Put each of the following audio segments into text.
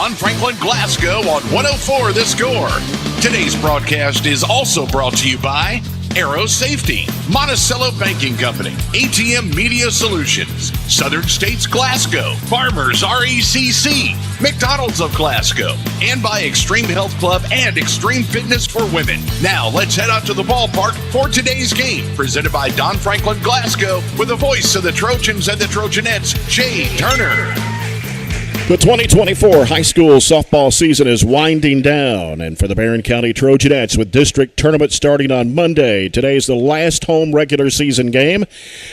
Don Franklin Glasgow on 104 The Score. Today's broadcast is also brought to you by Aero Safety, Monticello Banking Company, ATM Media Solutions, Southern States Glasgow, Farmers RECC, McDonald's of Glasgow, and by Extreme Health Club and Extreme Fitness for Women. Now let's head out to the ballpark for today's game, presented by Don Franklin Glasgow, with the voice of the Trojans and the Trojanettes, Jay Turner. The 2024 high school softball season is winding down, and for the Barren County Trojanettes, with district tournament starting on Monday, today's the last home regular season game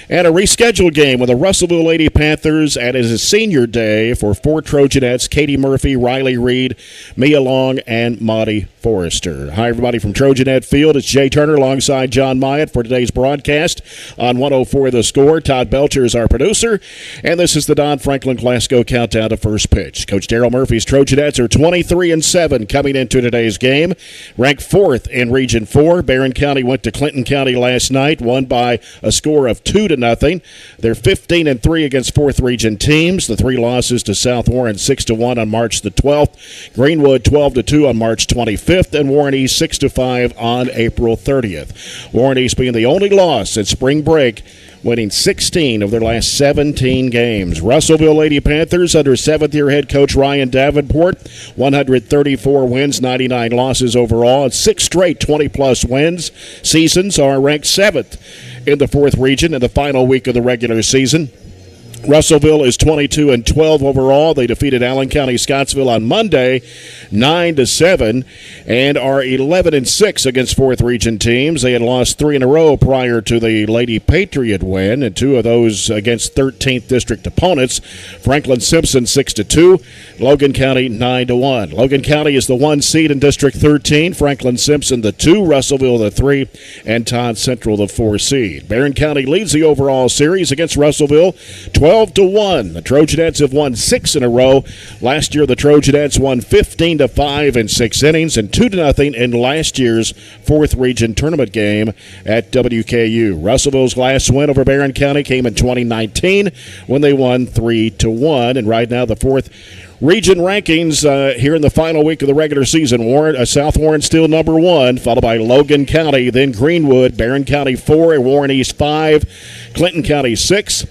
and a rescheduled game with the Russellville Lady-Panthers, and it is senior day for four Trojanettes: Katie Murphy, Riley Reed, Mia Long, and Maudie Forrester. Hi, everybody from Trojanet Field. It's Jay Turner alongside John Myatt for today's broadcast on 104 The Score. Todd Belcher is our producer, and this is the Don Franklin Glasgow countdown to first pitch. Coach Darryl Murphy's Trojanettes are 23-7 coming into today's game, ranked 4th in Region 4. Barren County went to Clinton County last night, won by a score of 2-0. They're 15-3 against 4th Region teams. The 3 losses to South Warren 6-1 on March the 12th, Greenwood 12-2 on March 25th, and Warren East 6-5 on April 30th. Warren East being the only loss at spring break, winning 16 of their last 17 games. Russellville Lady-Panthers under 7th-year head coach Ryan Davenport, 134 wins, 99 losses overall, and 6 straight 20-plus wins seasons, are ranked 7th in the 4th region in the final week of the regular season. Russellville is 22-12 overall. They defeated Allen County Scottsville on Monday 9-7 and are 11-6 against 4th Region teams. They had lost 3 in a row prior to the Lady Patriot win, and 2 of those against 13th district opponents. Franklin Simpson 6-2, Logan County 9-1. Logan County is the 1 seed in District 13. Franklin Simpson the 2, Russellville the 3, and Todd Central the 4 seed. Barren County leads the overall series against Russellville 12-1. The Trojanettes have won 6 in a row. Last year, the Trojanettes won 15-5 in 6 innings and 2-0 in last year's 4th Region tournament game at WKU. Russellville's last win over Barren County came in 2019 when they won 3-1. And right now, the 4th Region rankings here in the final week of the regular season. South Warren still number 1, followed by Logan County, then Greenwood, Barren County 4, and Warren East 5, Clinton County 6,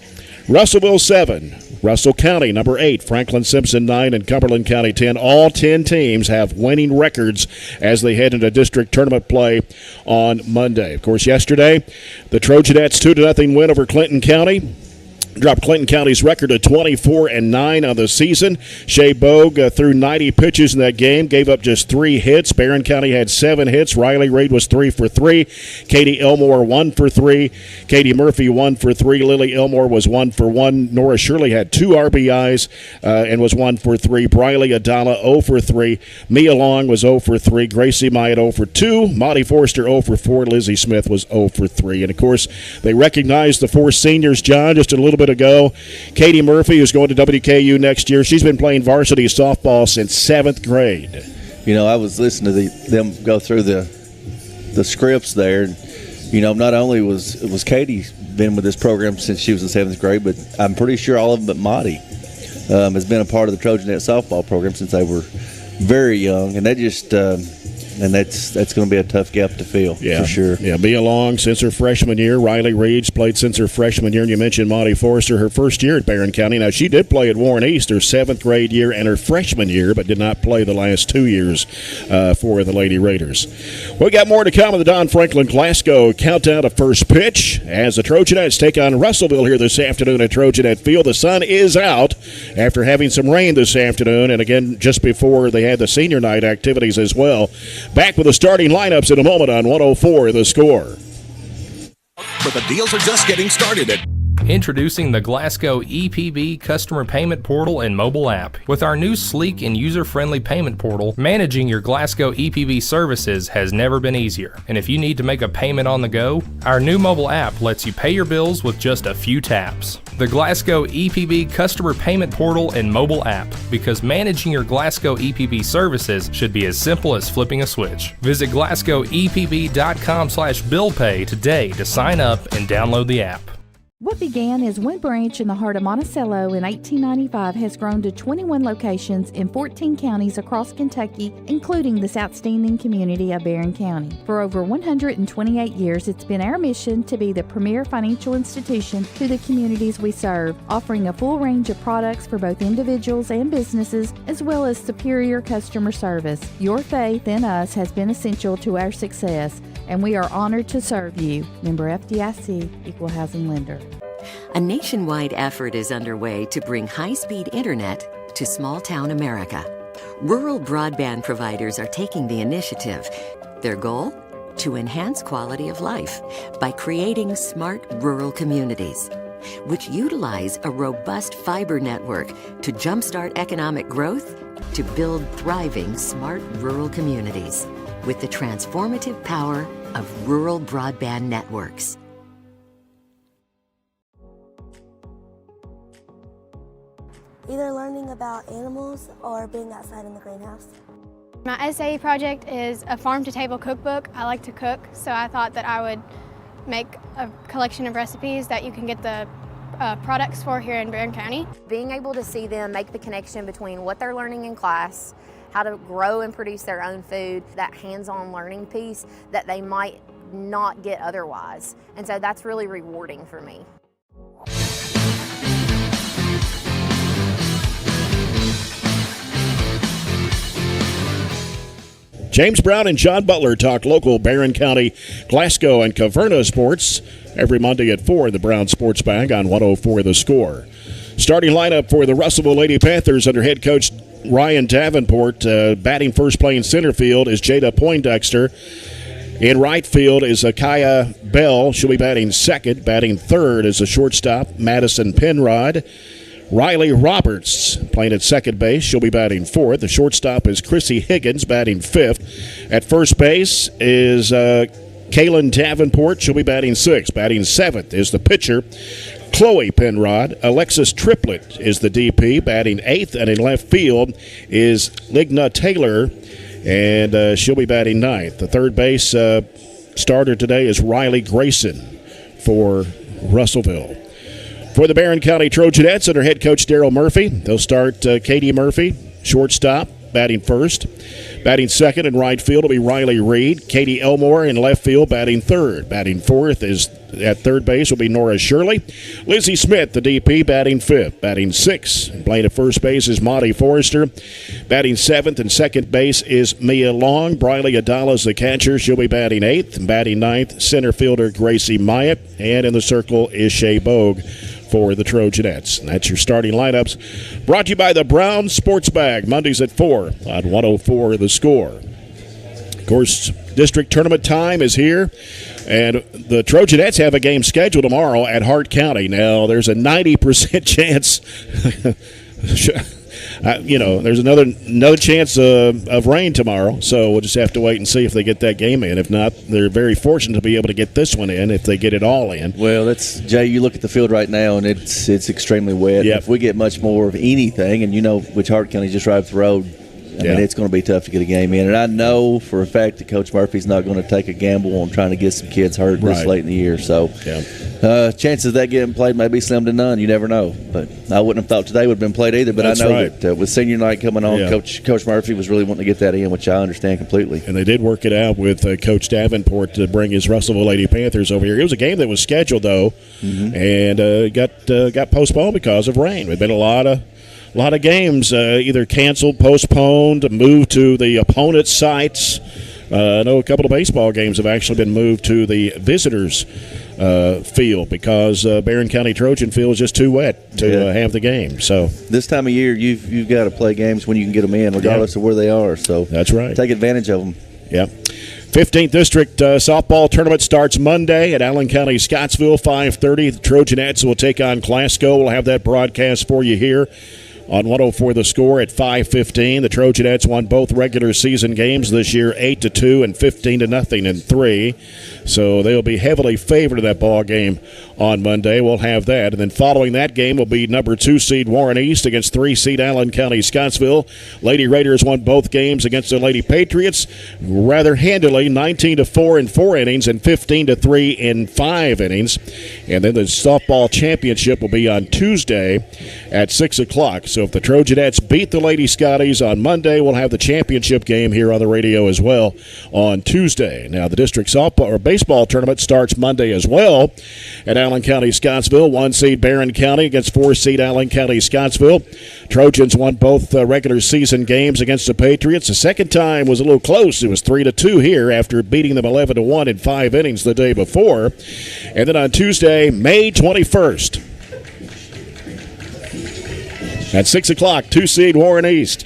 Russellville 7, Russell County number 8, Franklin Simpson 9, and Cumberland County 10. All 10 teams have winning records as they head into district tournament play on Monday. Of course, yesterday, the Trojanettes 2-0 win over Clinton County dropped Clinton County's record to 24-9 on the season. Shea Bogue threw 90 pitches in that game, gave up just 3 hits. Barren County had 7 hits. Riley Reed was 3 for 3. Katie Elmore 1 for 3. Katie Murphy 1 for 3. Lily Elmore was 1 for 1. Nora Shirley had 2 RBIs and was 1 for 3. Briley Adala 0 for 3. Mia Long was 0 for 3. Gracie Myatt 0 for 2. Maudie Forrester 0 for 4. Lizzie Smith was 0 for 3. And, of course, they recognized the 4 seniors, John, just a little bit ago. Katie Murphy, who's going to WKU next year, she's been playing varsity softball since 7th grade. You know, I was listening to them go through the scripts there. And, you know, not only was Katie been with this program since she was in 7th grade, but I'm pretty sure all of them but Maudie has been a part of the Trojanet softball program since they were very young. And that just and that's going to be a tough gap to fill, for sure. Yeah, Mia Long since her freshman year. Riley Reed's played since her freshman year. And you mentioned Maudie Forrester, her first year at Barren County. Now, she did play at Warren East her 7th grade year and her freshman year, but did not play the last 2 years for the Lady Raiders. We got more to come on the Don Franklin Glasgow countdown to first pitch as the Trojanettes take on Russellville here this afternoon at Trojanet Field. The sun is out after having some rain this afternoon, and again just before they had the senior night activities as well. Back with the starting lineups in a moment on 104 The Score. But the deals are just getting started at Introducing the Glasgow EPB Customer Payment Portal and mobile app. With our new sleek and user-friendly payment portal, managing your Glasgow EPB services has never been easier. And if you need to make a payment on the go, our new mobile app lets you pay your bills with just a few taps. The Glasgow EPB Customer Payment Portal and mobile app, because managing your Glasgow EPB services should be as simple as flipping a switch. Visit GlasgowEPB.com/BillPay today to sign up and download the app. What began as one branch in the heart of Monticello in 1895 has grown to 21 locations in 14 counties across Kentucky, including this outstanding community of Barren County. For over 128 years, it's been our mission to be the premier financial institution to the communities we serve, offering a full range of products for both individuals and businesses, as well as superior customer service. Your faith in us has been essential to our success, and we are honored to serve you. Member FDIC, Equal Housing Lender. A nationwide effort is underway to bring high-speed internet to small-town America. Rural broadband providers are taking the initiative. Their goal? To enhance quality of life by creating smart rural communities, which utilize a robust fiber network to jumpstart economic growth, to build thriving smart rural communities with the transformative power of rural broadband networks. Either learning about animals or being outside in the greenhouse. My SAE project is a farm-to-table cookbook. I like to cook, so I thought that I would make a collection of recipes that you can get the products for here in Barren County. Being able to see them make the connection between what they're learning in class, how to grow and produce their own food, that hands-on learning piece that they might not get otherwise. And so that's really rewarding for me. James Brown and John Butler talk local Barren County, Glasgow, and Caverna sports every Monday at 4 in the Brown Sports Bag on 104 The Score. Starting lineup for the Russellville Lady-Panthers under head coach Ryan Davenport. Batting first, playing center field is Jada Poindexter. In right field is Akaya Bell. She'll be batting second. Batting third is the shortstop, Madison Penrod. Riley Roberts playing at second base. She'll be batting fourth. The shortstop is Chrissy Higgins, batting fifth. At first base is Kaylin Davenport. She'll be batting sixth. Batting seventh is the pitcher, Chloe Penrod. Alexis Triplett is the DP, batting eighth. And in left field is Ligna Taylor, and she'll be batting ninth. The third base starter today is Riley Grayson for Russellville. For the Barren County Trojanettes under head coach Daryl Murphy, they'll start Katie Murphy, shortstop, batting first. Batting second in right field will be Riley Reed. Katie Elmore in left field, batting third. Batting fourth is at third base will be Nora Shirley. Lizzie Smith, the DP, batting fifth. Batting sixth, playing at first base is Monty Forrester. Batting seventh and second base is Mia Long. Briley Adala is the catcher. She'll be batting eighth. Batting ninth, center fielder Gracie Myatt. And in the circle is Shea Bogue for the Trojanettes. And that's your starting lineups. Brought to you by the Brown Sports Bag, Mondays at 4 on 104 The Score. Of course, district tournament time is here, and the Trojanettes have a game scheduled tomorrow at Hart County. Now, there's a 90% chance there's another chance of rain tomorrow, so we'll just have to wait and see if they get that game in. If not, they're very fortunate to be able to get this one in if they get it all in. Well, that's Jay. You look at the field right now, and it's extremely wet. Yep. If we get much more of anything, and which Hart County just right up the road, I mean, it's going to be tough to get a game in. And I know for a fact that Coach Murphy's not going to take a gamble on trying to get some kids hurt this late in the year. So chances of that getting played may be slim to none. You never know. But I wouldn't have thought today would have been played either. But I know that with senior night coming on, Coach Murphy was really wanting to get that in, which I understand completely. And they did work it out with Coach Davenport to bring his Russellville Lady-Panthers over here. It was a game that was scheduled, though, and got postponed because of rain. There've been a lot of games either canceled, postponed, moved to the opponent's sites. I know a couple of baseball games have actually been moved to the visitors' field because Barren County Trojan field is just too wet to have the game. So this time of year, you've got to play games when you can get them in, regardless of where they are. So that's right. Take advantage of them. Yeah. 15th District softball tournament starts Monday at Allen County, Scottsville, 5:30. The Trojanettes will take on Glasgow. We'll have that broadcast for you here on 104 The Score at 5:15. The Trojanettes won both regular season games this year, 8-2 and 15-0 in 3. So they'll be heavily favored in that ball game on Monday. We'll have that. And then following that game will be number 2 seed Warren East against 3 seed Allen County Scottsville. Lady Raiders won both games against the Lady Patriots rather handily, 19-4 in 4 innings and 15-3 in 5 innings. And then the softball championship will be on Tuesday at 6 o'clock. So if the Trojanettes beat the Lady Scotties on Monday, we'll have the championship game here on the radio as well on Tuesday. Now, the district softball or baseball tournament starts Monday as well at Allen County Scottsville. 1 seed Barren County against 4 seed Allen County Scottsville. Trojans won both regular season games against the Patriots. The second time was a little close. It was 3-2 here after beating them 11-1 in 5 innings the day before. And then on Tuesday, May 21st, at 6 o'clock, 2 seed Warren East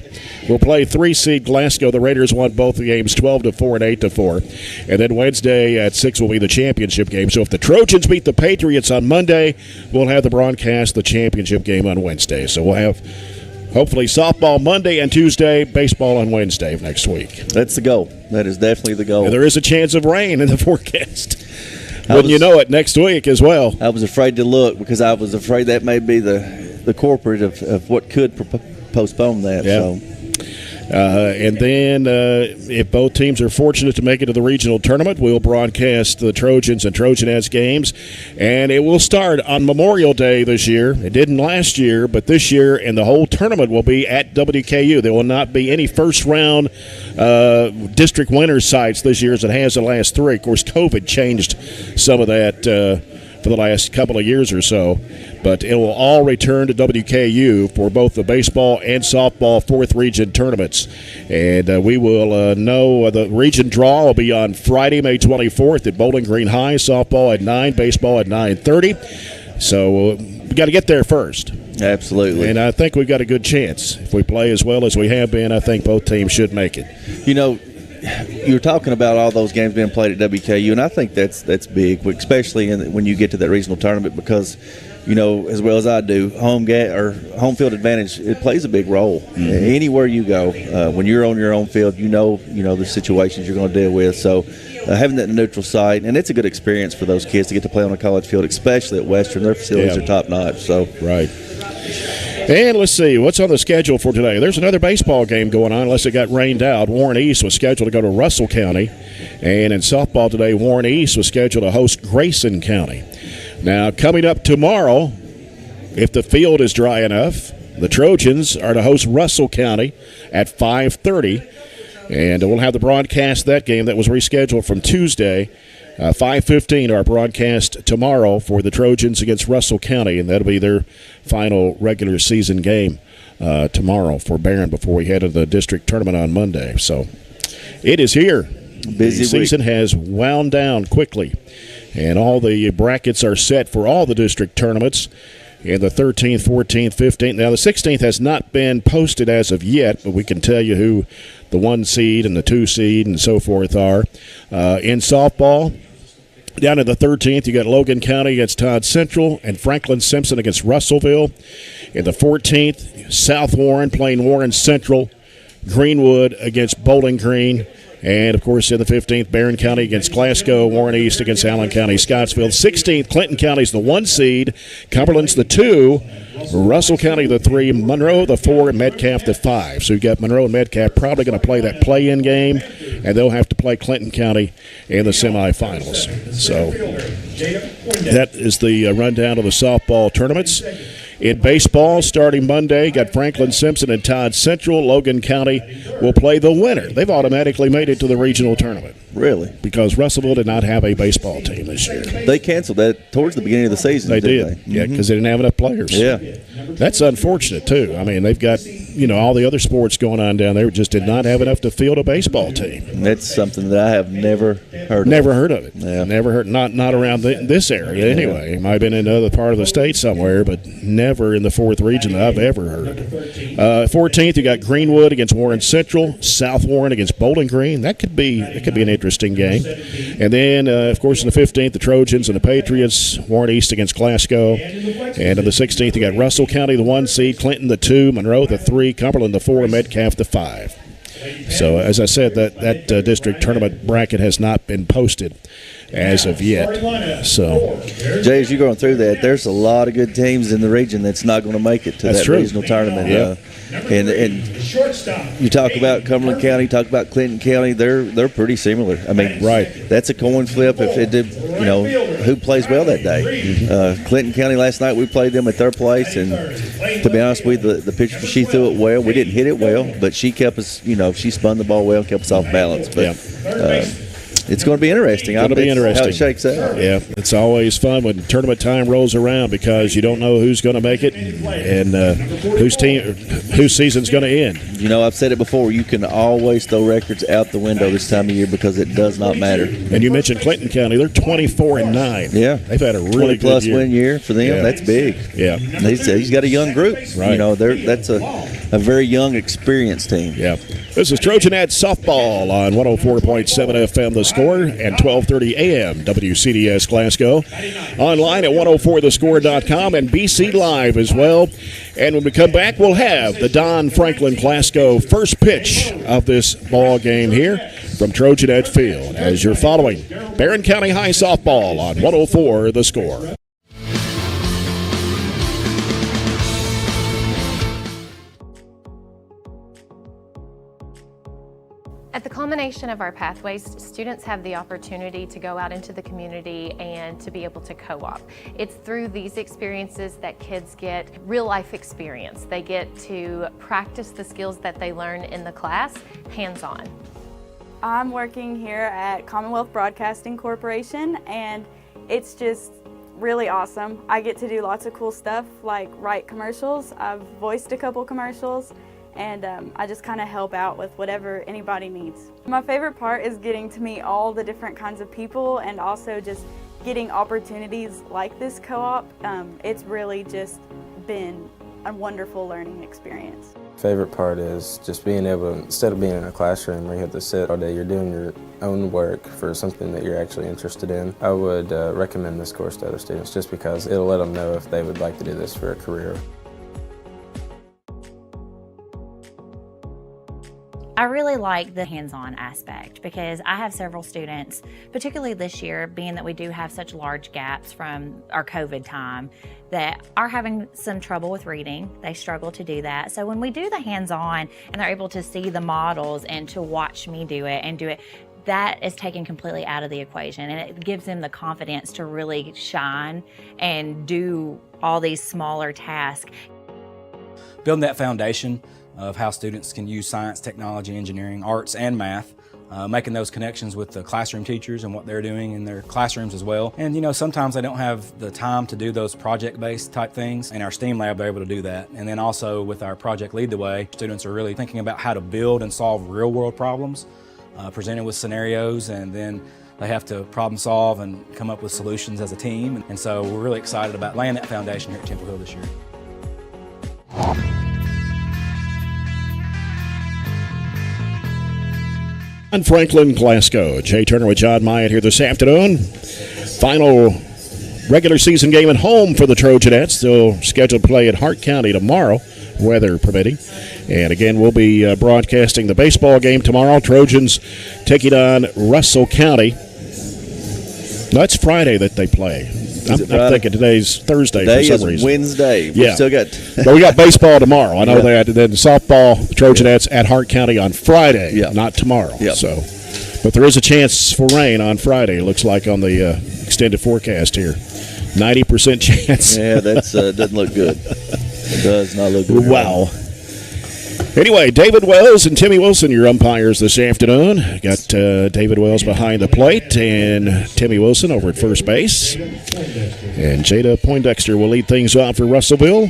will play 3 seed Glasgow. The Raiders won both the games 12-4 and 8-4. And then Wednesday at 6 will be the championship game. So if the Trojans beat the Patriots on Monday, we'll have the broadcast, the championship game on Wednesday. So we'll have hopefully softball Monday and Tuesday, baseball on Wednesday of next week. That's the goal. That is definitely the goal. And there is a chance of rain in the forecast. Wouldn't you know it, next week as well. I was afraid to look because I was afraid that may be the corporate of what could postpone that. Yeah. So. And then if both teams are fortunate to make it to the regional tournament, we'll broadcast the Trojans and Trojanettes games. And it will start on Memorial Day this year. It didn't last year, but this year, and the whole tournament will be at WKU. There will not be any first-round district winner sites this year as it has the last 3. Of course, COVID changed some of that for the last couple of years or so. But it will all return to WKU for both the baseball and softball 4th region tournaments. And we will know the region draw will be on Friday, May 24th at Bowling Green High. Softball at 9, baseball at 9:30. So we got to get there first. Absolutely. And I think we've got a good chance. If we play as well as we have been, I think both teams should make it. You know, you're talking about all those games being played at WKU, and I think that's big, especially when you get to that regional tournament because, you know, as well as I do, home field advantage, it plays a big role. Mm-hmm. Anywhere you go, when you're on your own field, you know the situations you're going to deal with. So having that neutral site, and it's a good experience for those kids to get to play on a college field, especially at Western. Their facilities are top notch. So right. And let's see, what's on the schedule for today? There's another baseball game going on unless it got rained out. Warren East was scheduled to go to Russell County. And in softball today, Warren East was scheduled to host Grayson County. Now, coming up tomorrow, if the field is dry enough, the Trojans are to host Russell County at 5:30. And we'll have the broadcast of that game that was rescheduled from Tuesday. 5:15 our broadcast tomorrow for the Trojans against Russell County, and that'll be their final regular season game tomorrow for Barren before we head to the district tournament on Monday. So it is here. Busy the season has wound down quickly, and all the brackets are set for all the district tournaments. And the 13th, 14th, 15th. Now, the 16th has not been posted as of yet, but we can tell you who the 1 seed and the 2 seed and so forth are. In softball, down to the 13th, you got Logan County against Todd Central and Franklin Simpson against Russellville. In the 14th, South Warren playing Warren Central, Greenwood against Bowling Green. And, of course, in the 15th, Barren County against Glasgow, Warren East against Allen County, Scottsville. 16th, Clinton County's the 1 seed, Cumberland's the 2, Russell County the 3, Monroe the 4, and Metcalf the 5. So you've got Monroe and Metcalf probably going to play that play-in game, and they'll have to play Clinton County in the semifinals. So that is the rundown of the softball tournaments. In baseball, starting Monday, got Franklin Simpson and Todd Central. Logan County will play the winner. They've automatically made it to the regional tournament. Really? Because Russellville did not have a baseball team this year. They canceled that towards the beginning of the season, They did. they? Yeah, because they didn't have enough players. Yeah. That's unfortunate, too. I mean, they've got, all the other sports going on down there, just did not have enough to field a baseball team. That's something that I have never heard of. Never heard of it. Yeah. Never heard, not around this area anyway. It might have been in another part of the state somewhere, but never in the 4th region that I've ever heard. 14th, you got Greenwood against Warren Central, South Warren against Bowling Green. That could be an interesting game. And then, of course, in the 15th, the Trojans and the Patriots, Warren East against Glasgow. And in the 16th, you got Russell County, the 1 seed, Clinton, the 2, Monroe, the 3, Cumberland, the 4, Metcalf, the 5. So, as I said, that district tournament bracket has not been posted as of yet. So, Jay, as you're going through that, there's a lot of good teams in the region that's not going to make it to that regional tournament. Yeah. And you talk about Cumberland County, talk about Clinton County, they're pretty similar. I mean, that's a coin flip if it did, who plays well that day. Clinton County last night, we played them at their place, and to be honest with you, the pitcher, she threw it well. We didn't hit it well, but she kept us, she spun the ball well, kept us off balance. But it's going to be interesting. It's going to be interesting how it shakes out. Yeah, it's always fun when tournament time rolls around because you don't know who's going to make it and whose season's going to end. I've said it before. You can always throw records out the window this time of year because it does not matter. And you mentioned Clinton County; they're 24-9. Yeah, they've had a really 20-plus good year. win year for them. Yeah. That's big. Yeah, and he's got a young group. Right. That's a very young, experienced team. Yeah. This is Trojanettes softball on 104.7 FM The Score and 12:30 a.m. WCDS Glasgow. Online at 104thescore.com and BC Live as well. And when we come back, we'll have the Don Franklin Glasgow first pitch of this ball game here from Trojanette Field as you're following Barren County High softball on 104 The Score. At the culmination of our pathways, students have the opportunity to go out into the community and to be able to co-op. It's through these experiences that kids get real life experience. They get to practice the skills that they learn in the class hands-on. I'm working here at Commonwealth Broadcasting Corporation, and it's just really awesome. I get to do lots of cool stuff like write commercials. I've voiced a couple commercials, and I just kind of help out with whatever anybody needs. My favorite part is getting to meet all the different kinds of people and also just getting opportunities like this co-op. It's really just been a wonderful learning experience. Favorite part is just being able to, instead of being in a classroom where you have to sit all day, you're doing your own work for something that you're actually interested in. I would recommend this course to other students just because it'll let them know if they would like to do this for a career. I really like the hands-on aspect because I have several students, particularly this year, being that we do have such large gaps from our COVID time, that are having some trouble with reading. They struggle to do that. So when we do the hands-on and they're able to see the models and to watch me do it and do it, that is taken completely out of the equation, and it gives them the confidence to really shine and do all these smaller tasks. Building that foundation of how students can use science, technology, engineering, arts, and math, making those connections with the classroom teachers and what they're doing in their classrooms as well. And sometimes they don't have the time to do those project-based type things. In our STEAM lab, they're able to do that. And then also with our Project Lead the Way, students are really thinking about how to build and solve real-world problems, presented with scenarios, and then they have to problem solve and come up with solutions as a team. And so we're really excited about laying that foundation here at Temple Hill this year. And Franklin, Glasgow. Jay Turner with John Myatt here this afternoon. Final regular season game at home for the Trojanettes. They'll scheduled to play at Hart County tomorrow, weather permitting. And again, we'll be broadcasting the baseball game tomorrow. Trojans taking on Russell County. No, it's Friday that they play. I'm thinking today's Thursday Today for some reason. Wednesday. Yeah. Still got but we got baseball tomorrow. I know that. And then softball, Trojanettes at Hart County on Friday, not tomorrow. Yep. So, but there is a chance for rain on Friday, it looks like, on the extended forecast here. 90% chance. Yeah, that's doesn't look good. It does not look good. Wow. Anyway, David Wells and Timmy Wilson, your umpires this afternoon. Got David Wells behind the plate and Timmy Wilson over at first base. And Jada Poindexter will lead things off for Russellville.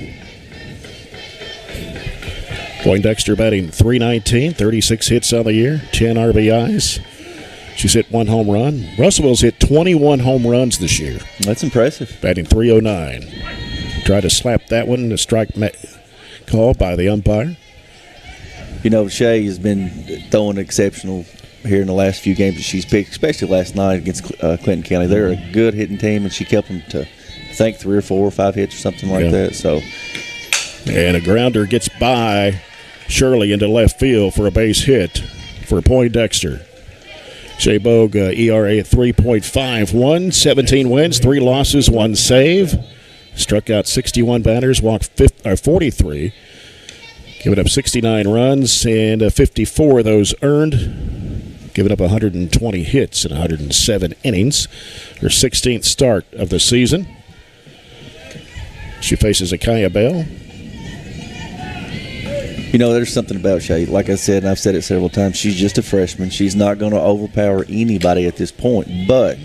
Poindexter batting .319, 36 hits on the year, 10 RBIs. She's hit 1 home run. Russellville's hit 21 home runs this year. That's impressive. Batting .309. Tried to slap that one, a strike call by the umpire. Shay has been throwing exceptional here in the last few games that she's picked, especially last night against Clinton County. They're a good hitting team, and she kept them to, I think, 3 or 4 or 5 hits or something like that. So, and a grounder gets by Shirley into left field for a base hit for Poindexter. Shea Bogue, ERA at 3.51, 17 wins, 3 losses, 1 save. Struck out 61 batters, walked 43. Giving up 69 runs, and 54 of those earned. Giving up 120 hits in 107 innings. Her 16th start of the season. She faces Akaya Bell. You know, there's something about Shay. Like I said, and I've said it several times, she's just a freshman. She's not going to overpower anybody at this point, but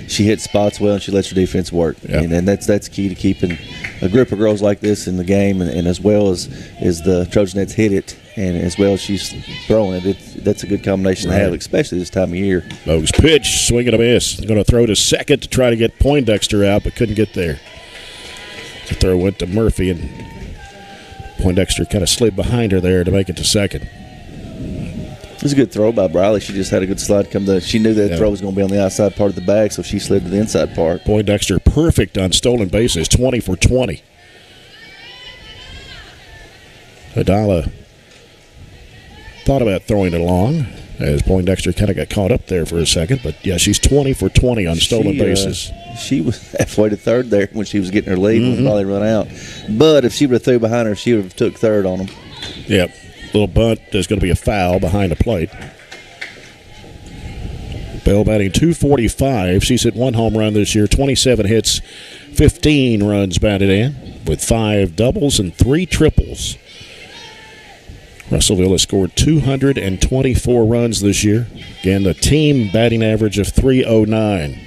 she hits spots well and she lets her defense work. Yep. And that's key to keeping a group of girls like this in the game, and as well as the Trojanettes hit it, and as well as she's throwing it. That's a good combination to have, especially this time of year. Bogue's pitch, swing and a miss. Going to throw to second to try to get Poindexter out, but couldn't get there. The throw went to Murphy, and Poindexter kind of slid behind her there to make it to second. It was a good throw by Briley. She just had a good slide come to. She knew that throw was going to be on the outside part of the bag, so she slid to the inside part. Poindexter perfect on stolen bases, 20 for 20. Adala thought about throwing it long as Poindexter kind of got caught up there for a second, but yeah, she's 20 for 20 on stolen bases. She was halfway to third there when she was getting her lead when Briley run out. But if she would have threw behind her, she would have took third on them. Yep. Little bunt. There's going to be a foul behind the plate. Bell batting .245. She's hit 1 home run this year, 27 hits, 15 runs batted in with 5 doubles and 3 triples. Russellville has scored 224 runs this year. Again, the team batting average of .309.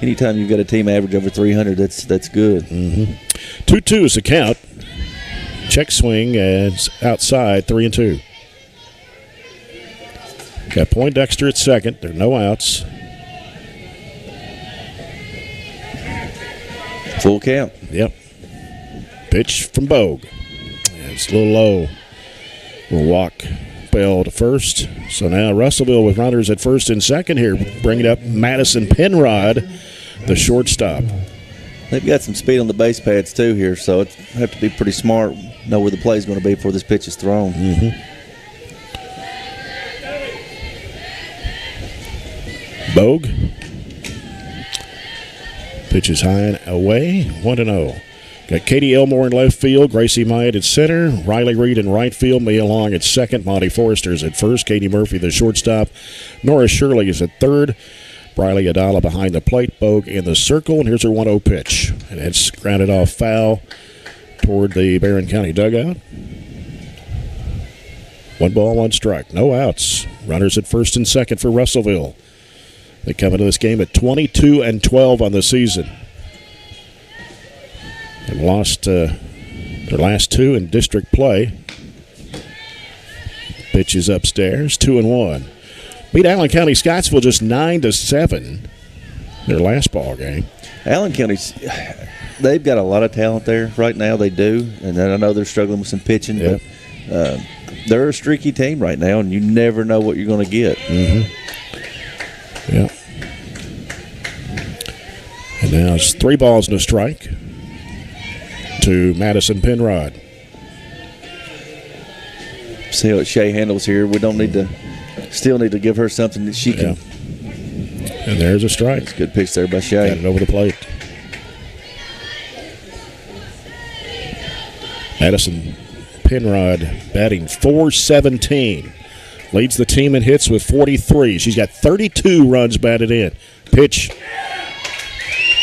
Anytime you've got a team average over 300, that's good. 2-2 is the count. Check swing as outside, 3-2. Got Poindexter at second. There are no outs. Full count. Yep. Pitch from Bogue. It's a little low. We'll walk Bell to first. So now Russellville with runners at first and second here, bringing up Madison Penrod, the shortstop. They've got some speed on the base pads too here, so it have to be pretty smart, know where the play is going to be before this pitch is thrown. Bogue. Pitch is high and away, 1-0. Got Katie Elmore in left field, Gracie Myatt at center, Riley Reed in right field, Mia Long at second, Monty Forrester's at first, Katie Murphy the shortstop, Nora Shirley is at third, Briley Adala behind the plate, Bogue in the circle, and here's her 1-0 pitch. And it's grounded off foul toward the Barren County dugout. 1 ball, 1 strike, no outs. Runners at first and second for Russellville. They come into this game at 22-12 on the season. And lost their last 2 in district play. Pitch is upstairs, 2-1. Beat Allen County Scottsville just 9-7 their last ball game. Allen County, they've got a lot of talent there right now. They do, and I know they're struggling with some pitching, but they're a streaky team right now, and you never know what you're going to get. Yeah. And now it's 3 balls and a strike to Madison Penrod. See how Shay handles here. We don't need to. Still need to give her something that she can. And there's a strike. It's a good pitch there by Shay. Got it over the plate. Madison Penrod batting .417. Leads the team in hits with 43. She's got 32 runs batted in. Pitch.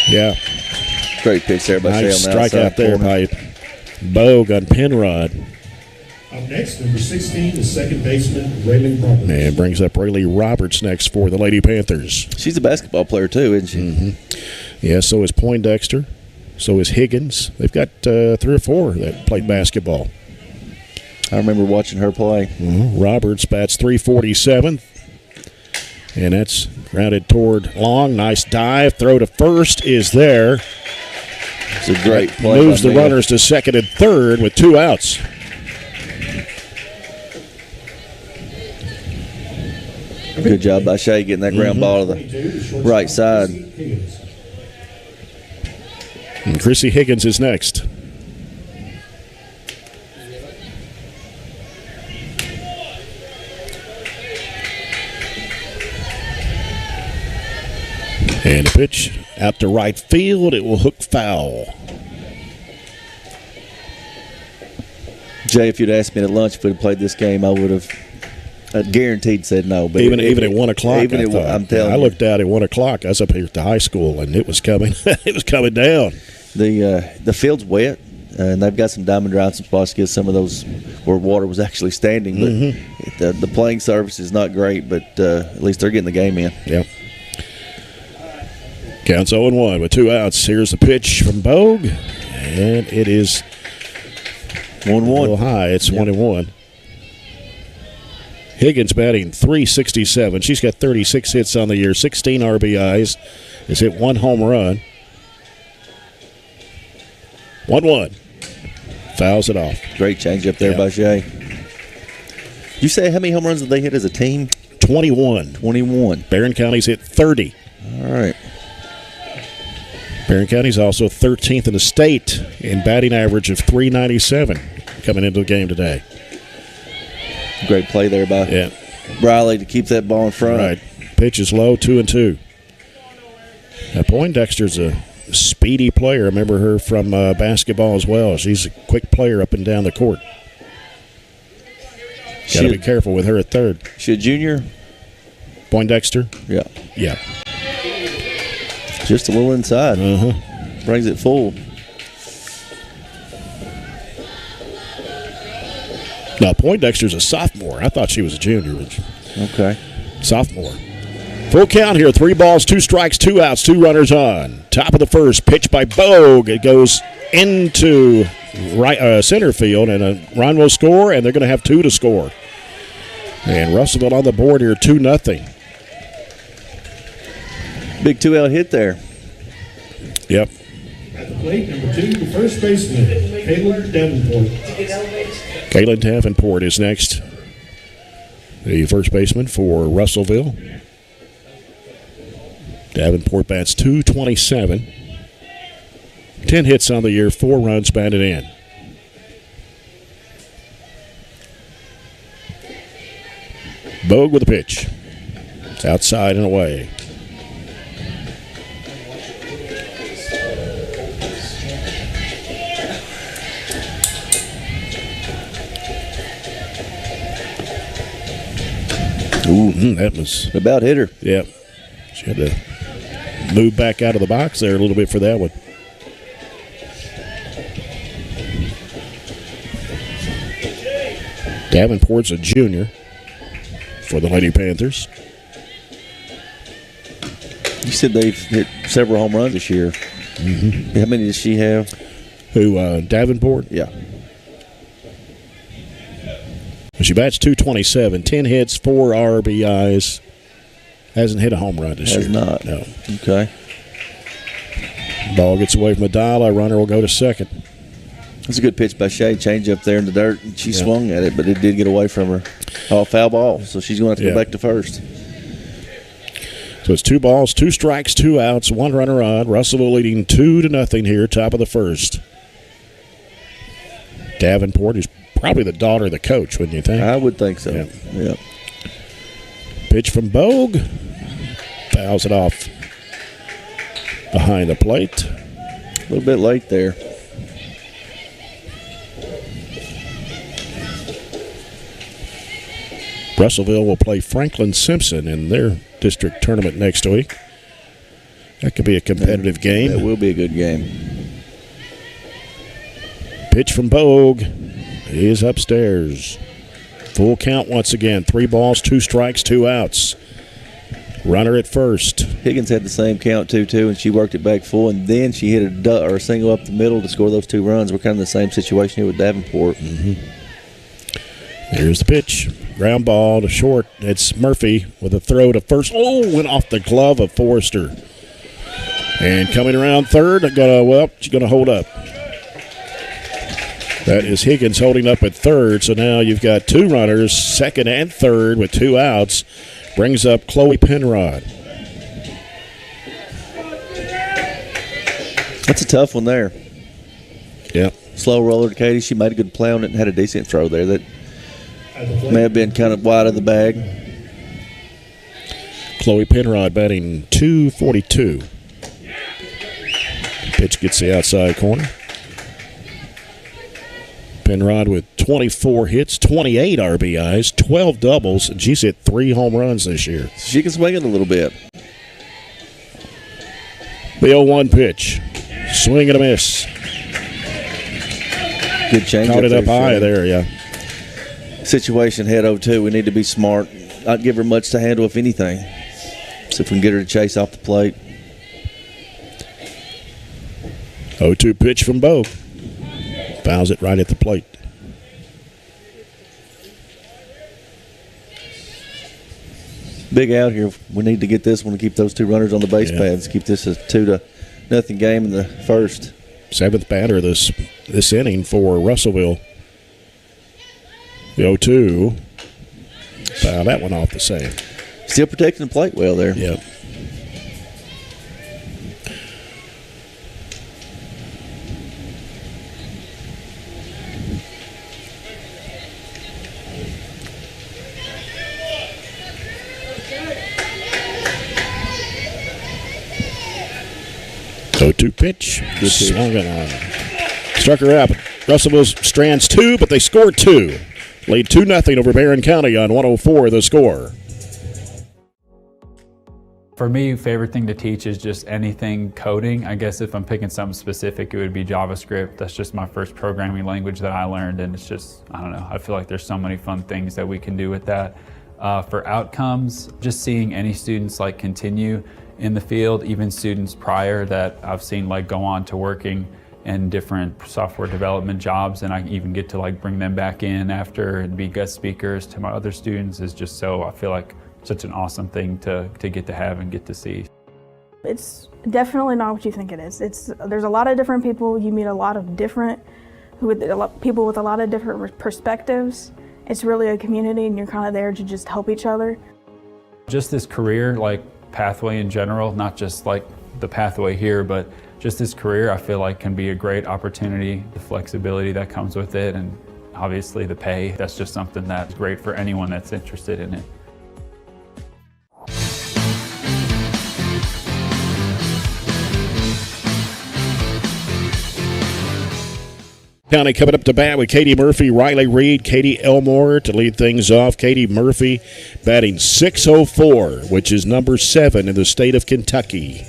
Yeah. Great pitch there by Shay. Nice strikeout there by Bogue on Penrod. Up next, number 16, the second baseman, Rayleigh Roberts. And brings up Rayleigh Roberts next for the Lady-Panthers. She's a basketball player, too, isn't she? Yeah, so is Poindexter. So is Higgins. They've got 3 or 4 that played basketball. I remember watching her play. Roberts bats .347. And that's grounded toward Long. Nice dive. Throw to first is there. It's a great play. Moves the runners to second and third with 2 outs. Good job by Shay getting that ground ball to the right side. And Chrissy Higgins is next. And the pitch out to right field. It will hook foul. Jay, if you'd asked me at lunch if we'd played this game, I would have guaranteed said no. But even at 1 o'clock, I'm telling you. I looked out at 1 o'clock. I was up here at the high school, and it was coming. It was coming down. The field's wet, and they've got some diamond dry in some spots to get some of those where water was actually standing. But the playing surface is not great, but at least they're getting the game in. Yep. Counts 0-1 with 2 outs. Here's the pitch from Bogue, and it is 1-1. A little high. It's 1-1. Higgins batting .367. She's got 36 hits on the year, 16 RBIs. Has hit 1 home run. 1-1. Fouls it off. Great change up there by Shay. You say how many home runs did they hit as a team? 21. 21. Barren County's hit 30. All right. Barren County's also 13th in the state in batting average of .397 coming into the game today. Great play there by Briley to keep that ball in front. Right. Pitch is low, 2-2. Now, Poindexter's a speedy player. I remember her from basketball as well. She's a quick player up and down the court. Got to be careful with her at third. She a junior? Poindexter? Yeah. Yeah. Just a little inside. Brings it full. Now, Poindexter's a sophomore. I thought she was a junior. Okay. Sophomore. Full count here. 3 balls, 2 strikes, 2 outs, 2 runners on. Top of the first. Pitch by Bogue. It goes into center field, and a run will score, and they're going to have 2 to score. And Russellville on the board here, 2-0. Big 2-out hit there. Yep. At the plate, number 2, the first baseman, Caleb Davenport. Kaylin Davenport is next. The first baseman for Russellville. Davenport bats .227. 10 hits on the year, 4 runs batted in. Bogue with a pitch. It's outside and away. Ooh, that was about hit her. Yeah. She had to move back out of the box there a little bit for that one. Davenport's a junior for the Lady-Panthers. You said they've hit several home runs this year. How many does she have? Who, Davenport? Yeah. She bats .227, 10 hits, 4 RBIs. Hasn't hit a home run this year. Has not. No. Okay. Ball gets away from Adala. Runner will go to second. That's a good pitch by Shay. Change up there in the dirt. She swung at it, but it did get away from her. Oh, foul ball. So she's going to have to go back to first. So it's 2 balls, 2 strikes, 2 outs, 1 runner on. Russellville leading 2-0 here, top of the first. Davenport is probably the daughter of the coach, wouldn't you think? I would think so. Yeah. Pitch from Bogue. Fouls it off behind the plate. A little bit late there. Russellville will play Franklin Simpson in their district tournament next week. That could be a competitive game. That will be a good game. Pitch from Bogue. He is upstairs. Full count once again. 3 balls, 2 strikes, 2 outs. Runner at first. Higgins had the same count 2-2, and she worked it back full, and then she hit a single up the middle to score those 2 runs. We're kind of in the same situation here with Davenport. Here's the pitch. Ground ball to short. It's Murphy with a throw to first. Oh, went off the glove of Forrester. And coming around third, she's going to hold up. That is Higgins holding up at third. So now you've got 2 runners, second and third with 2 outs. Brings up Chloe Penrod. That's a tough one there. Yeah. Slow roller to Katie. She made a good play on it and had a decent throw there. That may have been kind of wide of the bag. Chloe Penrod batting .242. Pitch gets the outside corner. Penrod with 24 hits, 28 RBIs, 12 doubles, and she's hit 3 home runs this year. She can swing it a little bit. The 0-1 pitch. Swing and a miss. Good change. Caught it up high there, yeah. Situation head 0-2. We need to be smart. Not give her much to handle, if anything. So if we can get her to chase off the plate. 0-2 pitch from Bo. Fouls it right at the plate. Big out here. We need to get this one to keep those 2 runners on the base pads. Keep this a 2-0 game in the first. 7th batter this inning for Russellville. The 0-2. Foul that one off the same. Still protecting the plate well there. Yep. .2 pitch. Swung it on. Struck her out. Russellville strands 2, but they scored 2. Lead 2-0 over Barren County on 104 The Score. For me, favorite thing to teach is just anything coding. I guess if I'm picking something specific, it would be JavaScript. That's just my first programming language that I learned, and it's just, I don't know, I feel like there's so many fun things that we can do with that. For outcomes, just seeing any students like continue in the field, even students prior that I've seen like go on to working in different software development jobs, and I even get to like bring them back in after and be guest speakers to my other students is just so, I feel like such an awesome thing to get to have and get to see. It's definitely not what you think it is. There's a lot of different people. You meet a lot of different people with a lot of different perspectives. It's really a community, and you're kind of there to just help each other. Just this career, like pathway in general, not just like the pathway here, but just this career I feel like can be a great opportunity. The flexibility that comes with it, and obviously the pay, that's just something that's great for anyone that's interested in it. County coming up to bat with Katie Murphy, Riley Reed, Katie Elmore to lead things off. Katie Murphy batting .604, which is number 7 in the state of Kentucky.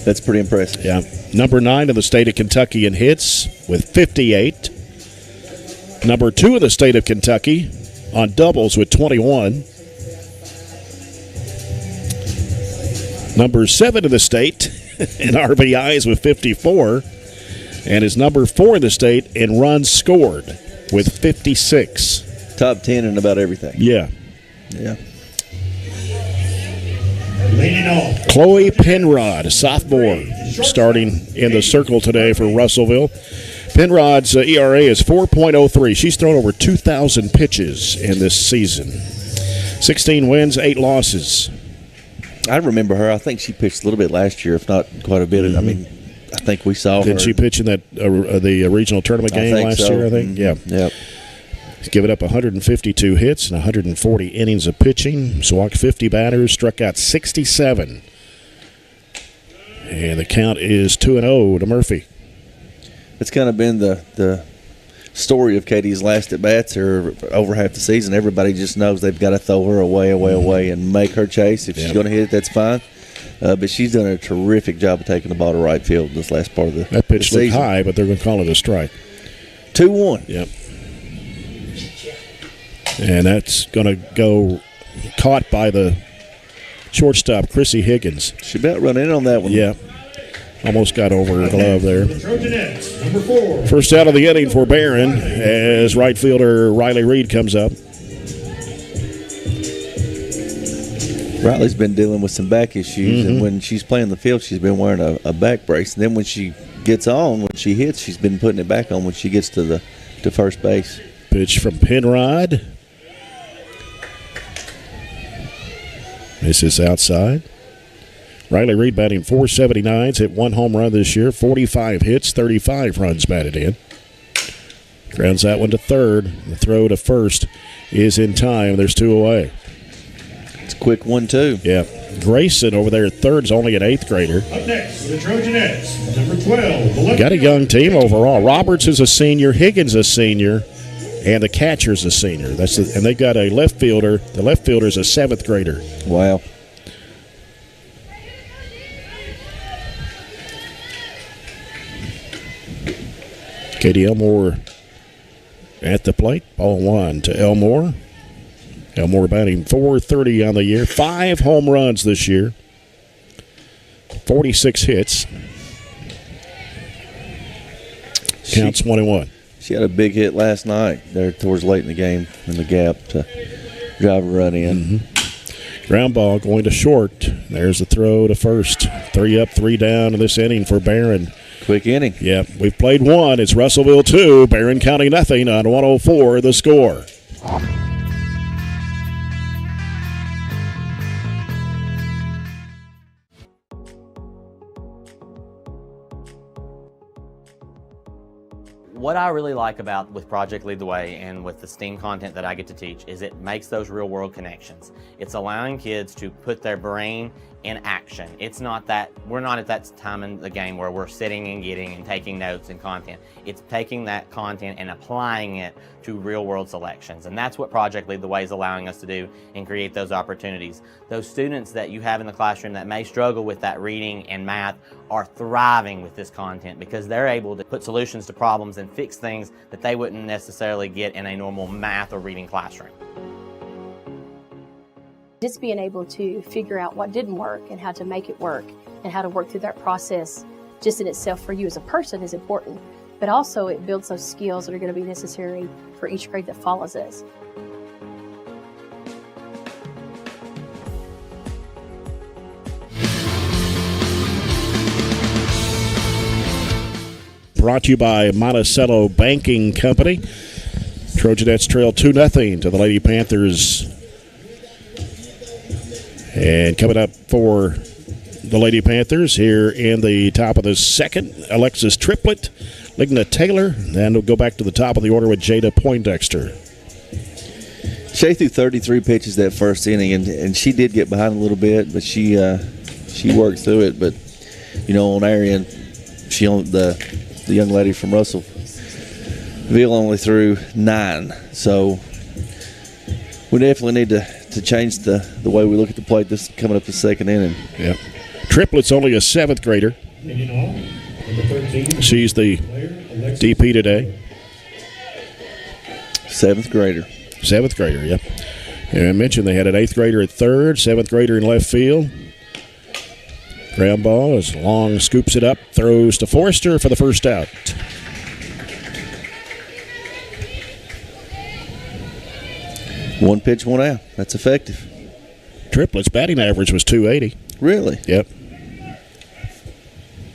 That's pretty impressive. Yeah. Number 9 in the state of Kentucky in hits with 58. Number 2 in the state of Kentucky on doubles with 21. Number 7 in the state in RBIs with 54. And is number 4 in the state in runs scored with 56. Top 10 in about everything. Yeah. Yeah. Chloe Penrod, a sophomore, starting in the circle today for Russellville. Penrod's ERA is 4.03. She's thrown over 2,000 pitches in this season. 16 wins, 8 losses. I remember her. I think she pitched a little bit last year, if not quite a bit. Mm-hmm. I mean, I think we saw her. Didn't she pitch in that the regional tournament game last year, I think? Yeah. Yep. He's given up 152 hits and 140 innings of pitching. He's walked 50 batters, struck out 67. And the count is 2-0 to Murphy. It's kind of been the story of Katie's last at-bats or over half the season. Everybody just knows they've got to throw her away, and make her chase. If she's going to hit it, that's fine. But she's done a terrific job of taking the ball to right field this last part of the season. That pitch looked high, but they're going to call it a strike. 2-1. Yep. And that's going to go caught by the shortstop, Chrissy Higgins. She about run in on that one. Yeah. Almost got over her glove there. The Trojanettes, number 4. First out of the inning for Barren as right fielder Riley Reed comes up. Riley's been dealing with some back issues, and when she's playing the field, she's been wearing a back brace. And then when she gets on, when she hits, she's been putting it back on when she gets to first base. Pitch from Penrod. This is outside. Riley Reed batting .479, hit 1 home run this year, 45 hits, 35 runs batted in. Grounds that one to third. The throw to first is in time. There's 2 away. It's a quick 1-2. Yeah. Grayson over there at third is only an 8th grader. Up next for the Trojanettes, number 12. The Got a young team overall. Roberts is a senior, Higgins a senior, and the catcher's a senior. And they've got a left fielder. The left fielder is a 7th grader. Wow. Katie Elmore at the plate. Ball 1 to Elmore. Elmore batting .430 on the year. 5 home runs this year. 46 hits. Counts 1-1. She had a big hit last night there towards late in the game in the gap to drive a run in. Ground ball going to short. There's the throw to first. 3 up, 3 down in this inning for Barren. Quick inning. Yeah, we've played 1. It's Russellville 2, Barren County nothing on 104 the score. What I really like with Project Lead the Way and with the STEAM content that I get to teach is it makes those real world connections. It's allowing kids to put their brain in action. It's not that, we're not at that time in the game where we're sitting and getting and taking notes and content. It's taking that content and applying it to real world selections. And that's what Project Lead the Way is allowing us to do and create those opportunities. Those students that you have in the classroom that may struggle with that reading and math are thriving with this content because they're able to put solutions to problems and fix things that they wouldn't necessarily get in a normal math or reading classroom. Just being able to figure out what didn't work and how to make it work and how to work through that process just in itself for you as a person is important, but also it builds those skills that are going to be necessary for each grade that follows us. Brought to you by Monticello Banking Company. Trojanettes trail 2-0 to the Lady-Panthers. And coming up for the Lady-Panthers here in the top of the second, Alexis Triplett, Ligna Taylor, then we'll go back to the top of the order with Jada Poindexter. She threw 33 pitches that first inning, and she did get behind a little bit, but she worked through it. But, you know, on our end, the young lady from Russellville only threw 9. So we definitely need to change the way we look at the plate this coming up the second inning. Yeah. Triplett's only a 7th grader. She's the DP today. 7th grader. 7th grader, yep. And I mentioned they had an 8th grader at third, 7th grader in left field. Ground ball as Long scoops it up, throws to Forrester for the first out. One pitch, 1 out. That's effective. Triplett's batting average was .280. Really? Yep.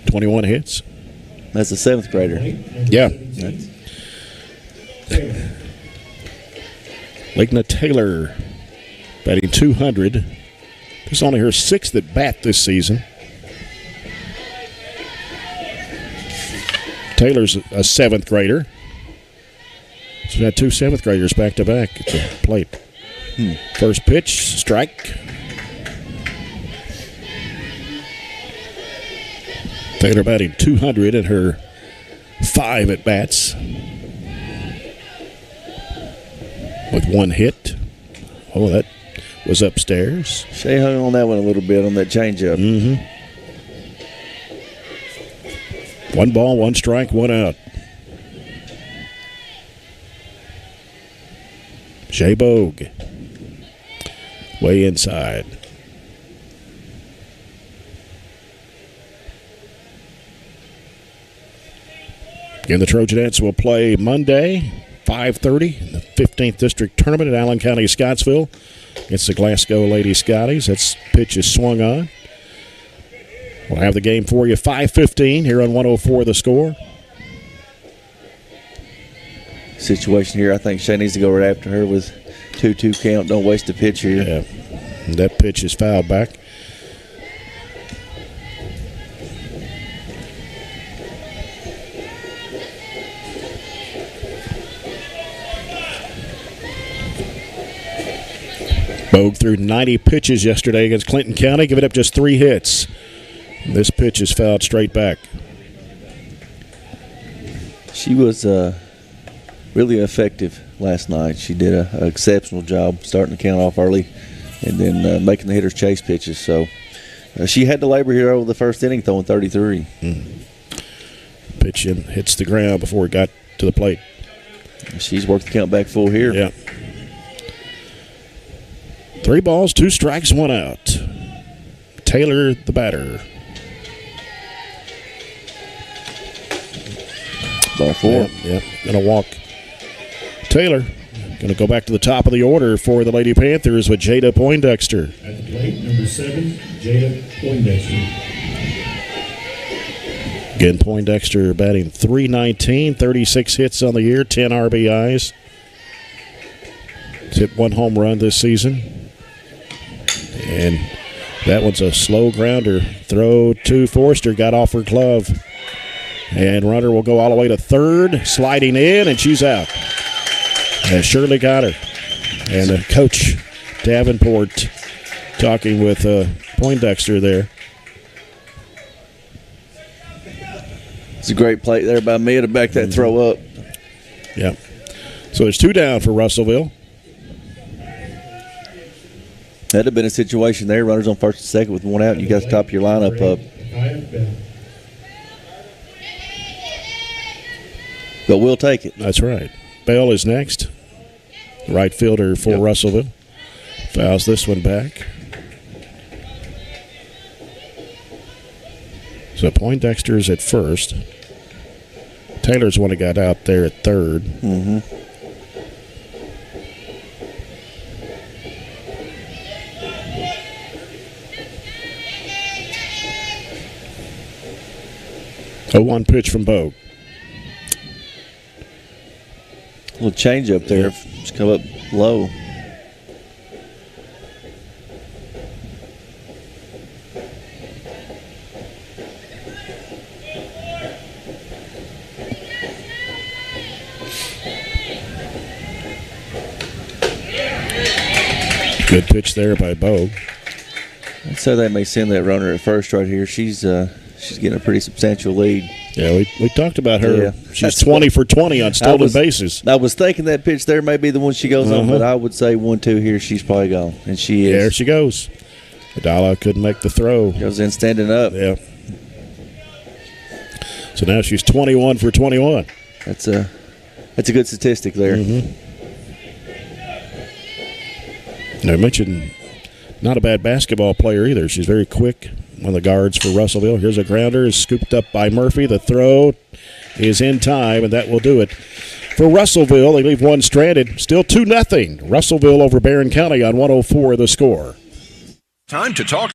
21 hits. That's a 7th grader. Yeah. Ligna Taylor batting .200. This is only her 6th at bat this season. Taylor's a 7th grader. So we had 2 7th graders back to back at the plate. First pitch, strike. Taylor batting .200 in her 5 at bats. With 1 hit. Oh, that was upstairs. She hung on that one a little bit on that changeup. 1 ball, 1 strike, 1 out. Shea Bogue. Way inside. Again, the Trojanettes will play Monday, 5:30, in the 15th District Tournament at Allen County, Scottsville. Against the Glasgow Lady Scotties. That pitch is swung on. We'll have the game for you 5:15 here on 104 The Score. Situation here, I think Shay needs to go right after her with 2-2 count. Don't waste a pitch here. Yeah, that pitch is fouled back. Bogue threw 90 pitches yesterday against Clinton County, giving up just 3 hits. This pitch is fouled straight back. She was really effective last night. She did an exceptional job starting the count off early and then making the hitters chase pitches. So she had to labor here over the first inning, throwing 33. Pitch in, hits the ground before it got to the plate. She's worked the count back full here. Yeah. 3 balls, 2 strikes, 1 out. Taylor, the batter. Ball 4. Yep. Going to walk Taylor. Going to go back to the top of the order for the Lady Panthers with Jada Poindexter. At the plate, number 7, Jada Poindexter. Again, Poindexter batting .319, 36 hits on the year, 10 RBIs. He's hit 1 home run this season. And that one's a slow grounder. Throw to Forster, got off her glove. And runner will go all the way to third, sliding in, and she's out. And Shirley got her. And Coach Davenport talking with Poindexter there. It's a great play there by Mia to back that throw up. Yeah. So there's 2 down for Russellville. That'd have been a situation there. Runners on first and second with 1 out, and you got to top your lineup up. But we'll take it. That's right. Bell is next. Right fielder for Russellville. Fouls this one back. So Poindexter's at first. Taylor's the one that got out there at third. Mm-hmm. A 1 pitch from Bogue. A little change up there. Just come up low. Good pitch there by Bogue. I'd say they may send that runner at first right here. She's getting a pretty substantial lead. Yeah, we talked about her. Yeah. She's 20 for 20 on stolen bases. I was thinking that pitch there may be the one she goes on, but I would say 1-2 here, she's probably gone. And she is. There she goes. Adala couldn't make the throw. Goes in standing up. Yeah. So now she's 21 for 21. That's a good statistic there. Mm-hmm. And I mentioned not a bad basketball player either. She's very quick. One of the guards for Russellville. Here's a grounder. Is scooped up by Murphy. The throw is in time, and that will do it. For Russellville, they leave 1 stranded. Still 2-0. Russellville over Barren County on 104 The Score. Time to talk.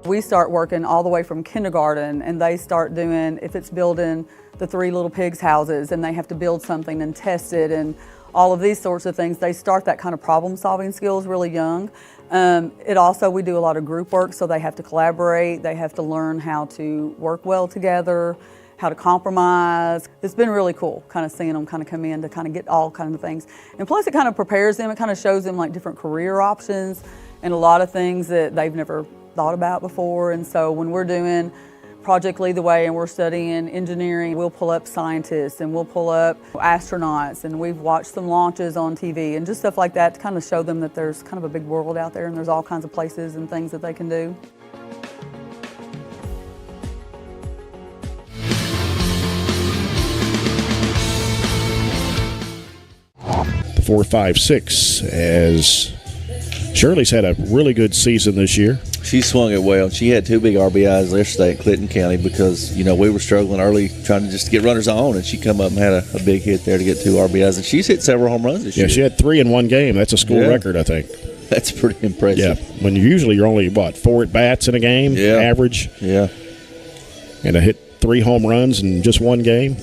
We start working all the way from kindergarten, and they start doing, if it's building the 3 little pigs houses and they have to build something and test it and all of these sorts of things, they start that kind of problem solving skills really young. We do a lot of group work, so they have to collaborate, they have to learn how to work well together, how to compromise. It's been really cool kind of seeing them kind of come in to kind of get all kinds of things. And plus it kind of prepares them, it kind of shows them like different career options and a lot of things that they've never thought about before. And so when we're doing Project Lead the Way and we're studying engineering, we'll pull up scientists and we'll pull up astronauts, and we've watched some launches on TV and just stuff like that to kind of show them that there's kind of a big world out there and there's all kinds of places and things that they can do. The 4-5-6 as Shirley's had a really good season this year. She swung it well. She had 2 big RBIs yesterday at Clinton County because, we were struggling early trying to just get runners on, and she come up and had a big hit there to get 2 RBIs. And she's hit several home runs this year. Yeah, she had 3 in 1 game. That's a school record, I think. That's pretty impressive. Yeah, when you're only, 4 at-bats in a game, average? Yeah. And to hit 3 home runs in just 1 game?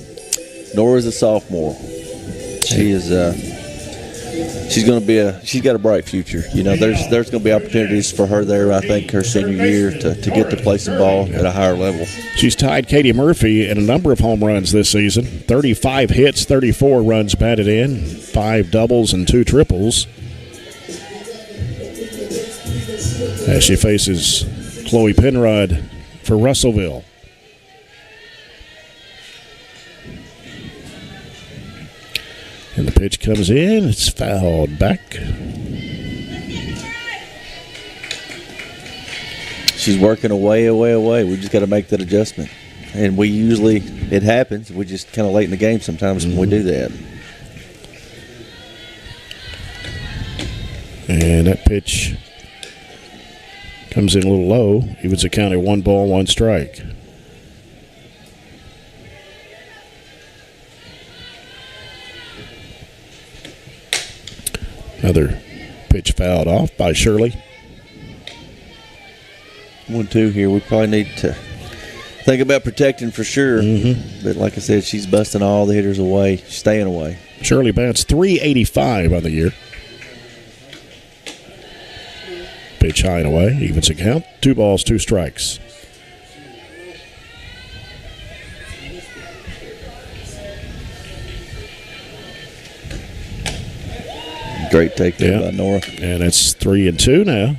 Nora's a sophomore. She is she's got a bright future. There's going to be opportunities for her there. I think her senior year to get to play some ball at a higher level. She's tied Katie Murphy in a number of home runs this season. 35 hits, 34 runs batted in, 5 doubles and 2 triples. As she faces Chloe Penrod for Russellville. And the pitch comes in. It's fouled back. She's working away. We just got to make that adjustment. And it happens. We just kind of late in the game sometimes when we do that. And that pitch comes in a little low. Evens the count at 1 ball, 1 strike. Another pitch fouled off by Shirley. 1-2 here. We probably need to think about protecting for sure. But like I said, she's busting all the hitters away, staying away. Shirley bats .385 on the year. Pitch high and away. Evens the count. 2 balls, 2 strikes. Great take there by Nora. And it's 3-2 now.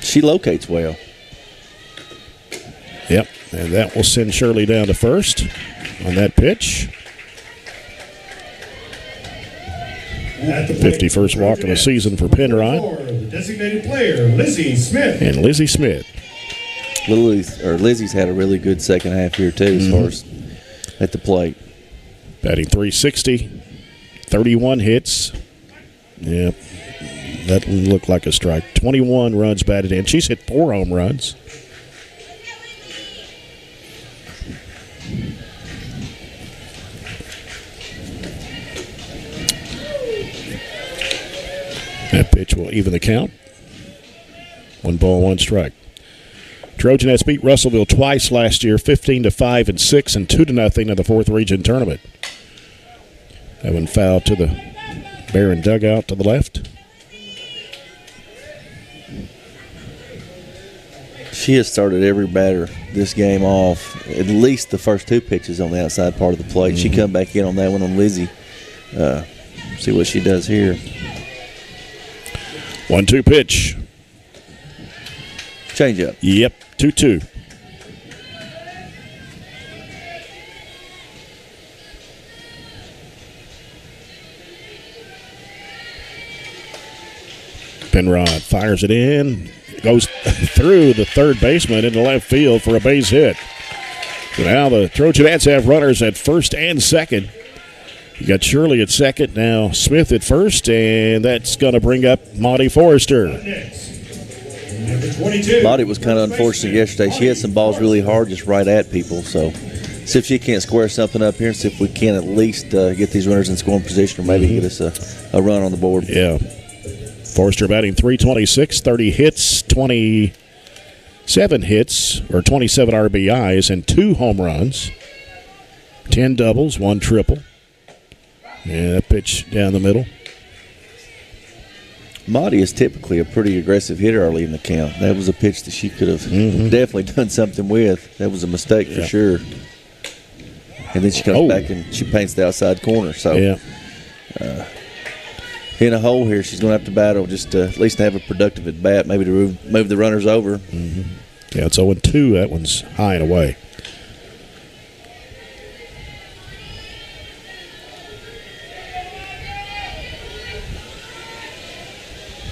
She locates well. Yep, and that will send Shirley down to first on that pitch. 51st walk of the season for Penrod. The designated player, Lizzie Smith. And Lizzie Smith. Lizzie's had a really good second half here, too, as far as at the plate. Batting .360, 31 hits. Yep, that looked like a strike. 21 runs batted in. She's hit 4 home runs. That pitch will even the count. 1 ball, 1 strike. Trojanettes beat Russellville twice last year, 15-5 and 6 and 2-0 in the 4th region tournament. That one fouled to the Barren dugout to the left. She has started every batter this game off, at least the first 2 pitches on the outside part of the plate. She come back in on that one on Lizzie. See what she does here. 1-2 pitch. Change up. Yep, 2-2. Penrod fires it in, goes through the third baseman into left field for a base hit. So now the Trojanettes have runners at first and second. You got Shirley at second, now Smith at first, and that's going to bring up Maudie Forrester. Maudie was kind of unfortunate yesterday. She had some balls really hard just right at people, so see if she can't square something up here and see if we can at least get these runners in scoring position or maybe get us a run on the board. Yeah. Forrester batting .326, 30 hits, 27 hits, or 27 RBIs, and 2 home runs. 10 doubles, 1 triple. Yeah, that pitch down the middle. Maudie is typically a pretty aggressive hitter early in the count. That was a pitch that she could have definitely done something with. That was a mistake for sure. And then she comes back and she paints the outside corner. So, in a hole here, she's going to have to battle just to at least have a productive at bat, maybe to move the runners over. Yeah, it's 0-2. That one's high and away.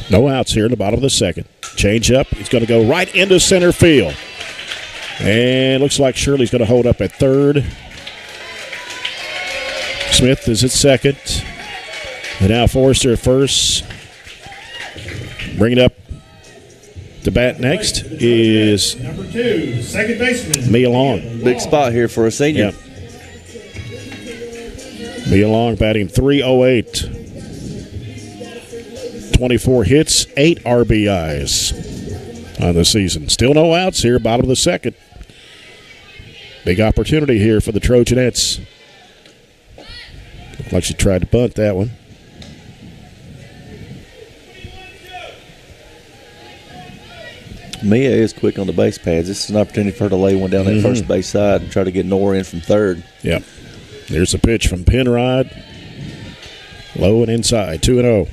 No outs here in the bottom of the second. Change up. He's going to go right into center field. And looks like Shirley's going to hold up at third. Smith is at second. And now Forrester at first. Bringing up the bat next is number 2, second baseman Mia Long. Big spot here for a senior. Yep. Mia Long batting .308. 24 hits, 8 RBIs on the season. Still no outs here, bottom of the second. Big opportunity here for the Trojanettes. Like she tried to bunt that one. Mia is quick on the base pads. This is an opportunity for her to lay one down that first base side and try to get Nora in from third. Yep. There's a pitch from Penrod. Low and inside, 2-0.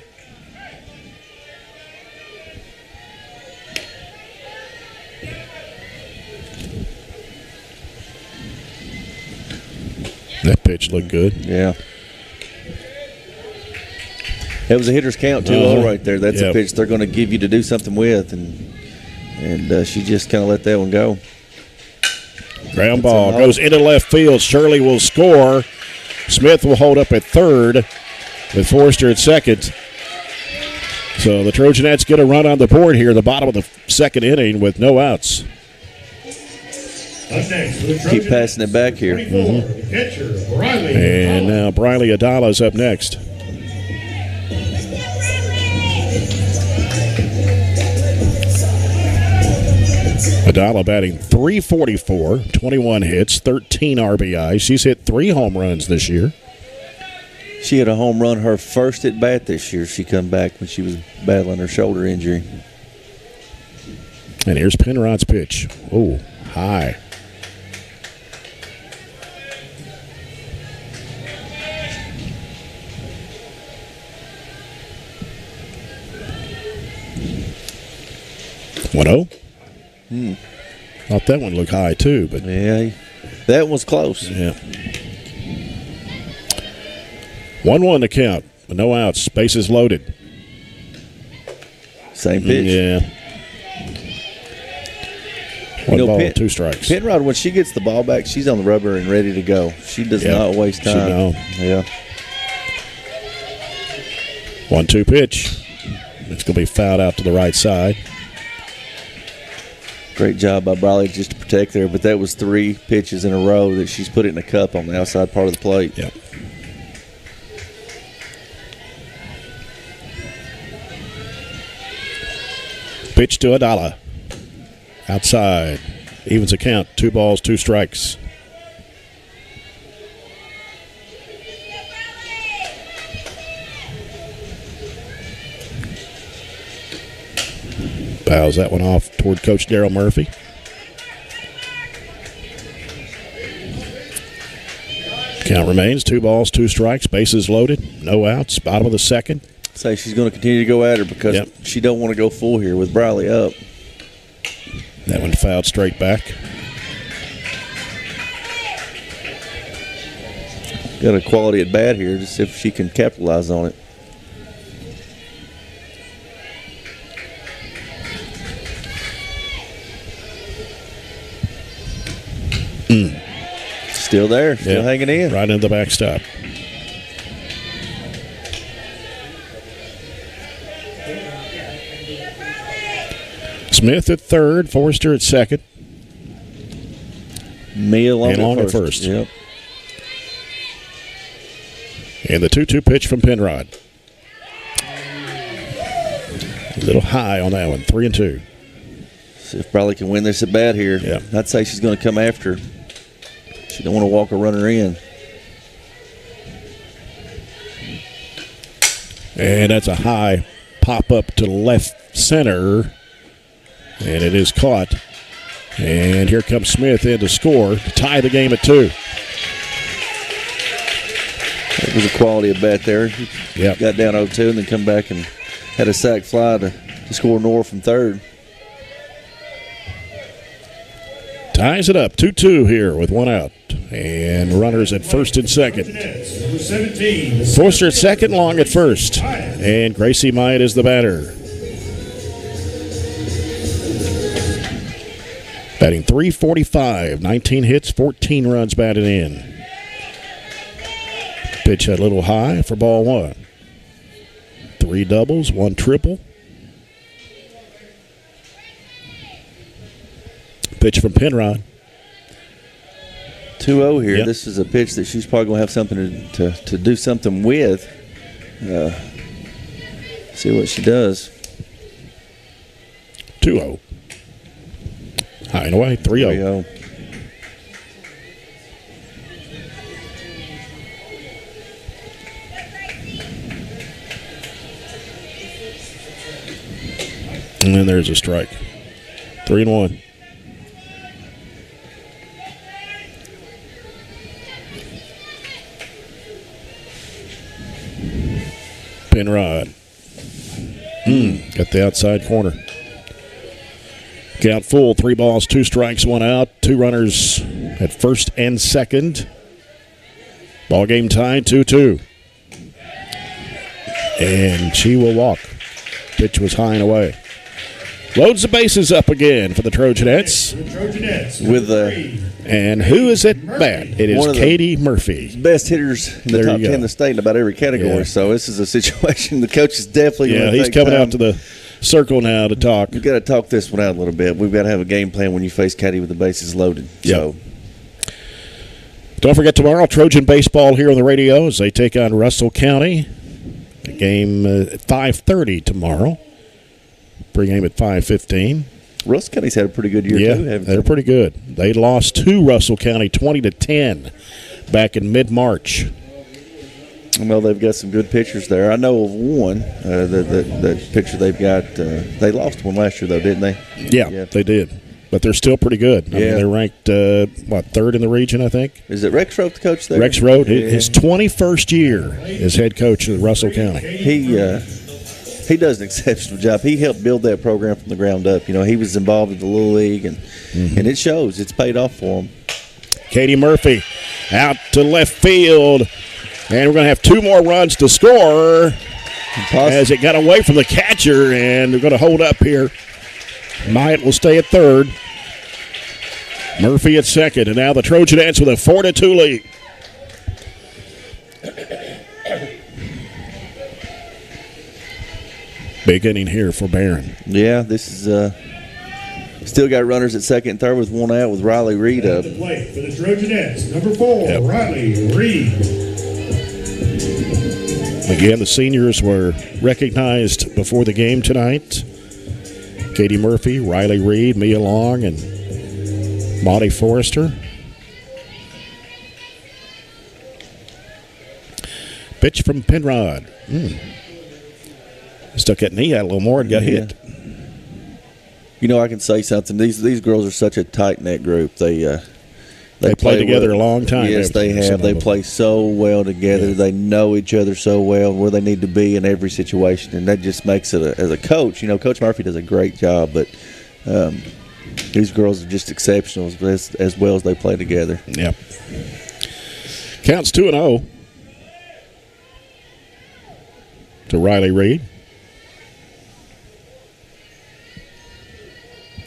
That pitch looked good. Yeah. It was a hitter's count, 2-0 right there. That's a pitch they're going to give you to do something with, and she just kind of let that one go. Ground ball goes into left field. Shirley will score. Smith will hold up at third with Forrester at second. So the Trojanettes get a run on the board here, the bottom of the second inning with no outs. Keep passing it back here. And now Briley Adala's up next. Adala batting .344, 21 hits, 13 RBI. She's hit 3 home runs this year. She had a home run her first at bat this year. She come back when she was battling her shoulder injury. And here's Penrod's pitch. Oh, high. Thought that one looked high too, but yeah, that was close. Yeah. 1-1 to count. No outs. Bases loaded. Same pitch. Yeah. One ball, 2 strikes. Penrod, when she gets the ball back, she's on the rubber and ready to go. She does not waste time. Yeah. 1-2 pitch. It's going to be fouled out to the right side. Great job by Briley just to protect there, but that was 3 pitches in a row that she's put it in a cup on the outside part of the plate. Yep. Pitch to Adala. Outside. Evens a count. 2 balls, 2 strikes. Bows that one off toward Coach Darryl Murphy. Count remains 2 balls, 2 strikes, bases loaded, no outs, bottom of the second. Say she's going to continue to go at her because she don't want to go full here with Briley up. That one fouled straight back. Got a quality at bat here, just if she can capitalize on it. Still there, still hanging in. Right into the backstop. Smith at third, Forrester at second. Mia Long at first. Yep. And the 2-2 pitch from Penrod. A little high on that one, 3-2. See if Briley can win this at bat here. Yeah. I'd say she's going to come after. She don't want to walk a runner in. And that's a high pop up to left center. And it is caught. And here comes Smith in to score to tie the game at 2. It was a quality at bat there. Yep. Got down 0-2 and then come back and had a sac fly to score Nora from third. Ties it up 2-2 here with 1 out. And runners at first and second. Forster at second, Long at first. And Gracie Myatt is the batter. Batting .345, 19 hits, 14 runs batted in. Pitch a little high for ball 1. 3 doubles, 1 triple. Pitch from Penrod. 2-0 here. Yep. This is a pitch that she's probably going to have something to do something with. See what she does. 2-0. High and away, 3-0. And then there's a strike. 3-1. Penrod. Got the outside corner. Count full. 3 balls, 2 strikes, 1 out. 2 runners at first and second. Ball game tied 2-2. And she will walk. Pitch was high and away. Loads the bases up again for the Trojanettes. And who is at bat? It is Katie Murphy. Best hitters in the top 10 in the state in about every category. Yeah. So this is a situation the coach is definitely going to he's coming out to the circle now to talk. We've got to talk this one out a little bit. We've got to have a game plan when you face Katie with the bases loaded. Yep. So don't forget tomorrow, Trojan baseball here on the radio as they take on Russell County. The game at 5:30 tomorrow. Pre-game at 5:15. Russell County's had a pretty good year, too, haven't they? They're pretty good. They lost to Russell County 20-10 back in mid-March. Well, they've got some good pitchers there. I know of one, that pitcher they've got. They lost one last year, though, didn't they? Yeah, they did. But they're still pretty good. I mean, they're ranked, third in the region, I think. Is it Rex Rote, the coach there? Rex Rote, his 21st year as head coach of Russell County. He does an exceptional job. He helped build that program from the ground up. You know, he was involved in the Little League, and it shows. It's paid off for him. Katie Murphy out to left field. And we're going to have 2 more runs to score as it got away from the catcher, and they're going to hold up here. Myatt will stay at third. Murphy at second, and now the Trojanettes with a 4-2 lead. Big inning here for Barren. Yeah, this is still got runners at second and third with 1 out with Riley Reed up. The plate for the Trojanettes, number 4, Riley Reed. Again, the seniors were recognized before the game tonight. Katie Murphy, Riley Reed, Mia Long, and Monty Forrester. Pitch from Penrod. Stuck that knee out a little more and got hit. You know, I can say something. These girls are such a tight-knit group. They play together a long time. Yes, they have. They play so well together. Yeah. They know each other so well, where they need to be in every situation, and that just makes it, as a coach, you know, Coach Murphy does a great job, but these girls are just exceptional as well as they play together. Yep. Counts 2-0 to Riley Reed.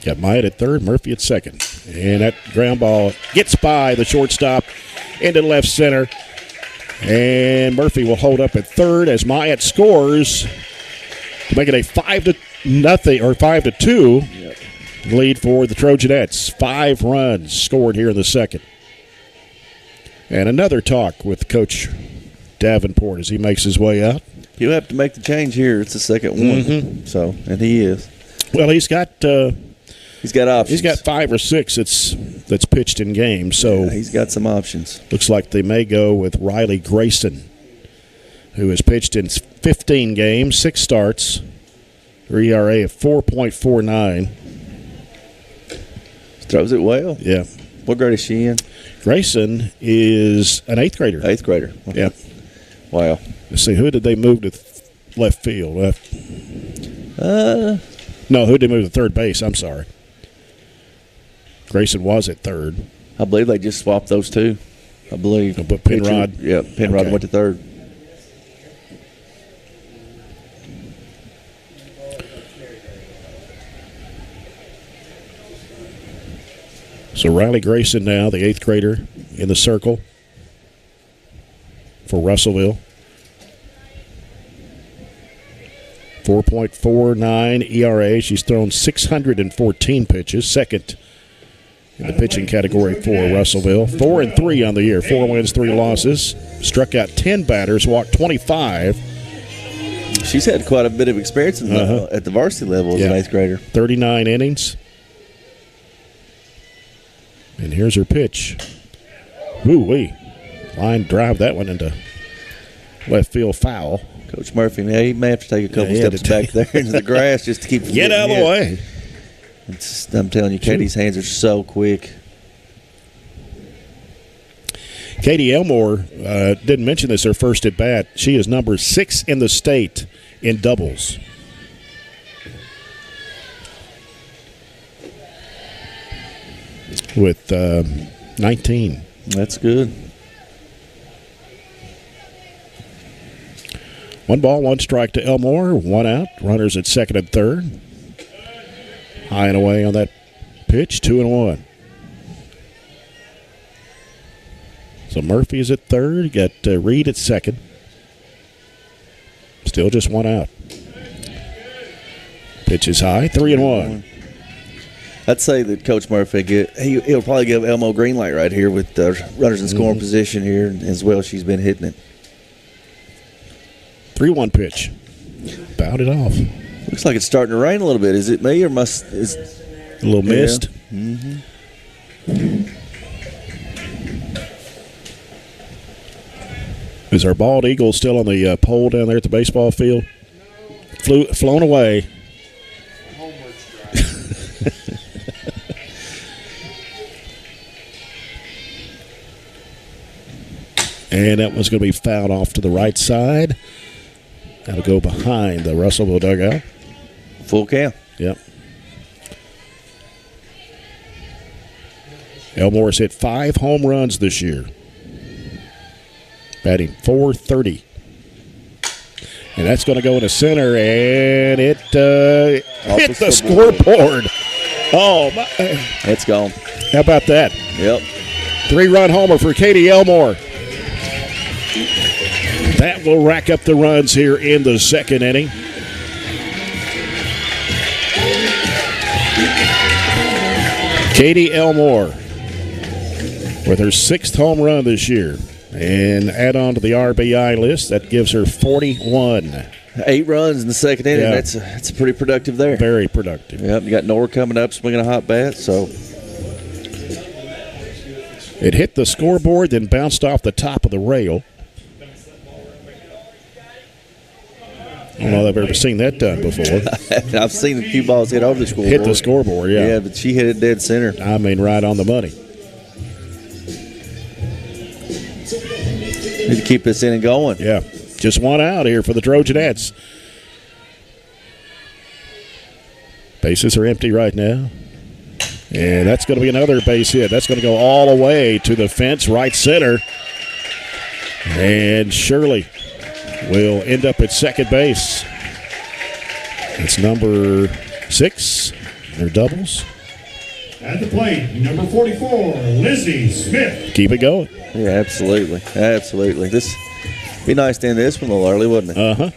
Got Myatt at third, Murphy at second. And that ground ball gets by the shortstop into left center. And Murphy will hold up at third as Myatt scores to make it a 5-0 or 5-2 lead for the Trojanettes. 5 runs scored here in the second. And another talk with Coach Davenport as he makes his way out. He'll have to make the change here. It's the second one. So, and he is. Well, he's got options. He's got 5 or 6 that's pitched in games. So he's got some options. Looks like they may go with Riley Grayson, who has pitched in 15 games, 6 starts, her ERA of 4.49. Throws it well. Yeah. What grade is she in? Grayson is an 8th grader. 8th grader. Okay. Yeah. Wow. Let's see, who did they move to left field? No, who did they move to third base? I'm sorry. Grayson was at third. I believe they just swapped those two. I believe. But Penrod? Yeah, Penrod went to third. So Riley Grayson now, the 8th grader in the circle for Russellville. 4.49 ERA. She's thrown 614 pitches, second in the pitching category for Russellville. 4-3 on the year, 4 wins, 3 losses. Struck out 10 batters, walked 25. She's had quite a bit of experience at the varsity level as an 8th grader. 39 innings. And here's her pitch. Woo-wee. Line drive that one into left field foul. Coach Murphy, he may have to take a couple steps back there into the grass just to keep from get out of the way. I'm telling you, Katie's hands are so quick. Katie Elmore didn't mention this her first at bat. She is number 6 in the state in doubles. With 19. That's good. 1 ball, 1 strike to Elmore. 1 out. Runners at second and third. High and away on that pitch. 2-1. So Murphy is at third. You got Reed at second. Still just 1 out. Pitch is high. 3-1. I'd say that Coach Murphy, he'll probably give Elmo green light right here with runners in scoring position here as well. She's been hitting it. 3-1 pitch. Bowed it off. Looks like it's starting to rain a little bit. Is it me or is a little mist? Mm-hmm. Is our bald eagle still on the pole down there at the baseball field? Flown away. And that one's going to be fouled off to the right side. That'll go behind the Russellville dugout. Full count. Yep. Elmore's hit 5 home runs this year. Batting .430. And that's going to go in the center, and it hit the scoreboard. Oh, my. It's gone. How about that? Yep. 3-run homer for Katie Elmore. That will rack up the runs here in the second inning. Katie Elmore with her 6th home run this year. And add on to the RBI list, that gives her 41. 8 runs in the second inning. Yeah. That's pretty productive there. Very productive. Yep, you got Nora coming up, swinging a hot bat, so. It hit the scoreboard, then bounced off the top of the rail. I don't know if I've ever seen that done before. I've seen a few balls hit over the scoreboard. Hit the scoreboard, yeah. Yeah, but she hit it dead center. I mean, right on the money. Need to keep this inning going. Yeah, just 1 out here for the Trojanettes. Bases are empty right now. And that's going to be another base hit. That's going to go all the way to the fence, right center. And Shirley will end up at second base. It's number 6. Their doubles. At the plate, number 44, Lizzie Smith. Keep it going. Yeah, absolutely. Absolutely. This be nice to end this one a little early, wouldn't it? Uh-huh.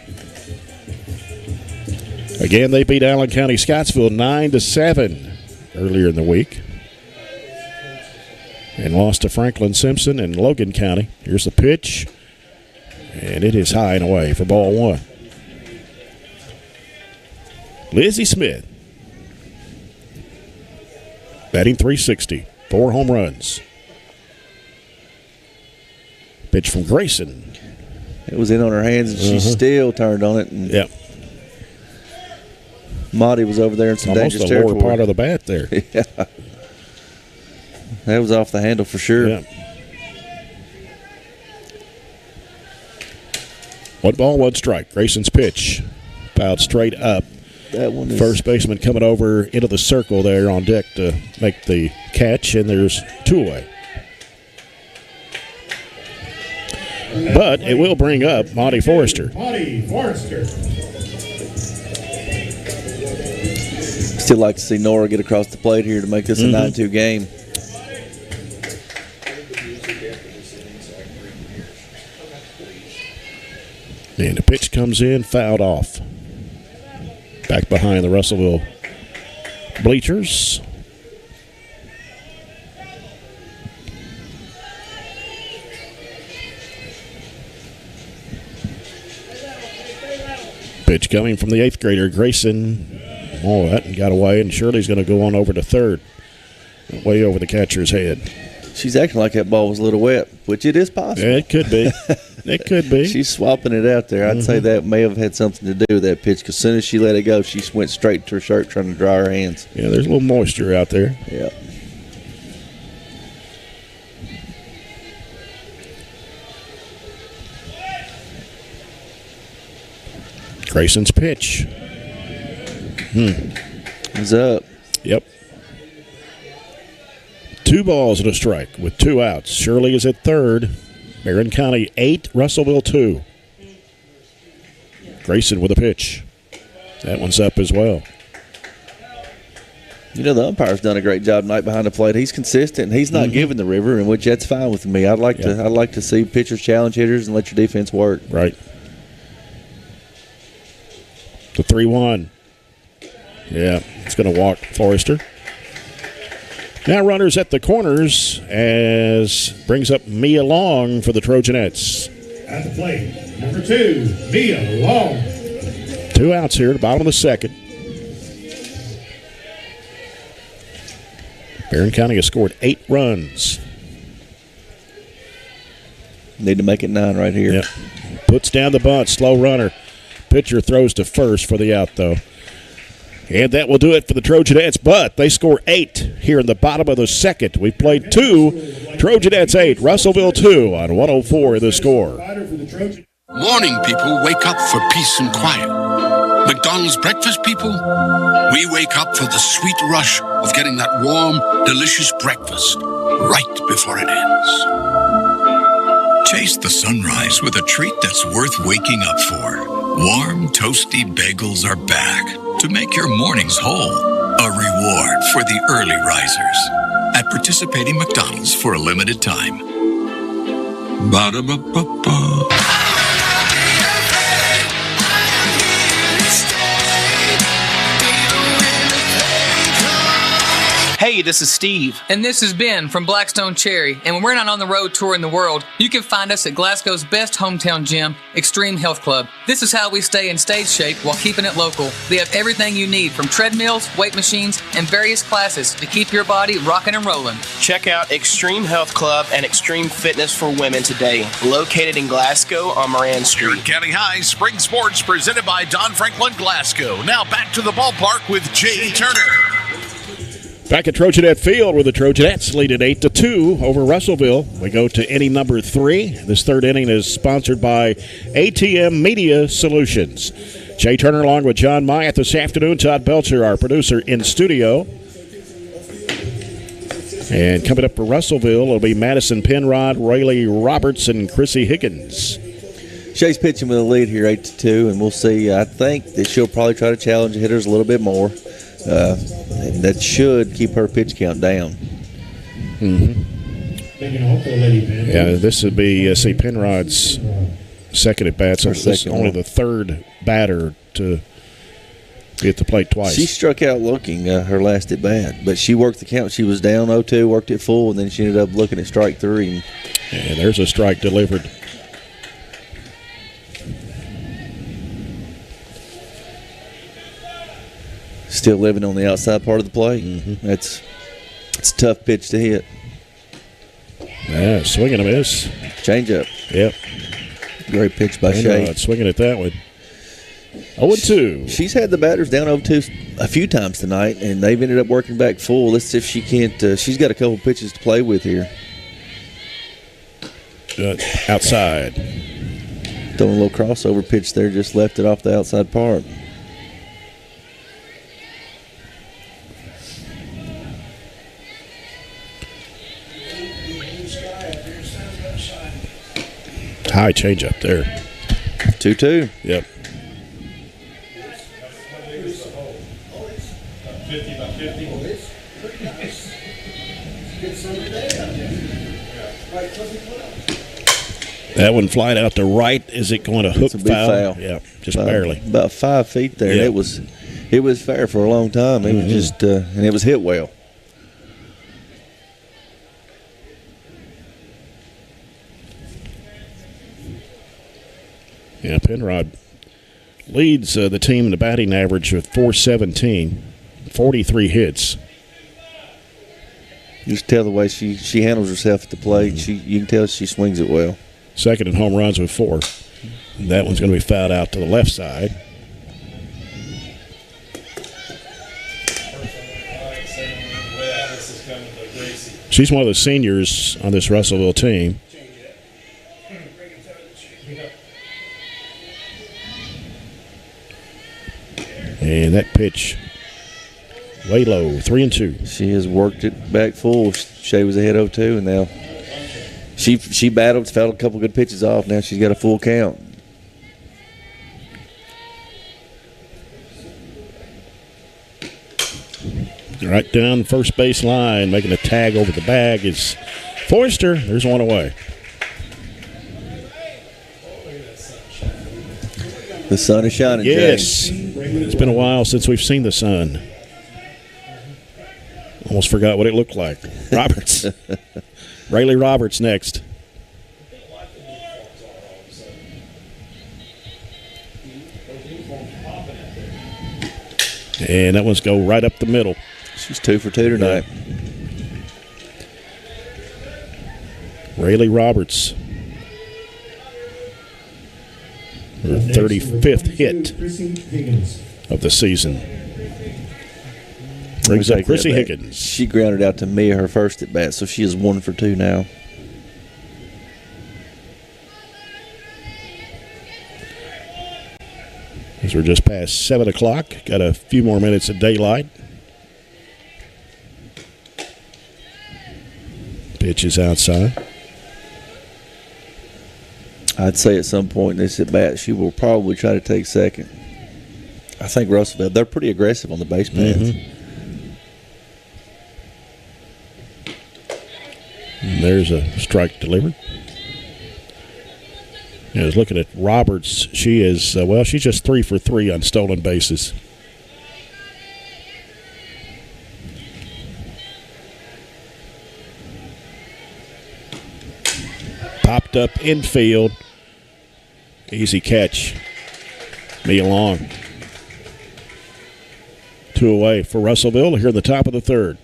Again, they beat Allen County Scottsville 9-7 earlier in the week. And lost to Franklin Simpson and Logan County. Here's the pitch. And it is high and away for ball 1. Lizzie Smith. Batting .360. 4 home runs. Pitch from Grayson. It was in on her hands, and she still turned on it. And yep. Monty was over there in some almost dangerous the territory. lower part of the bat there. Yeah. That was off the handle for sure. Yeah. 1 ball, 1 strike. Grayson's pitch. Fouled straight up. That one is... First baseman coming over into the circle there on deck to make the catch, and there's 2 away. But it will bring up Monty Forrester. Monty Forrester. Still like to see Nora get across the plate here to make this a 9-2 game. And the pitch comes in, fouled off. Back behind the Russellville bleachers. Pitch coming from the 8th grader, Grayson. Oh, that got away, and Shirley's going to go on over to third. Way over the catcher's head. She's acting like that ball was a little wet, which it is possible. Yeah, it could be. It could be. She's swapping it out there. I'd say that may have had something to do with that pitch, because as soon as she let it go, she went straight to her shirt trying to dry her hands. Yeah, there's a little moisture out there. Yeah. Grayson's pitch. He's up. Yep. 2 balls and a strike with 2 outs. Shirley is at third. Barren County 8, Russellville 2. Grayson with a pitch. That one's up as well. You know, the umpire's done a great job tonight behind the plate. He's consistent. He's not giving the river, in which that's fine with me. I'd like to see pitchers challenge hitters and let your defense work. Right. The 3-1. Yeah, it's going to walk Forrester. Now runners at the corners as brings up Mia Long for the Trojanettes. At the plate, number 2, Mia Long. 2 outs here at the bottom of the second. Barren County has scored 8 runs. Need to make it 9 right here. Yep. Puts down the bunt, slow runner. Pitcher throws to first for the out, though. And that will do it for the Trojanettes, but they score 8 here in the bottom of the second. We've played 2, Trojanettes 8, Russellville 2 on 104 The Score. Morning people wake up for peace and quiet. McDonald's breakfast people, we wake up for the sweet rush of getting that warm, delicious breakfast right before it ends. Chase the sunrise with a treat that's worth waking up for. Warm, toasty bagels are back to make your mornings whole. A reward for the early risers at participating McDonald's for a limited time. Ba-da-ba-ba-ba. Hey, this is Steve. And this is Ben from Blackstone Cherry. And when we're not on the road touring the world, you can find us at Glasgow's best hometown gym, Extreme Health Club. This is how we stay in stage shape while keeping it local. They have everything you need from treadmills, weight machines, and various classes to keep your body rocking and rolling. Check out Extreme Health Club and Extreme Fitness for Women today, located in Glasgow on Moran Street. Barren County High Spring Sports presented by Don Franklin Glasgow. Now back to the ballpark with Jay Turner. Back at Trojanet Field, where the Trojanettes lead at 8-2 over Russellville. We go to inning number 3. This third inning is sponsored by ATM Media Solutions. Jay Turner along with John Myatt this afternoon. Todd Belcher, our producer, in studio. And coming up for Russellville, it'll be Madison Penrod, Rayleigh Roberts, and Chrissy Higgins. Shay's pitching with a lead here, 8-2, and we'll see. I think that she'll probably try to challenge the hitters a little bit more. And that should keep her pitch count down. Yeah, this would be Penrod's second at bat. So this is only the third batter to be at the plate twice. She struck out looking her last at bat, but she worked the count. She was down 0-2, worked it full, and then she ended up looking at strike 3. And there's a strike delivered. Still living on the outside part of the plate. It's a tough pitch to hit. Yeah, swing and a miss. Change up. Yep. Great pitch by Shay. Swinging at that one. 0-2. She's had the batters down 0-2 a few times tonight, and they've ended up working back full. Let's see if she can't. She's got a couple pitches to play with here. Outside. Throwing a little crossover pitch there, just left it off the outside part. High change up there. 2-2. Yep. That one flying out to right. Is it going to hook foul? Yeah, just barely. About 5 feet there. Yep. It was fair for a long time. It was just and it was hit well. Yeah, Penrod leads the team in the batting average with .417, 43 hits. You just tell the way she handles herself at the plate. You can tell she swings it well. Second in home runs with 4. That one's going to be fouled out to the left side. She's one of the seniors on this Russellville team. And that pitch way low, 3-2. She has worked it back full. Shay was ahead 0-2, and now she battled, fouled a couple good pitches off. Now she's got a full count. Right down the first base line, making a tag over the bag is Forrester. There's one away. The sun is shining, yes. James. It's been a while since we've seen the sun. Almost forgot what it looked like. Roberts. Rayleigh Roberts next. And that one's go right up the middle. She's 2 for 2 tonight. Rayleigh Roberts. Her 35th hit of the season. Brings up Chrissy Higgins. She grounded out to Mia her first at bat, so she is 1 for 2 now. As we're just past 7 o'clock, got a few more minutes of daylight. Pitch is outside. I'd say at some point in this at bat, she will probably try to take second. I think Russellville, they're pretty aggressive on the base paths. And there's a strike delivered. I was looking at Roberts. She is, she's just 3 for 3 on stolen bases. Popped up infield. Easy catch. Mia Long. 2 away for Russellville here in the top of the third.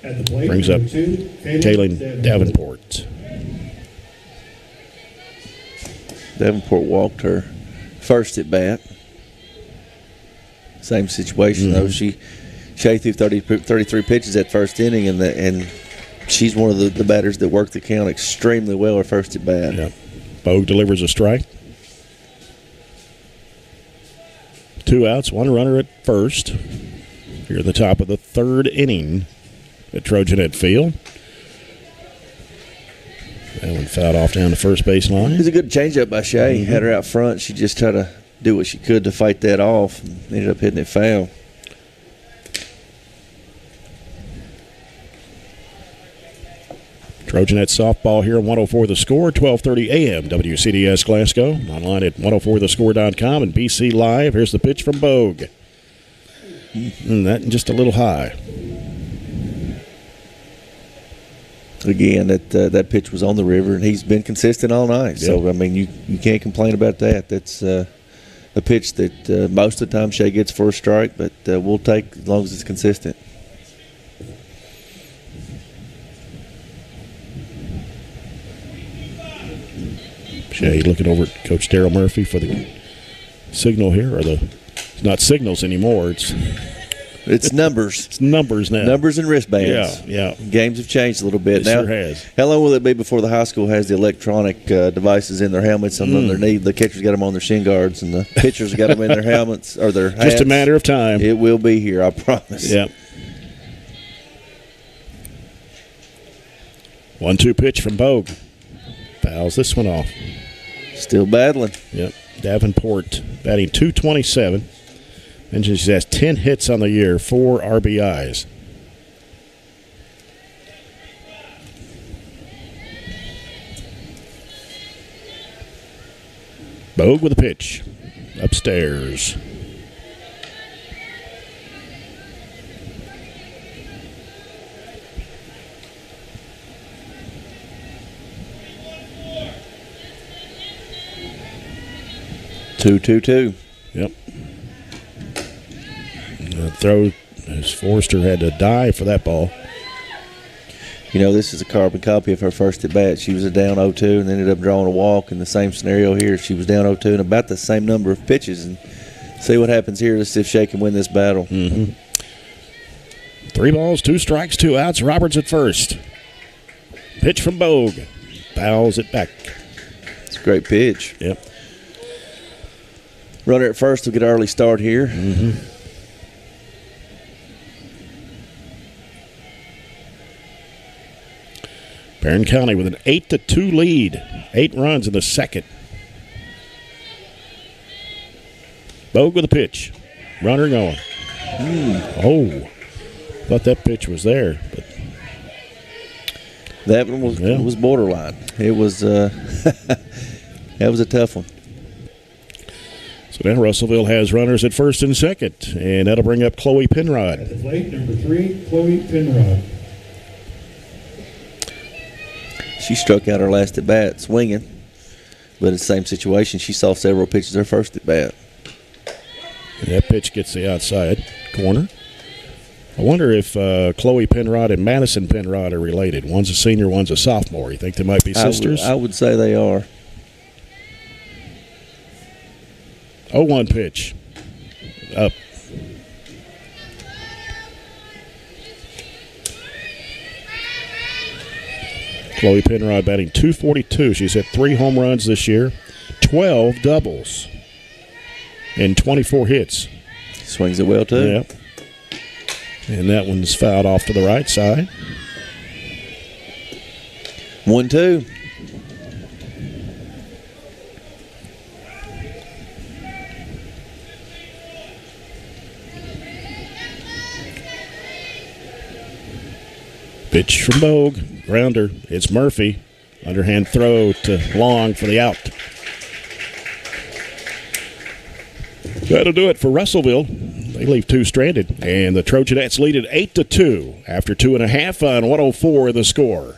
Brings up Kaylin Davenport. Davenport walked her first at bat. Same situation though. She threw 33 pitches at first inning, and she's one of the batters that worked the count extremely well her first at bat. Yeah. Bogue delivers a strike. 2 outs, 1 runner at first. Here at the top of the third inning at Trojanet Field. That one fouled off down the first base line. It was a good changeup by Shay. Had her out front. She just tried to do what she could to fight that off. And ended up hitting it foul. Trojanet softball here, 104 The Score, 12:30 a.m. WCDS Glasgow. Online at 104thescore.com and BC Live. Here's the pitch from Bogue. And that just a little high. Again, that pitch was on the river, and he's been consistent all night. Yeah. So, I mean, you can't complain about that. That's a pitch that most of the time Shay gets for a strike, but we'll take as long as it's consistent. Shay looking over at Coach Darryl Murphy for the signal here, or it's not signals anymore. It's numbers. It's numbers now. Numbers and wristbands. Yeah. Games have changed a little bit. It now, sure has. How long will it be before the high school has the electronic devices in their helmets and on their knee? The catchers got them on their shin guards, and the pitchers got them in their helmets or their hats. Just a matter of time. It will be here, I promise. Yep. 1-2 pitch from Bogue. Fouls this one off. Still battling. Yep. Davenport batting .227. And she has 10 hits on the year, 4 RBIs. Bogue with a pitch. Upstairs. Two. Yep. Throw as Forrester had to dive for that ball. this is a carbon copy of her first at bat. She was down 0-2 and ended up drawing a walk. In the same scenario here, she was down 0-2 and about the same number of pitches. And see what happens here. Let's see if Shay can win this battle. 3 balls, 2 strikes, 2 outs. Roberts at first. Pitch from Bogue. Fouls it back. It's a great pitch. Yep. Runner at first will get an early start here. Barren County with an 8-2 lead. 8 runs in the second. Bogue with a pitch. Runner going. Oh, thought that pitch was there, but that one was borderline. It was that was a tough one. So now Russellville has runners at first and second, and that'll bring up Chloe Penrod. At the plate, number 3, Chloe Penrod. She struck out her last at bat swinging, but in the same situation, she saw several pitches her first at bat. And that pitch gets the outside corner. I wonder if Chloe Penrod and Madison Penrod are related. One's a senior, one's a sophomore. You think they might be sisters? I would say they are. 0-1 pitch. Up. Chloe Penrod batting .242. She's hit 3 home runs this year, 12 doubles, and 24 hits. Swings it well, too. Yep. And that one's fouled off to the right side. 1-2. Pitch from Bogue. Grounder. It's Murphy. Underhand throw to Long for the out. That'll do it for Russellville. They leave 2 stranded. And the Trojanettes lead at 8-2 after 2.5 on 104 The Score.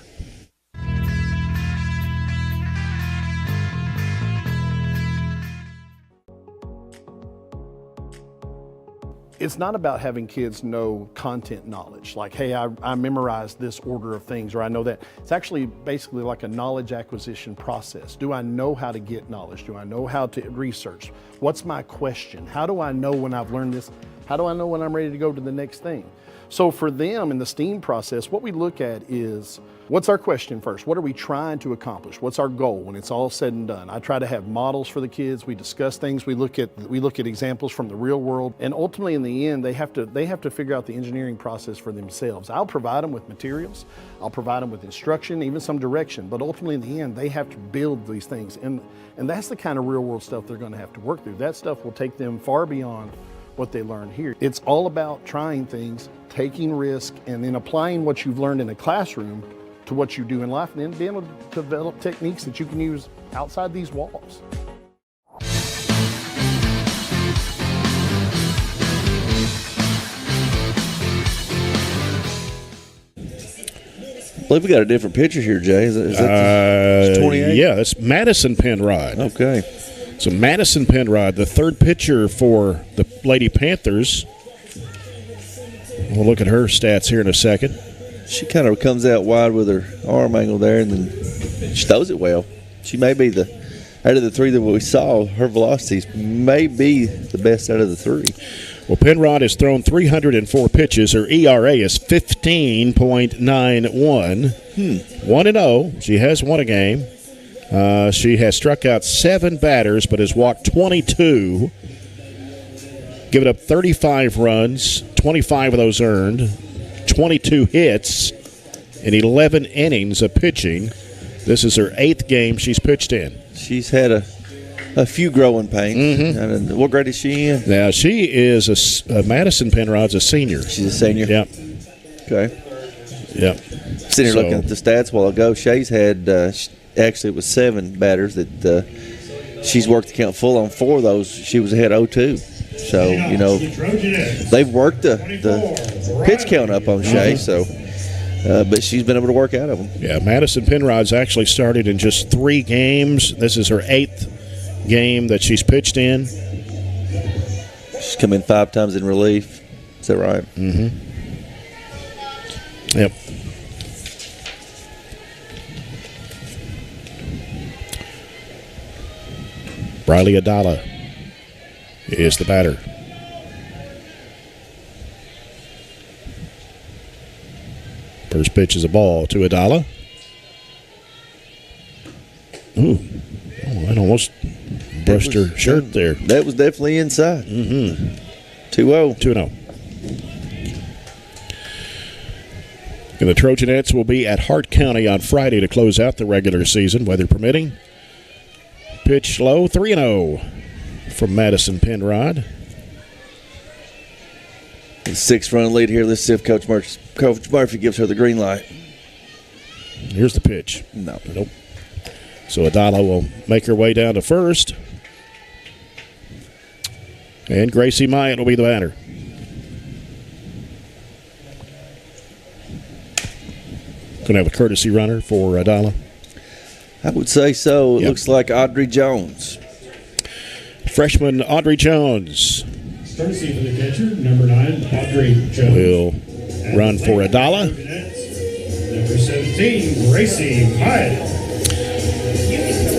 It's not about having kids know content knowledge, like, hey, I memorized this order of things, or I know that. It's actually basically like a knowledge acquisition process. Do I know how to get knowledge? Do I know how to research? What's my question? How do I know when I've learned this? How do I know when I'm ready to go to the next thing? So for them in the STEAM process, what we look at is, what's our question first? What are we trying to accomplish? What's our goal when it's all said and done? I try to have models for the kids. We discuss things. We look at examples from the real world, and ultimately in the end, they have to figure out the engineering process for themselves. I'll provide them with materials. I'll provide them with instruction, even some direction, but ultimately in the end, they have to build these things, and that's the kind of real world stuff they're going to have to work through. That stuff will take them far beyond what they learn here. It's all about trying things, taking risk, and then applying what you've learned in a classroom to what you do in life, and then being able to develop techniques that you can use outside these walls. I believe we got a different picture here, Jay. Is that 28? Yeah, that's Madison Penrod. Okay. So Madison Penrod, the third pitcher for the Lady-Panthers. We'll look at her stats here in a second. She kind of comes out wide with her arm angle there, and then she throws it well. She may be out of the 3 that we saw, her velocities may be the best out of the 3. Well, Penrod has thrown 304 pitches. Her ERA is 15.91. 1-0. She has won a game. She has struck out 7 batters, but has walked 22. Given up 35 runs, 25 of those earned, 22 hits, and 11 innings of pitching. This is her 8th game she's pitched in. She's had a few growing pains. Mm-hmm. What grade is she in? Now, she is Madison Penrod's a senior. She's a senior? Yep. Okay. Yep. Sitting here looking at the stats a while ago, Shay's had, actually it was 7 batters that she's worked the count full on. 4 of those, she was ahead 0-2. So, you know, they've worked the pitch count up on Shay, so but she's been able to work out of them. Yeah, Madison Penrod's actually started in just 3 games. This is her 8th game that she's pitched in. She's come in 5 times in relief. Is that right? Mm-hmm. Yep. Briley Adala is the batter. First pitch is a ball to Adala. Ooh, that almost brushed her shirt there. That was definitely inside. 2-0. 2-0. And the Trojanettes will be at Hart County on Friday to close out the regular season, weather permitting. Pitch low, 3-0 from Madison Penrod. 6-run lead here. Let's see if Coach Murphy gives her the green light. Here's the pitch. No. Nope. So Adala will make her way down to first. And Gracie Myatt will be the batter. Going to have a courtesy runner for Adala. I would say so. It looks like Audrey Jones. Freshman Audrey Jones Courtesy for the catcher, number 9, Audrey Jones. will run for Adala. Number 17, Gracie Myatt.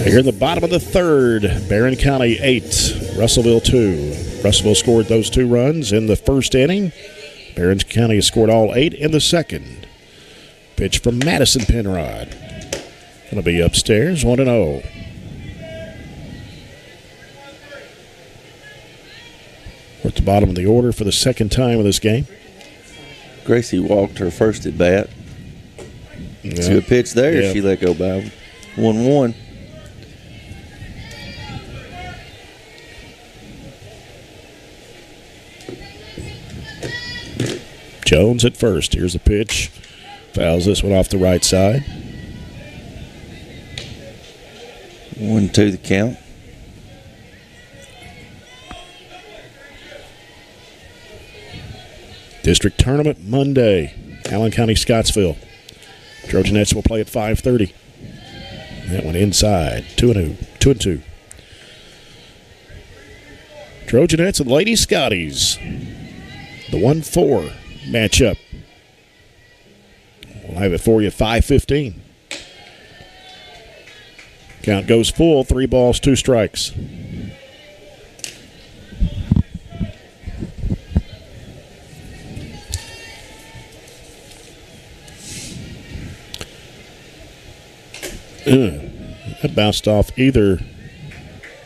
Here in the bottom of the third, Barren County 8, Russellville 2. Russellville scored those 2 runs in the first inning. Barren County has scored all 8 in the second. Pitch from Madison Penrod. Going to be upstairs, 1-0. We're at the bottom of the order for the second time in this game. Gracie walked her first at bat. It's a good pitch there. Yeah. She let go by 1-1. Jones at first. Here's the pitch. Fouls this one off the right side. 1-2 the count. District tournament Monday, Allen County, Scottsville. Trojanettes will play at 5:30. That one inside, 2-2. Trojanettes and Lady Scotties. The 1-4 matchup. We'll have it for you at 5:15. Count goes full, 3 balls, 2 strikes. That bounced off either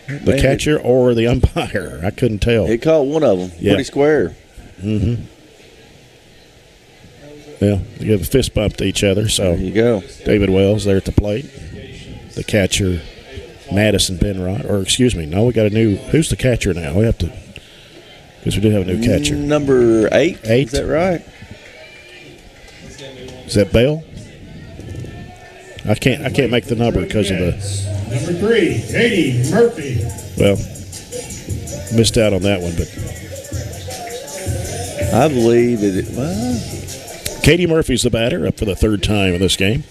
the catcher or the umpire. I couldn't tell. He caught one of them. Yeah. Pretty square. Mm-hmm. Yeah, they give a fist bump to each other. So there you go. David Wells there at the plate. The catcher, Madison Penrod. Or excuse me, no, we got a new. Who's the catcher now? We have to, because we do have a new catcher. Number 8. 8. Is that right? Is that Bell? I can't make the number because of the. Number 3, Katie Murphy. Well, missed out on that one, but I believe it. Katie Murphy's the batter, up for the 3rd time in this game.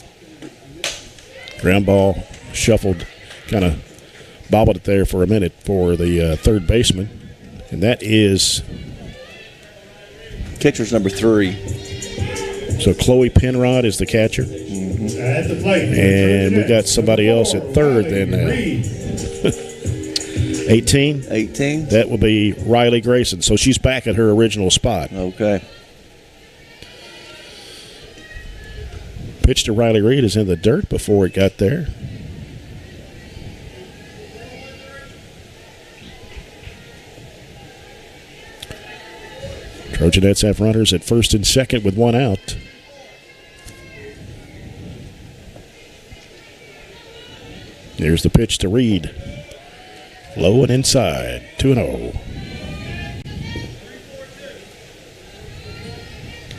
Ground ball shuffled, kind of bobbled it there for a minute for the third baseman, and that is catcher's number 3. So Chloe Penrod is the catcher. At the plate. And we got somebody else at third then now. 18? 18. That will be Riley Grayson. So she's back at her original spot. Okay. Pitch to Riley Reed is in the dirt before it got there. Trojanettes have runners at first and second with 1 out. Here's the pitch to Reed. Low and inside, 2-0.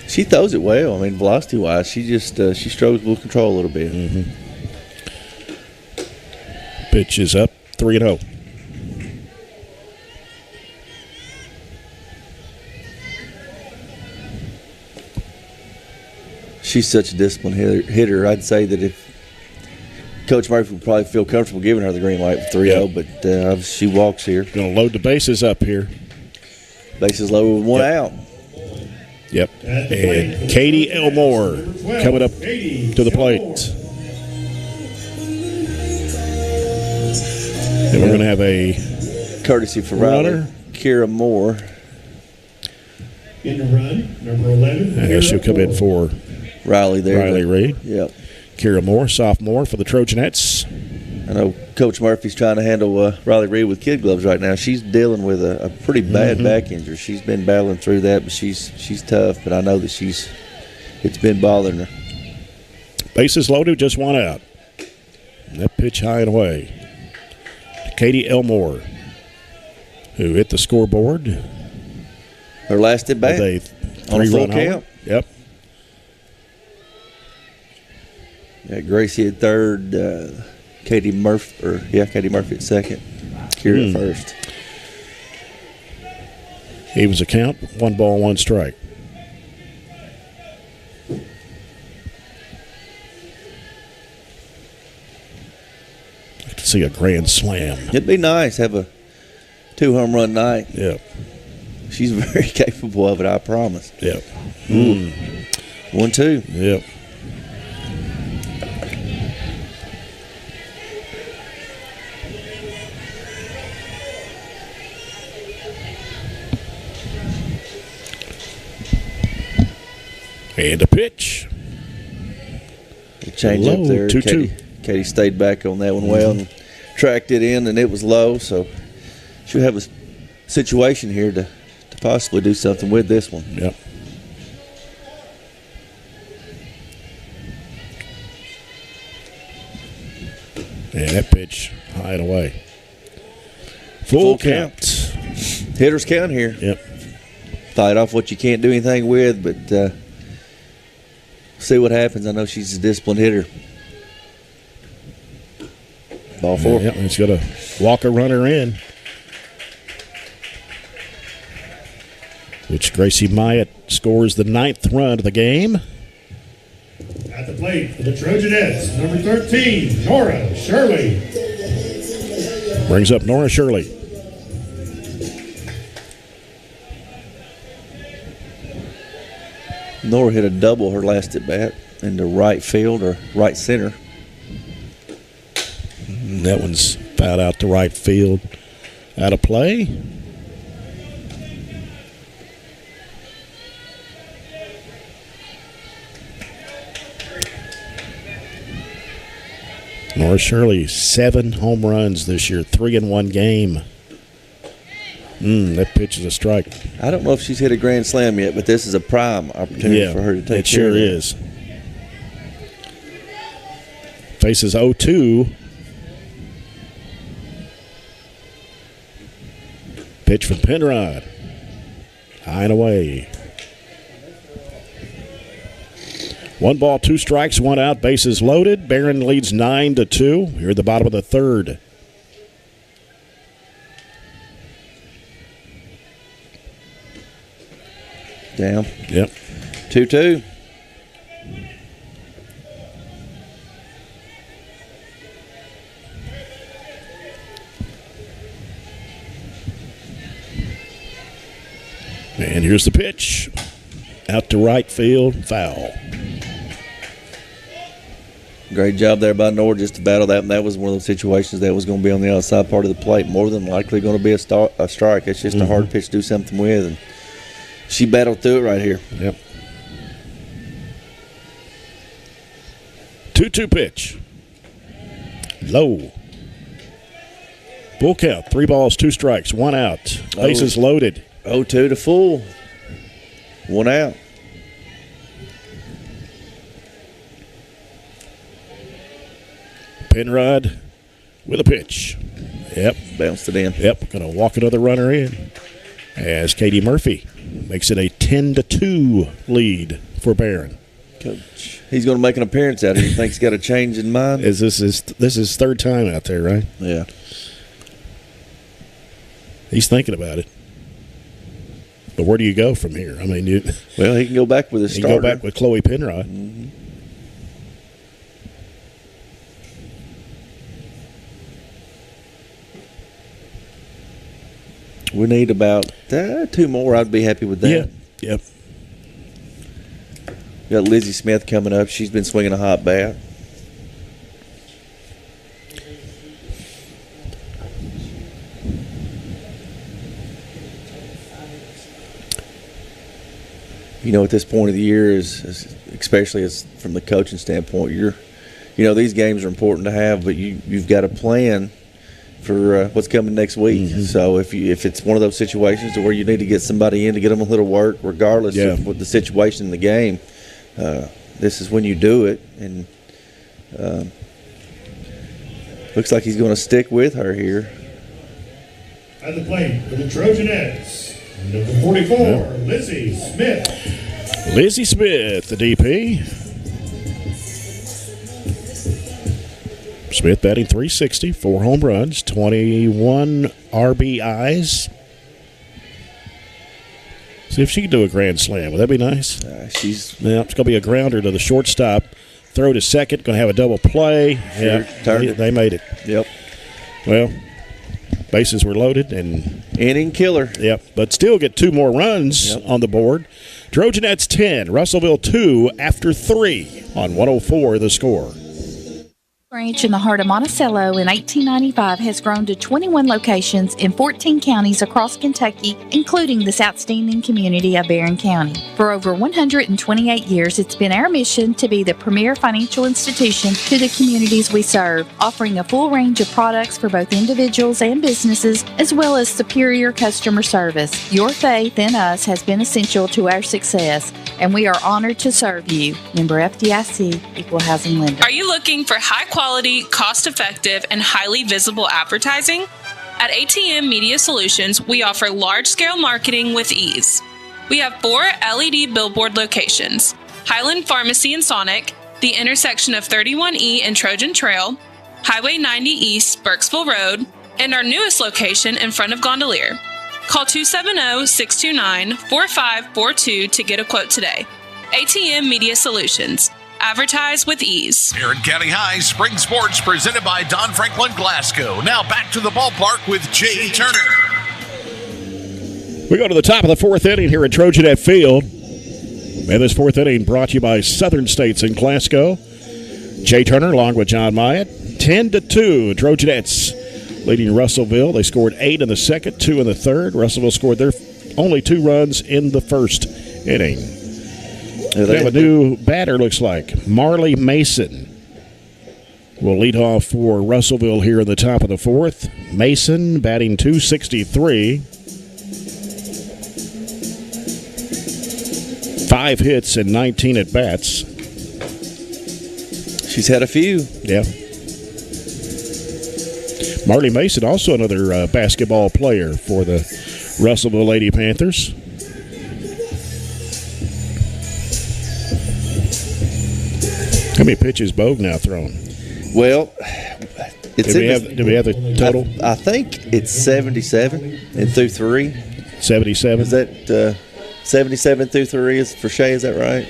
She throws it well. I mean, velocity-wise, she just she struggles with control a little bit. Mm-hmm. Pitch is up, 3-0. She's such a disciplined hitter. I'd say that if Coach Murphy would probably feel comfortable giving her the green light for 3-0, but she walks here. Going to load the bases up here. Bases low with 1 out. Yep. And Katie Elmore coming up to the plate. And we're going to have a courtesy for runner. Kira Moore. In the run, number 11. And she'll come in for Riley there. Riley Reed. Yep. Kira Moore, sophomore for the Trojanettes. I know Coach Murphy's trying to handle Riley Reed with kid gloves right now. She's dealing with a pretty bad back injury. She's been battling through that, but she's tough. But I know that it's been bothering her. Bases loaded, just one out. And that pitch high and away. Katie Elmore, who hit the scoreboard. Her last at bat on a full count. Yep. Gracie at third, Katie Murphy at second, Kira at first. Evens a count, 1 ball, 1 strike. Like to see a grand slam. It'd be nice to have a 2 home run night. Yeah. She's very capable of it, I promise. Yep. 1-2. Yep. And a pitch. Change low, up there. 2-2. Katie stayed back on that one well and tracked it in, and it was low. So she'll have a situation here to possibly do something with this one. Yep. And that pitch high and away. Full count. Hitters count here. Yep. Fight off what you can't do anything with, but see what happens. I know she's a disciplined hitter. Ball 4. Yep, he's going to walk a runner in. Which Gracie Myatt scores the 9th run of the game. At the plate for the Trojanettes, number 13, Nora Shirley. Brings up Nora Shirley. Nora hit a double her last at bat into right field or right center. That one's fouled out to right field. Out of play. Nora Shirley, 7 home runs this year, 3 in 1 game. That pitch is a strike. I don't know if she's hit a grand slam yet, but this is a prime opportunity for her to take it sure is. Faces 0-2. Pitch from Penrod. High and away. 1 ball, 2 strikes, 1 out, bases loaded. Barren leads 9-2. Here at the bottom of the 3rd. Down. Yep. 2-2. And here's the pitch. Out to right field, foul. Great job there by Nora just to battle that. And that was one of those situations that was going to be on the outside part of the plate. More than likely going to be a strike. It's just a hard pitch to do something with. And she battled through it right here. Yep. 2-2 pitch. Low. Full count. 3 balls, 2 strikes, 1 out. Bases loaded. 0-2 to full. 1 out. Penrod with a pitch. Yep. Bounced it in. Yep. Going to walk another runner in as Katie Murphy makes it a 10-2 lead for Barren. Coach, he's going to make an appearance out here. You think he's got a change in mind? This is 3rd time out there, right? Yeah. He's thinking about it. But where do you go from here? I mean, well, he can go back with his starter. He can go back with Chloe Penrod. Mm-hmm. We need about 2 more. I'd be happy with that. Yeah. Yep. We got Lizzie Smith coming up. She's been swinging a hot bat. at this point of the year, is especially as from the coaching standpoint, these games are important to have, but you've got a plan for what's coming next week. Mm-hmm. So if it's one of those situations where you need to get somebody in to get them a little work, regardless of what the situation in the game, this is when you do it. And looks like he's going to stick with her here. At the plate for the Trojanettes, number 44, Lizzie Smith. Lizzie Smith, the DP. Smith batting .360, 4 home runs, 21 RBIs. See if she can do a grand slam. Would that be nice? It's going to be a grounder to the shortstop. Throw to second. Going to have a double play. They made it. Yep. Well, bases were loaded and inning killer. Yep. But still get 2 more runs on the board. Trojanettes 10, Russellville 2 after 3 on 104 The Score. Branch in the heart of Monticello in 1895 has grown to 21 locations in 14 counties across Kentucky, including this outstanding community of Barren County. For over 128 years, it's been our mission to be the premier financial institution to the communities we serve, offering a full range of products for both individuals and businesses, as well as superior customer service. Your faith in us has been essential to our success, and we are honored to serve you. Member FDIC, Equal Housing Lender. Are you looking for high-quality, cost-effective, and highly visible advertising? At ATM Media Solutions, we offer large-scale marketing with ease. We have 4 LED billboard locations: Highland Pharmacy in Sonic, the intersection of 31E and Trojan Trail, Highway 90 East, Burkesville Road, and our newest location in front of Gondolier. Call 270-629-4542 to get a quote today. ATM Media Solutions. Advertise with ease. Barren County High Spring Sports presented by Don Franklin Glasgow. Now back to the ballpark with Jay Turner. We go to the top of the 4th inning here at Trojanet Field. And this 4th inning brought to you by Southern States in Glasgow. Jay Turner along with John Myatt. 10-2, Trojanettes leading Russellville. They scored 8 in the second, 2 in the third. Russellville scored their only 2 runs in the first inning. They have a new batter, looks like. Marley Mason will lead off for Russellville here in the top of the 4th. Mason batting .263. 5 hits and 19 at-bats. She's had a few. Yeah. Marley Mason, also another basketball player for the Russellville Lady-Panthers. How many pitches Bogue now thrown? Well, did we have the total? I think it's 77 and through 3. 77? Is that 77 through 3 is for Shay, is that right?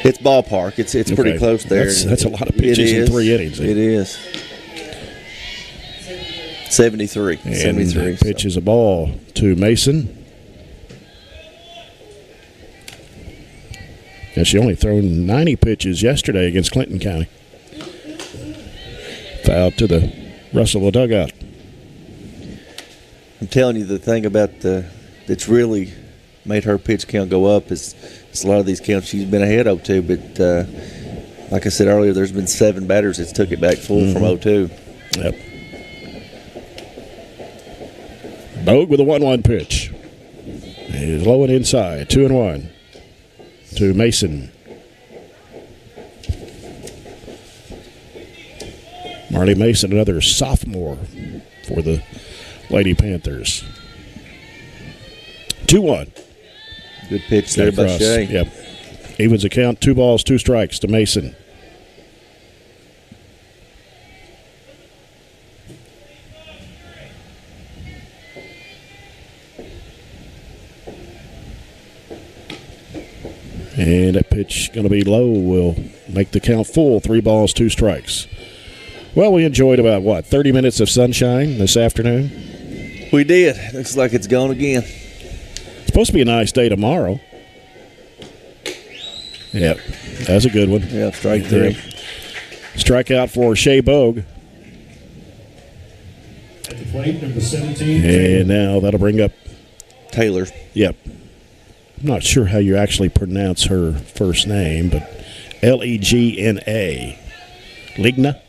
It's ballpark. It's okay. Pretty close there. That's a lot of pitches in 3 innings. It is. 73. And 73. Pitches a ball to Mason. And she only thrown 90 pitches yesterday against Clinton County. Foul to the Russellville dugout. I'm telling you, the thing about that's really made her pitch count go up is a lot of these counts she's been ahead 0-2, but like I said earlier, there's been 7 batters that's took it back full from 0-2. Yep. Bogue with a 1-1 pitch. He's low and inside, 2-1 to Mason. Marley Mason, another sophomore for the Lady Panthers. 2-1. Good pitch there by Shay. Yep. Evens the count, 2 balls, 2 strikes to Mason. And that pitch going to be low will make the count full. 3 balls, 2 strikes. Well, we enjoyed about, 30 minutes of sunshine this afternoon? We did. Looks like it's gone again. It's supposed to be a nice day tomorrow. Yep, that's a good one. Yeah, strike 3. Strikeout for Shay Bogue. At the plate, number 17. And now that'll bring up Taylor. Yep. not sure how you actually pronounce her first name, but Legna. Ligna?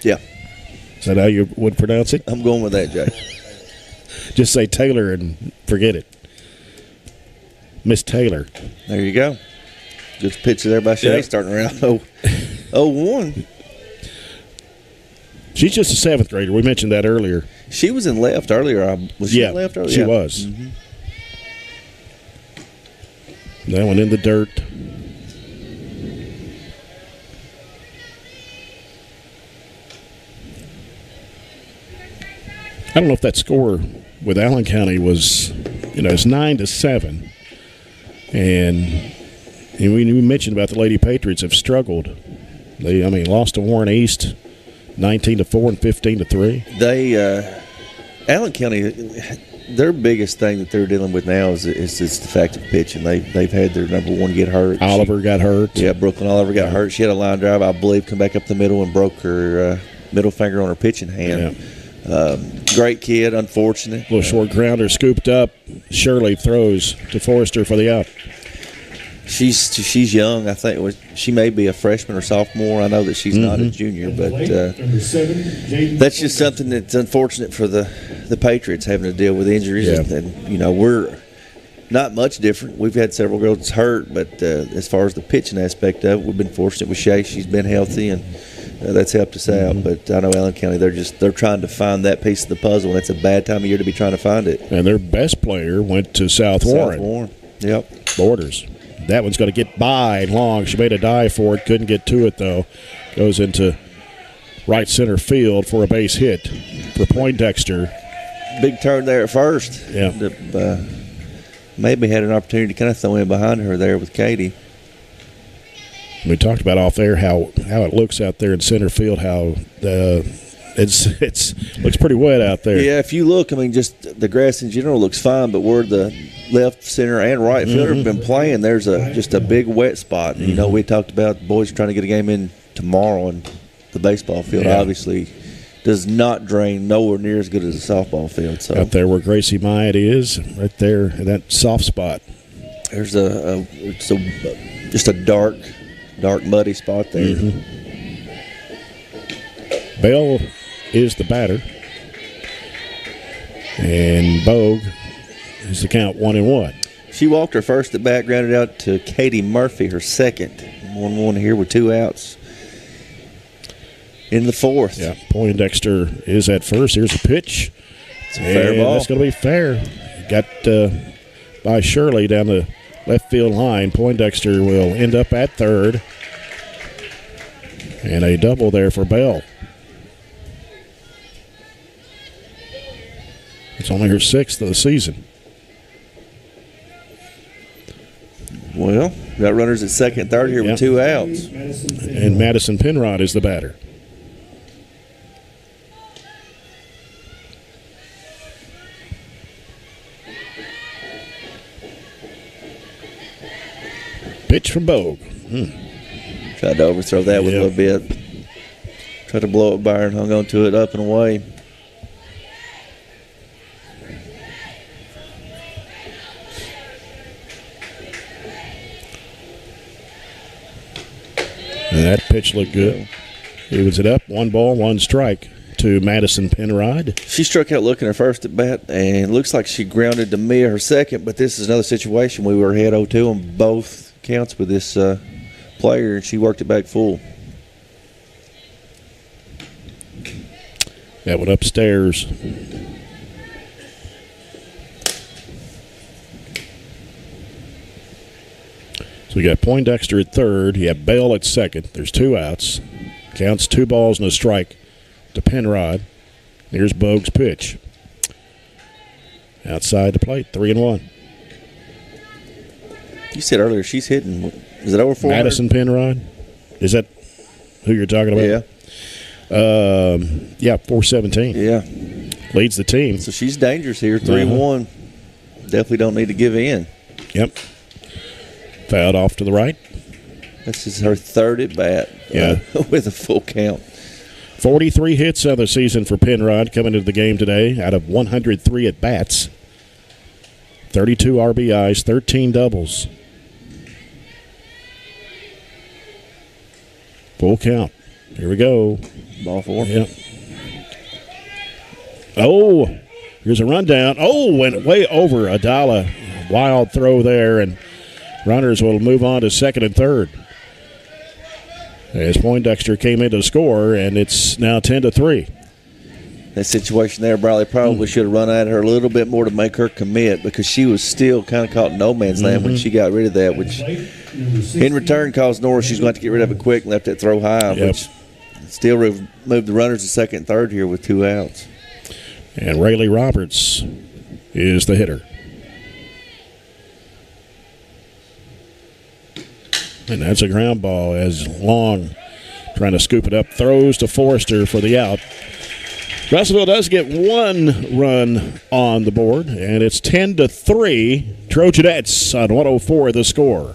Yeah. Is that how you would pronounce it? I'm going with that, Jay. Just say Taylor and forget it. Miss Taylor. There you go. Good pitch there by Shay, starting around 0-1. She's just a seventh grader. We mentioned that earlier. She was in left earlier. Was she in left earlier? She was. Mm-hmm. That one in the dirt. I don't know if that score with Allen County was, it's 9-7. And we mentioned about the Lady Patriots have struggled. They, lost to Warren East 19-4 and 15-3. They, Allen County, their biggest thing that they're dealing with now is the fact of pitching. They've had their number one get hurt. Oliver got hurt. Yeah, Brooklyn Oliver got hurt. She had a line drive, I believe, come back up the middle and broke her middle finger on her pitching hand. Yeah. Great kid, unfortunate. Little short grounder scooped up. Shirley throws to Forrester for the out. She's young. I think she may be a freshman or sophomore. I know that she's not a junior, but that's just something that's unfortunate for the Patriots having to deal with injuries. Yeah. And we're not much different. We've had several girls hurt, but as far as the pitching aspect of it, we've been fortunate with Shay. She's been healthy, and that's helped us out. But I know Allen County, they're trying to find that piece of the puzzle, and it's a bad time of year to be trying to find it. And their best player went to South Warren. Yep. Borders. That one's going to get by long. She made a dive for it. Couldn't get to it, though. Goes into right center field for a base hit for Poindexter. Big turn there at first. Yeah. Maybe had an opportunity to kind of throw in behind her there with Katie. We talked about off there how it looks out there in center field, how it's looks pretty wet out there. Yeah, if you look, just the grass in general looks fine, but where the left, center, and right fielder have been playing, there's just a big wet spot. And, we talked about the boys trying to get a game in tomorrow, and the baseball field obviously does not drain nowhere near as good as a softball field. So out there where Gracie Myatt is, right there in that soft spot. There's just a dark, muddy spot there. Bell is the batter, and Bogue is the count 1-1. She walked her first at bat, grounded out to Katie Murphy, her second. 1-1 here with 2 outs in the fourth. Yeah, Poindexter is at first. Here's a pitch. It's a fair ball. That's going to be fair. Got by Shirley down the left field line. Poindexter will end up at third. And a double there for Bell. It's only her 6th of the season. Well, got runners at second and third here with 2 outs. And Madison Penrod is the batter. Pitch from Bogue. Tried to overthrow that with a little bit. Tried to blow it. Barren hung on to it up and away. And that pitch looked good. He was it up, 1 ball, 1 strike to Madison Penrod. She struck out looking her first at bat, and looks like she grounded to Mia her second, but this is another situation. We were ahead 0-2 on both counts with this player, and she worked it back full. That went upstairs. So we got Poindexter at third. You have Bell at second. There's 2 outs. Counts 2 balls and a strike to Penrod. Here's Bogue's pitch. Outside the plate, 3-1. You said earlier she's hitting, is it over 400? Madison Penrod? Is that who you're talking about? Yeah. 417. Yeah. Leads the team. So she's dangerous here, 3-1. Definitely don't need to give in. Yep. Fouled off to the right. This is her 3rd at bat with a full count. 43 hits of the season for Penrod coming into the game today out of 103 at bats. 32 RBIs, 13 doubles. Full count. Here we go. Ball 4. Yep. Oh, here's a rundown. Oh, went way over Adala. Wild throw there, and runners will move on to second and third. As Poindexter came in to score, and it's now 10-3. That situation there, Bradley probably should have run at her a little bit more to make her commit, because she was still kind of caught in no man's land when she got rid of that, which in return caused Norris she's going to have to get rid of it quick and left that throw high, which still moved the runners to second and third here with 2 outs. And Rayleigh Roberts is the hitter. And that's a ground ball as Long trying to scoop it up. Throws to Forrester for the out. Russellville does get 1 run on the board, and it's 10-3. Trojanettes on 104 the score.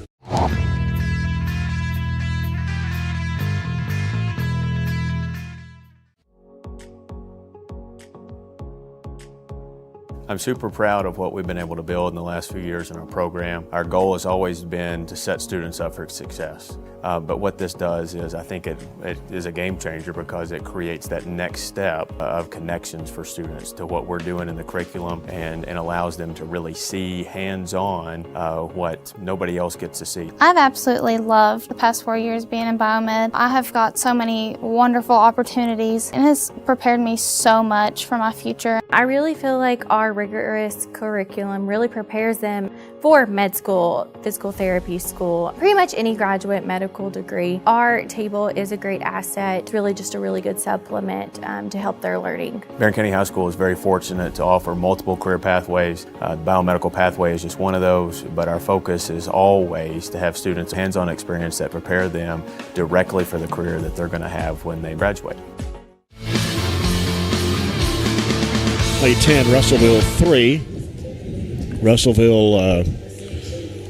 I'm super proud of what we've been able to build in the last few years in our program. Our goal has always been to set students up for success. But what this does is I think it is a game changer, because it creates that next step of connections for students to what we're doing in the curriculum, and allows them to really see hands-on what nobody else gets to see. I've absolutely loved the past 4 years being in biomed. I have got so many wonderful opportunities, and it has prepared me so much for my future. I really feel like our rigorous curriculum really prepares them for med school, physical therapy school, pretty much any graduate medical degree. Our table is a great asset. It's really just a really good supplement to help their learning. Barren County High School is very fortunate to offer multiple career pathways. The biomedical pathway is just one of those, but our focus is always to have students hands-on experience that prepare them directly for the career that they're going to have when they graduate. Play 10, Russellville 3. Russellville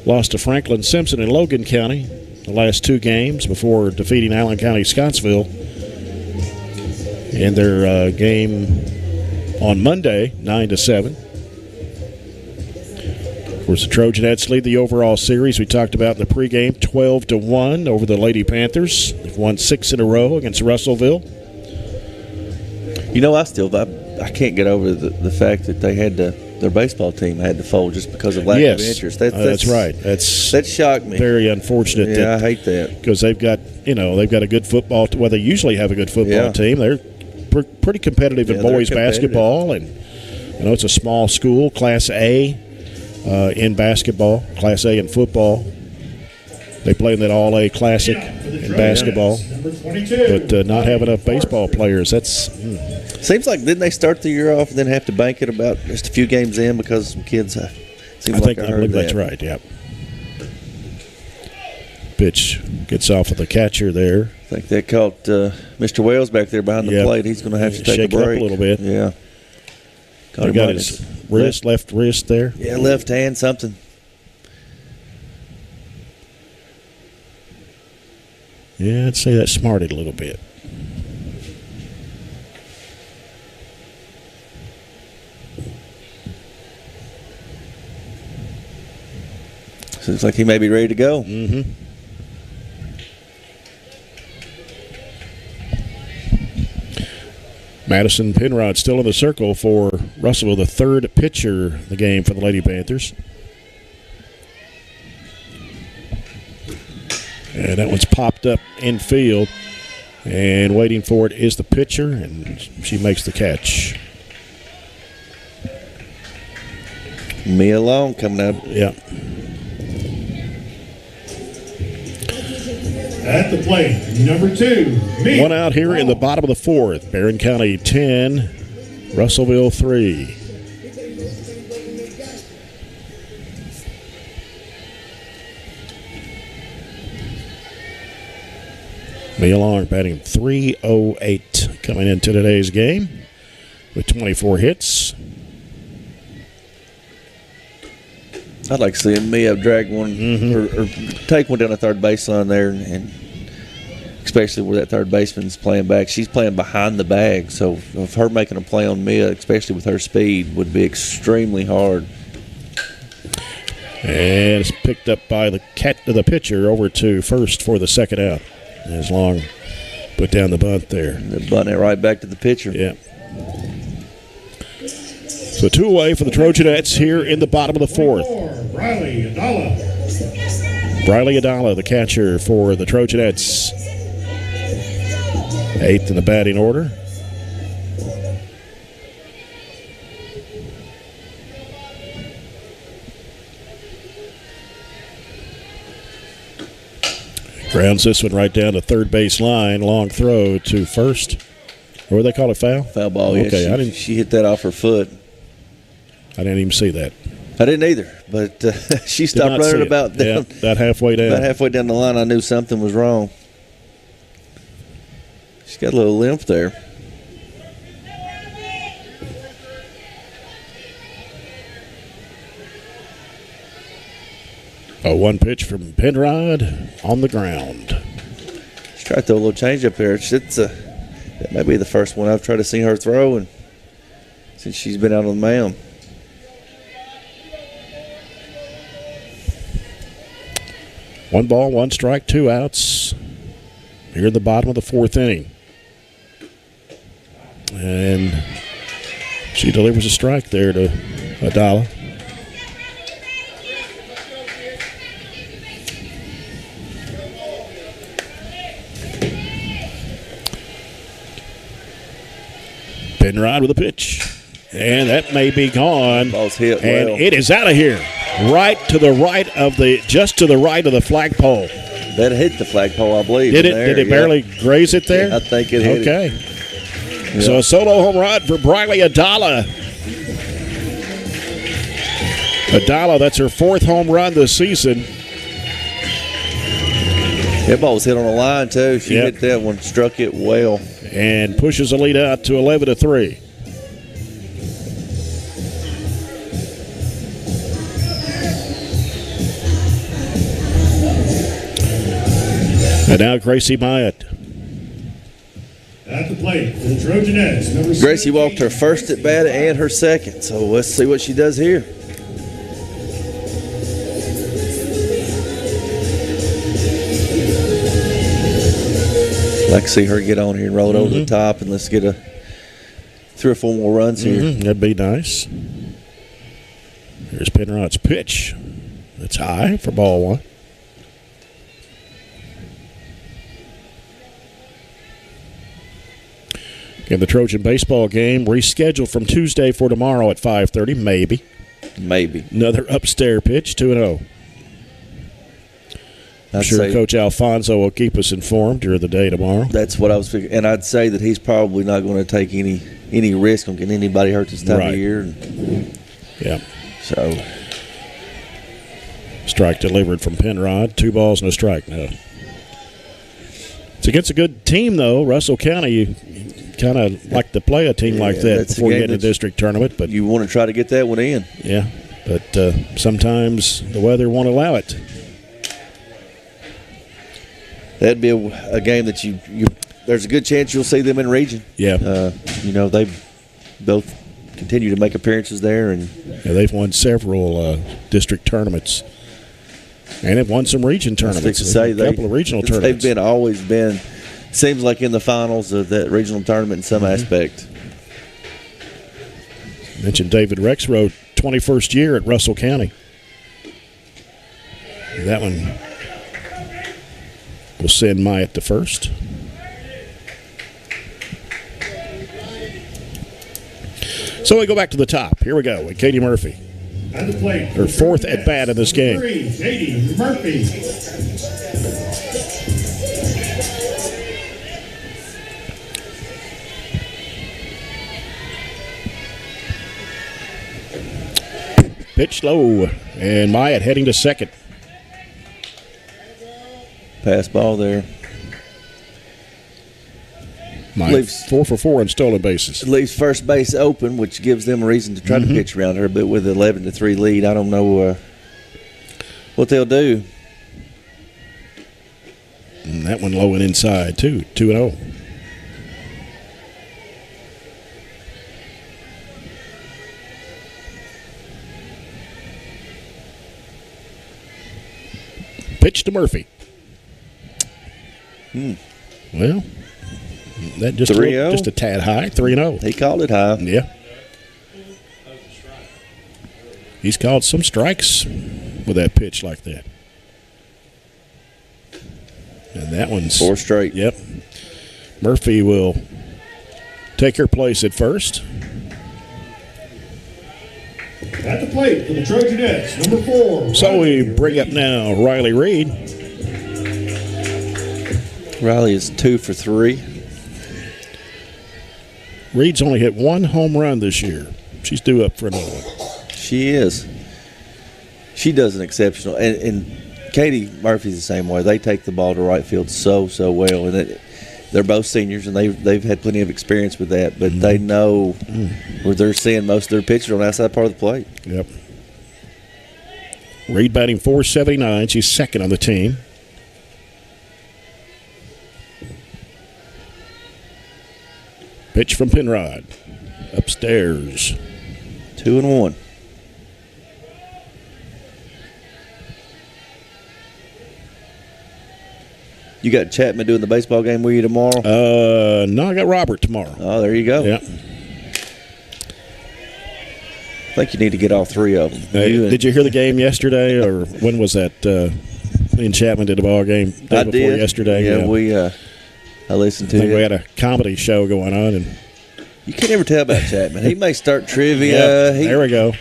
lost to Franklin Simpson in Logan County the last 2 games before defeating Allen County Scottsville in their game on Monday, 9-7. Of course, the Trojanettes lead the overall series. We talked about in the pregame, 12-1 over the Lady-Panthers. They've won 6 in a row against Russellville. You know, I can't get over the fact that they had their baseball team had to fold just because of lack of interest. That's right. That shocked me. Very unfortunate. Yeah, I hate that, because they've got a good football. Well, they usually have a good football team. They're pretty competitive in boys basketball, and I know it's a small school, Class A in basketball, Class A in football. They play in that All-A Classic in basketball, but not have enough baseball players. That's seems like, didn't they start the year off and then have to bank it about just a few games in because some kids? I believe that's right. Yep. Pitch gets off of the catcher there. I think they caught Mr. Wells back there behind the plate. He's going to have to take a break. Up a little bit. Yeah. He got his left wrist there. Yeah, left hand, something. Yeah, I'd say that smarted a little bit. Looks like he may be ready to go. Mm-hmm. Madison Penrod still in the circle for Russellville, the third pitcher of the game for the Lady Panthers. And that one's popped up in field. And waiting for it is the pitcher, and she makes the catch. Mia Long coming up. Yeah. At the plate, number 2, Mia. One out here in the bottom of the 4th. Barren County 10, Russellville 3. Mia Long batting .308 coming into today's game with 24 hits. I'd like to see Mia drag one or take one down the third baseline there, and especially where that third baseman's playing back. She's playing behind the bag, so of her making a play on Mia, especially with her speed, would be extremely hard. And it's picked up by the pitcher over to first for the second out. As Long put down the bunt there. The bunt it right back to the pitcher. Yeah. So 2 away for the Trojanettes here in the bottom of the fourth. Briley Adala, the catcher for the Trojanettes. 8th in the batting order. Grounds this one right down the third base line. Long throw to first. Or they call it foul? Foul ball, okay, yeah. She hit that off her foot. I didn't even see that. I didn't either, but she stopped running about that halfway down. About halfway down the line, I knew something was wrong. She's got a little limp there. A 1 pitch from Penrod on the ground. She's tried to throw a little change up there. That may be the first one I've tried to see her throw, and since she's been out on the mound. One ball, 1 strike, 2 outs. Here in the bottom of the fourth inning. And she delivers a strike there to Adala. Penrod with a pitch. And that may be gone. Ball's hit and well. It is out of here. Just to the right of the flagpole. That hit the flagpole, I believe. Did it barely graze it there? Yeah, I think it hit okay. Yep. So a solo home run for Briley Adala. Adala, that's her 4th home run this season. That ball was hit on the line, too. She hit that one, struck it well. And pushes the lead out to 11-3. And now Gracie Myatt. At the plate for the Trojanettes, number Gracie walked her first at bat and her second, so let's see what she does here. I'd like to see her get on here and roll it over the top, and let's get 3 or 4 more runs here. That'd be nice. Here's Penrod's pitch. That's high for ball 1. And the Trojan baseball game rescheduled from Tuesday for tomorrow at 5:30, maybe. Another upstairs pitch, 2-0. I'm sure Coach Alfonso will keep us informed during the day tomorrow. That's what I was figuring. And I'd say that he's probably not going to take any risk on getting anybody hurt this time of year. Yeah. So. Strike delivered from Penrod. 2 balls and a strike now. It's against a good team, though. Russell County, you kind of like to play a team like that before you get in a district tournament. But you want to try to get that one in. Yeah, but sometimes the weather won't allow it. That'd be a game that you there's a good chance you'll see them in region. Yeah. They both continue to make appearances there. And they've won several district tournaments. And they've won some region tournaments. A couple of regional tournaments. They've always been, seems like in the finals of that regional tournament in some aspect. Mentioned David Rexroth, 21st year at Russell County. That one will send Myatt to first. So we go back to the top. Here we go with Katie Murphy. At the plate, her 4th at bat in this game. 3, Katie Murphy. Pitch low, and Myatt heading to second. Pass ball there. Myatt 4 for 4 in stolen bases. It leaves first base open, which gives them a reason to try to pitch around her. But with an 11-3 lead, I don't know what they'll do. And that one low and inside, too. 2-0. Pitch to Murphy. Well, that just 3-0. Just a tad high. 3-0. He called it high. Yeah. He's called some strikes with that pitch like that. And that one's 4 straight. Yep. Murphy will take her place at first. At the plate for the Trojanettes, number 4. So we bring up now Riley Reed. Riley is 2 for 3. Reed's only hit 1 home run this year. She's due up for another one. She is. She does an exceptional. And Katie Murphy's the same way. They take the ball to right field so well. And they're both seniors, and they've had plenty of experience with that. But they know where they're seeing most of their pitches on the outside part of the plate. Yep. Reed batting .479. She's second on the team. Pitch from Penrod. Upstairs. 2-1. You got Chapman doing the baseball game with you tomorrow? No, I got Robert tomorrow. Oh, there you go. Yeah. I think you need to get all 3 of them. Did you hear the game yesterday, or when was that? Me and Chapman did a ball game day before yesterday. Yeah, I listened to it. We had a comedy show going on, and you can't ever tell about Chapman. He may start trivia. There we go.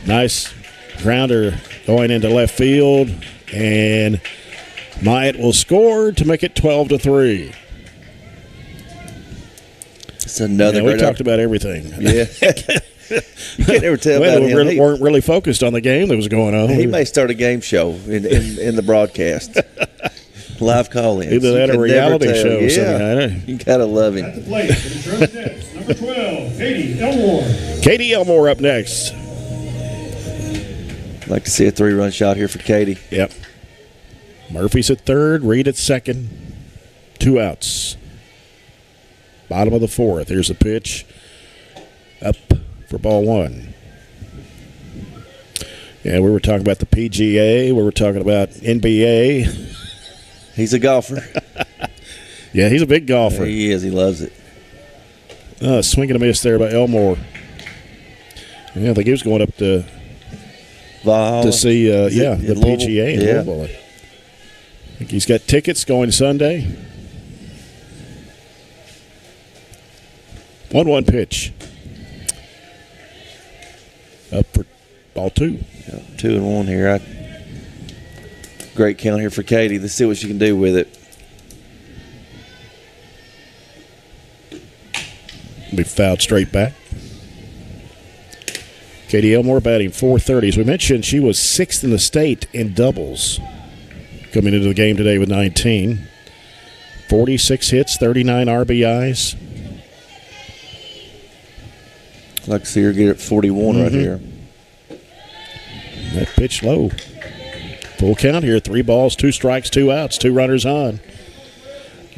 Nice grounder going into left field, and Myatt will score to make it 12-3. It's another. We talked about everything. Yeah. You can't ever tell about him. We weren't really focused on the game that was going on. He may start a game show in the broadcast. Live call-ins. Either that or reality show. Yeah. You got to love him. At the plate for the Trojanettes, number 12, Katie Elmore. Katie Elmore up next. I'd like to see a 3-run shot here for Katie. Yep. Murphy's at third, Reed at second. 2 outs. Bottom of the 4th. Here's a pitch. Up for ball 1. Yeah, we were talking about the PGA. We were talking about NBA. He's a golfer. Yeah, he's a big golfer. He is. He loves it. Swing and a miss there by Elmore. Yeah, I think he was going up to see the PGA in Louisville. I think he's got tickets going Sunday. 1-1 pitch. Up for ball 2. Yeah, 2-1 here. Great count here for Katie. Let's see what she can do with it. Be fouled straight back. Katie Elmore batting .430. As we mentioned, she was 6th in the state in doubles coming into the game today with 19. 46 hits, 39 RBIs. I'd like to see her get it 41 right here. That pitch low. Full count here. 3 balls, 2 strikes, 2 outs, 2 runners on.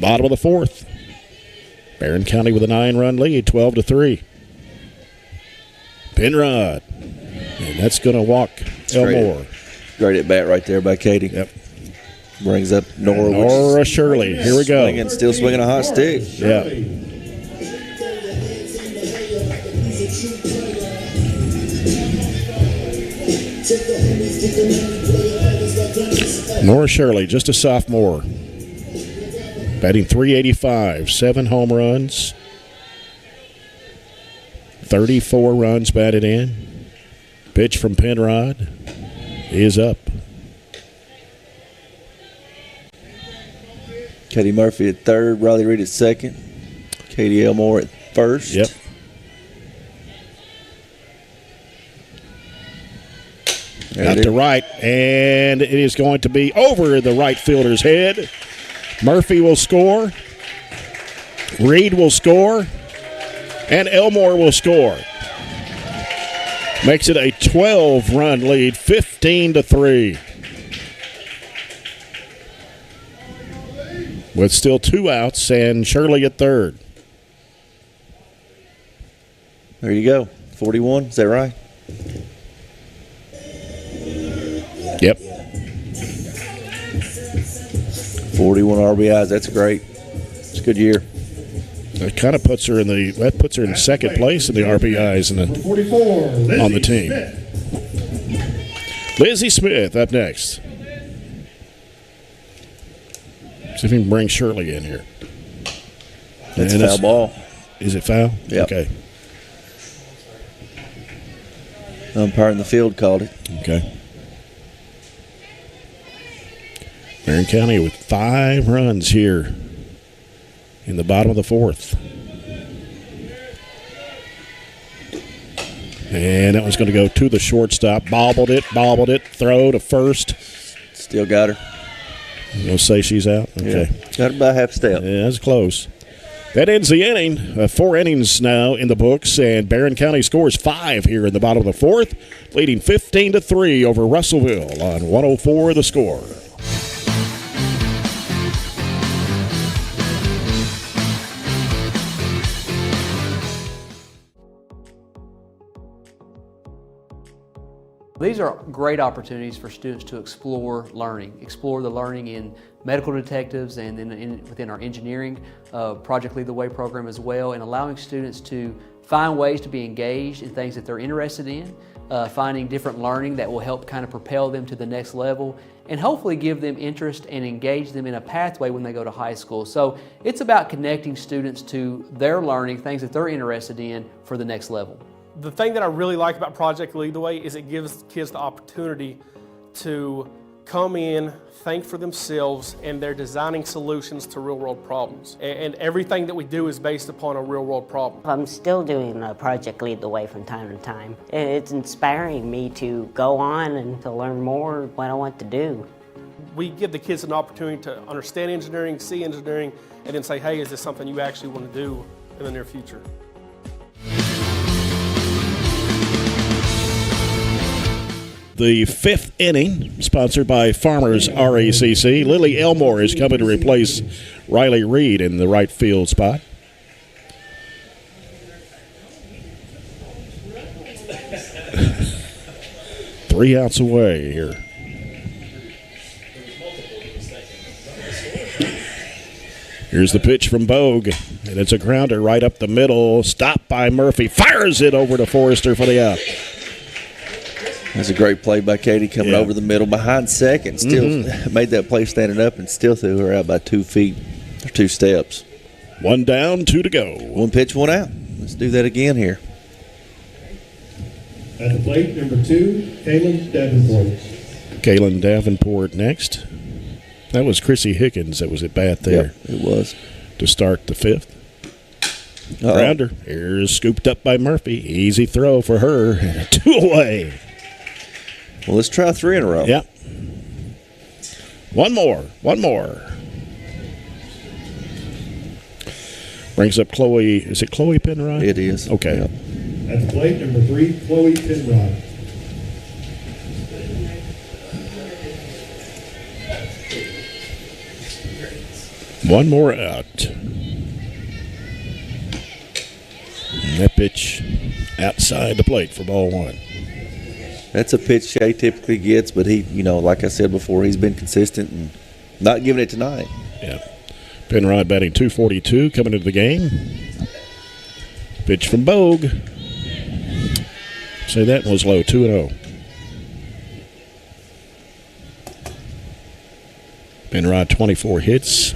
Bottom of the 4th. Barren County with a 9-run lead, 12-3. Penrod. And that's going to walk Elmore. Great at bat right there by Katie. Yep. Brings up Nora. Nora Shirley. Here we go. Still swinging a hot stick. Yeah. Nora Shirley, just a sophomore. Batting .385, 7 home runs. 34 runs batted in. Pitch from Penrod is up. Katie Murphy at third, Riley Reed at second. Katie Elmore at first. Yep. Out to right, and it is going to be over the right fielder's head. Murphy will score. Reed will score. And Elmore will score. Makes it a 12-run lead, 15-3. With still 2 outs and Shirley at third. There you go. 41, is that right? Yep. 41 RBIs. That's great. It's a good year. It kind of puts her in second place in the RBIs on the team. Lizzie Smith up next. See if we can bring Shirley in here. That's a foul ball. Is it foul? Yep. Okay. Umpire in the field called it. Okay. Barren County with 5 runs here in the bottom of the 4th. And that was going to go to the shortstop. Bobbled it, throw to first. Still got her. You'll say she's out? Okay. Yeah. Got her by half step. Yeah, that's close. That ends the inning. 4 innings now in the books, and Barren County scores 5 here in the bottom of the 4th, leading 15-3 over Russellville on 104 The Score. These are great opportunities for students to explore the learning in medical detectives and then within our engineering Project Lead the Way program as well, and allowing students to find ways to be engaged in things that they're interested in, finding different learning that will help kind of propel them to the next level and hopefully give them interest and engage them in a pathway when they go to high school. So it's about connecting students to their learning, things that they're interested in for the next level. The thing that I really like about Project Lead the Way is it gives kids the opportunity to come in, think for themselves, and they're designing solutions to real-world problems. And everything that we do is based upon a real-world problem. I'm still doing Project Lead the Way from time to time. It's inspiring me to go on and to learn more what I want to do. We give the kids an opportunity to understand engineering, see engineering, and then say, hey, is this something you actually want to do in the near future? The 5th inning, sponsored by Farmers RACC. Lily Elmore is coming to replace Riley Reed in the right field spot. Three outs away here. Here's the pitch from Bogue, and it's a grounder right up the middle. Stopped by Murphy. Fires it over to Forrester for the out. That's a great play by Katie coming over the middle behind second. Still made that play standing up and still threw her out by 2 feet or 2 steps. 1 down, 2 to go. 1 pitch, 1 out. Let's do that again here. At the plate, number 2, Kaylin Davenport. Kaylin Davenport next. That was Chrissy Higgins that was at bat there. Yep, it was. To start the 5th. Grounder. Here's scooped up by Murphy. Easy throw for her. And a 2 away. Well, let's try 3 in a row. Yep. One more. Brings up Chloe. Is it Chloe Penrod? It is. Okay. Yep. At the plate, number 3, Chloe Penrod. One more out. And that pitch outside the plate for ball 1. That's a pitch Shea typically gets, but he, like I said before, he's been consistent and not giving it tonight. Yeah. Penrod batting .242 coming into the game. Pitch from Bogue. Say that one was low, 2-0. Penrod 24 hits.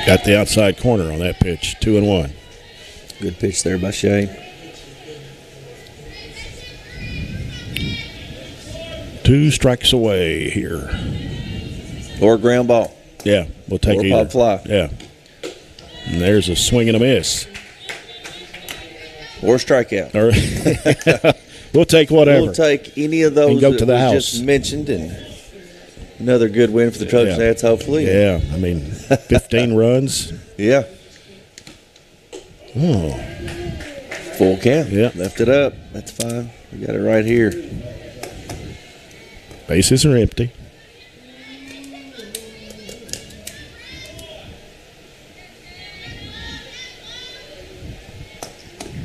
Got the outside corner on that pitch, 2-1. Good pitch there by Shea. 2 strikes away here. Or a ground ball. Yeah, we'll take either. Or a pop fly. Yeah. And there's a swing and a miss. Or a strikeout. We'll take whatever. We'll take any of those go to the house. Just mentioned, and another good win for the Trojanettes, hopefully. Yeah, 15 runs. Yeah. Oh. Full count. Yeah. Left it up. That's fine. We got it right here. Bases are empty.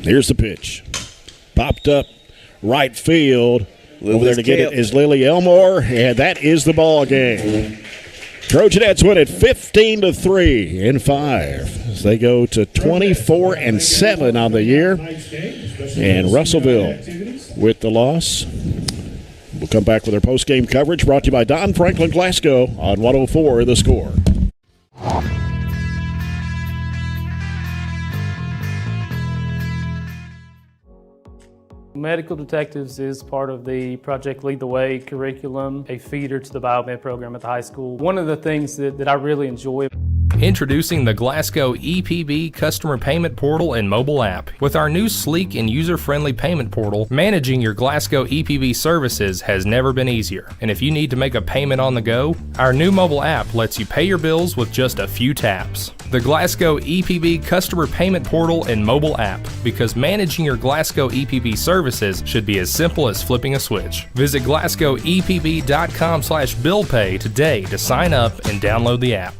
Here's the pitch. Popped up right field. Over there to get it is Lily Elmore, and that is the ball game. Trojanettes win it 15-3 in 5 as they go to 24-7 on the year. And Russellville with the loss. We'll come back with our post-game coverage brought to you by Don Franklin Glasgow on 104 The Score. Medical Detectives is part of the Project Lead the Way curriculum, a feeder to the biomed program at the high school. One of the things that I really enjoy. Introducing the Glasgow EPB Customer Payment Portal and mobile app. With our new sleek and user-friendly payment portal, managing your Glasgow EPB services has never been easier. And if you need to make a payment on the go, our new mobile app lets you pay your bills with just a few taps. The Glasgow EPB Customer Payment Portal and mobile app, because managing your Glasgow EPB services should be as simple as flipping a switch. Visit glasgowepb.com/billpay today to sign up and download the app.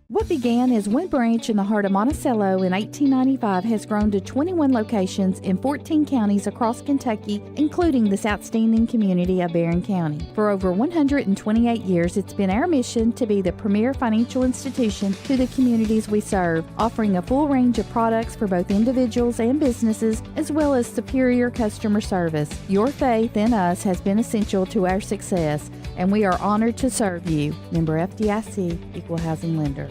What began as one branch in the heart of Monticello in 1895 has grown to 21 locations in 14 counties across Kentucky, including this outstanding community of Barren County. For over 128 years, it's been our mission to be the premier financial institution to the communities we serve, offering a full range of products for both individuals and businesses, as well as superior customer service. Your faith in us has been essential to our success, and we are honored to serve you. Member FDIC, Equal Housing Lender.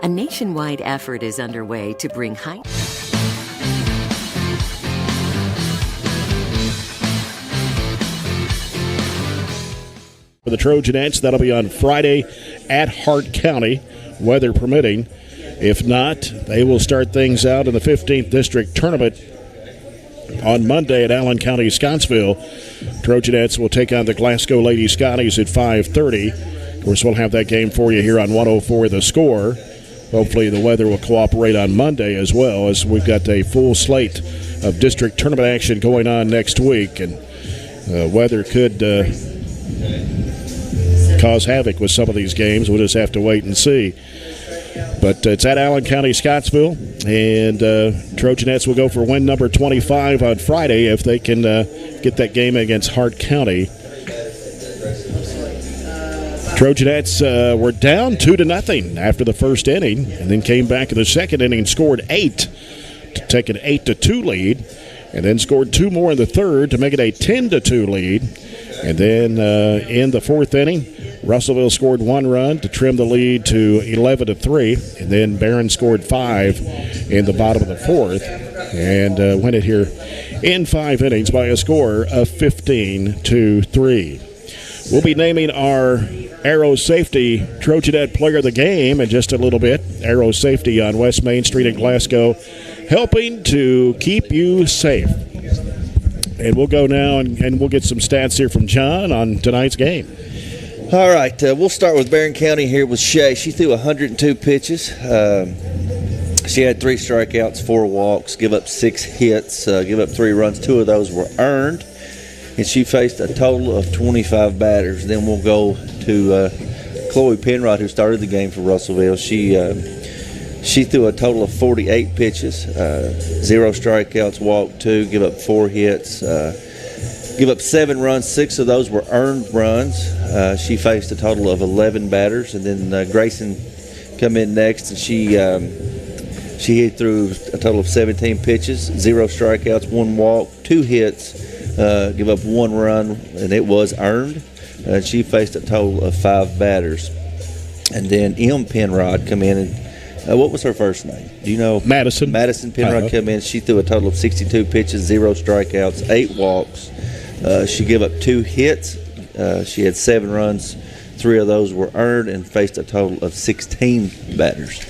A nationwide effort is underway to bring high... For the Trojanettes, that'll be on Friday at Hart County, weather permitting. If not, they will start things out in the 15th District Tournament on Monday at Allen County, Scottsville. Trojanettes will take on the Glasgow Lady Scotties at 5:30. Of course, we'll have that game for you here on 104 The Score. Hopefully the weather will cooperate on Monday as well, as we've got a full slate of district tournament action going on next week. And weather could cause havoc with some of these games. We'll just have to wait and see. But it's at Allen County, Scottsville, and Trojanettes will go for win number 25 on Friday if they can get that game against Hart County. Trojanettes were down 2-0 after the first inning, and then came back in the second inning and scored 8 to take an 8-2 lead, and then scored 2 more in the third to make it a 10-2 lead. And then in the fourth inning, Russellville scored 1 run to trim the lead to 11-3, and then Barren scored 5 in the bottom of the fourth, and win it here in 5 innings by a score of 15-3. We'll be naming our Aero Safety Trojanette Player of the Game in just a little bit. Aero Safety on West Main Street in Glasgow, helping to keep you safe. And we'll go now and we'll get some stats here from John on tonight's game. All right, we'll start with Barren County here with Shay. She threw 102 pitches. She had 3 strikeouts, 4 walks, give up 6 hits, give up 3 runs. 2 of those were earned. And she faced a total of 25 batters. Then we'll go to Chloe Penrod, who started the game for Russellville. She threw a total of 48 pitches, 0 strikeouts, walked 2, give up 4 hits, give up 7 runs. 6 of those were earned runs. She faced a total of 11 batters. And then Grayson come in next, and she hit through a total of 17 pitches, 0 strikeouts, 1 walk, 2 hits, give up 1 run, and it was earned. She faced a total of 5 batters. And then M. Penrod come in, and what was her first name? Do you know? Madison. Madison Penrod come in. She threw a total of 62 pitches, 0 strikeouts, 8 walks. She gave up 2 hits. She had 7 runs. 3 of those were earned, and faced a total of 16 batters.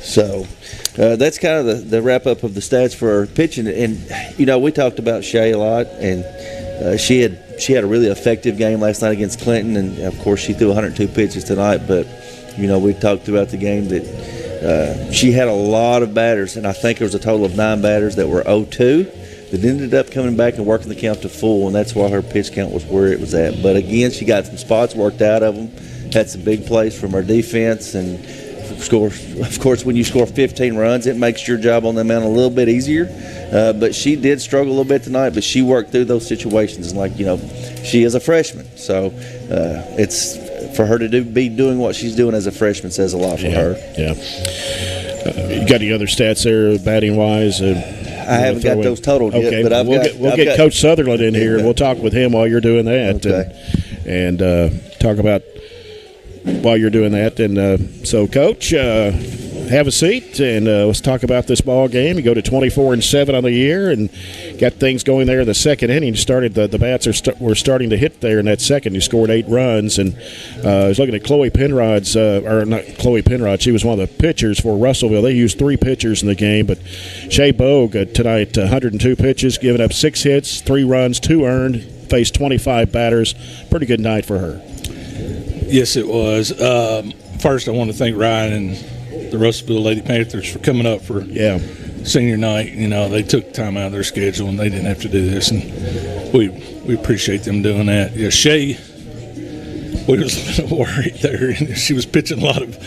So that's kind of the wrap-up of the stats for her pitching. And, you know, we talked about Shay a lot, and she had a really effective game last night against Clinton, and, of course, she threw 102 pitches tonight. But, you know, we talked throughout the game that she had a lot of batters, and I think there was a total of 9 batters that were 0-2 that ended up coming back and working the count to full, and that's why her pitch count was where it was at. But, again, she got some spots worked out of them, had some big plays from her defense, and of course, when you score 15 runs, it makes your job on the mound a little bit easier. But she did struggle a little bit tonight, but she worked through those situations. And she is a freshman, so it's for her to be doing what she's doing as a freshman says a lot for her. Yeah. You got any other stats there, batting wise? I haven't got those totaled yet, but we'll get Coach Sutherland in here, and we'll talk with him while you're doing that, and talk about while you're doing that. And so, Coach, have a seat, and let's talk about this ball game. You go to 24-7 on the year, and got things going there in the second inning. Started the bats were starting to hit there in that second. You scored 8 runs, and I was looking at Chloe Penrod's, or not Chloe Penrod. She was one of the pitchers for Russellville. They used 3 pitchers in the game, but Shea Bogue tonight, 102 pitches, giving up 6 hits, 3 runs, 2 earned, faced 25 batters. Pretty good night for her. Yes, it was. First, I want to thank Ryan and the Russellville Lady-Panthers for coming up for senior night. They took time out of their schedule and they didn't have to do this, and we appreciate them doing that. Yeah, Shay, we was a little worried there. She was pitching a lot of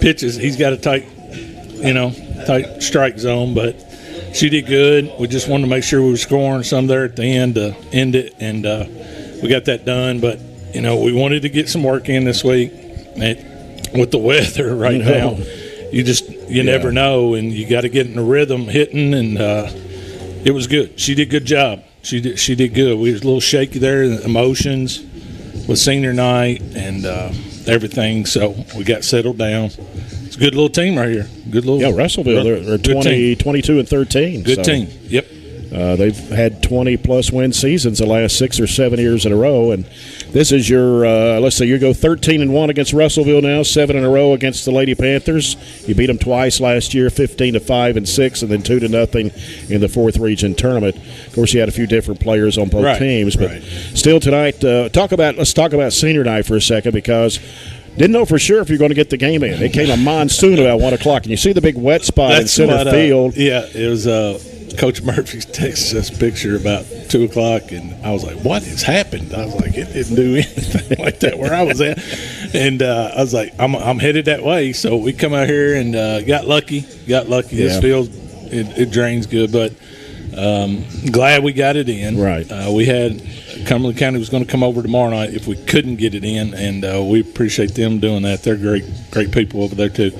pitches. He's got a tight strike zone, but she did good. We just wanted to make sure we were scoring some there at the end to end it, and we got that done. But we wanted to get some work in this week. With the weather right now, you never know, and you got to get in the rhythm hitting, and it was good. She did a good job. She did good. We was a little shaky there in the emotions with senior night and everything, so we got settled down. It's a good little team right here. Good little Russellville. They're 22-13. Good team. Yep. They've had 20-plus win seasons the last 6 or 7 years in a row, and this is your let's say you go 13-1 against Russellville now, 7 in a row against the Lady Panthers. You beat them twice last year, 15-5 and 6, and then 2-0 in the 4th region tournament. Of course, you had a few different players on both teams, but still tonight, let's talk about senior night for a second, because didn't know for sure if you're going to get the game in. It came a monsoon about 1 o'clock, and you see the big wet spot in center field. It was Coach Murphy texted us a picture about 2 o'clock, and I was like, what has happened? I was like, it didn't do anything like that where I was at. And I was like, I'm headed that way. So we come out here and got lucky. This field, it drains good, but glad we got it in. Right. We had Cumberland County was going to come over tomorrow night if we couldn't get it in, and we appreciate them doing that. They're great people over there too.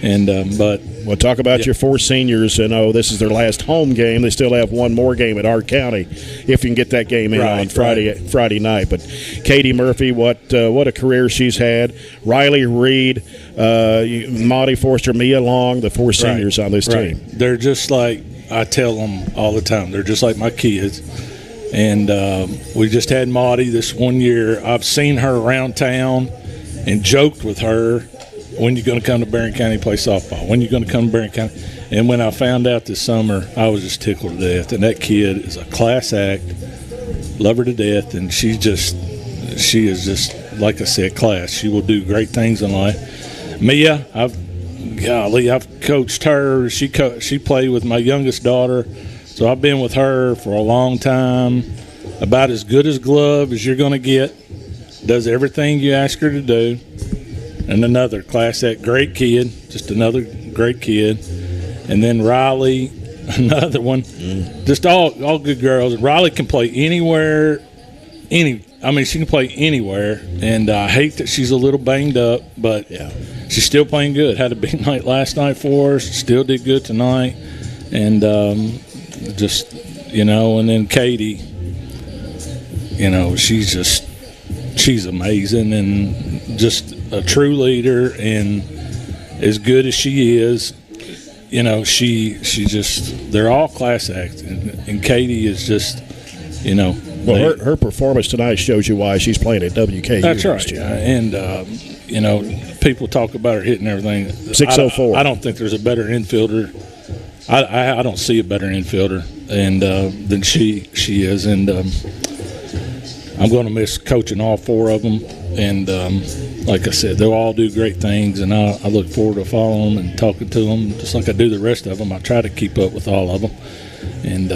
And but we'll talk about your 4 seniors, and this is their last home game. They still have one more game at our county if you can get that game in on Friday night. But Katie Murphy, what a career she's had. Riley Reed, Maudie Forster, Mia Long, the 4 seniors on this team. They're just like, I tell them all the time, they're just like my kids. And we just had Maudie this one year. I've seen her around town and joked with her, when you going to come to Barren County to play softball? When you going to come to Barren County? And when I found out this summer, I was just tickled to death. And that kid is a class act, love her to death, and she is just, like I said, class. She will do great things in life. Mia, I've coached her. She played with my youngest daughter. So I've been with her for a long time, about as good as glove as you're going to get, does everything you ask her to do, and another class act, great kid, just another great kid. And then Riley, another one, just all good girls. Riley can play anywhere, she can play anywhere, and I hate that she's a little banged up, but she's still playing good. Had a big night last night for us, still did good tonight, and and then Katie, she's amazing and just a true leader, and as good as she is, they're all class acts, and Katie is just, Well, her performance tonight shows you why she's playing at WKU. That's right, and people talk about her hitting everything. 604. I don't think there's a better infielder. I don't see a better infielder than she is, and I'm going to miss coaching all 4 of them. And like I said, they'll all do great things, and I look forward to following them and talking to them, just like I do the rest of them. I try to keep up with all of them. And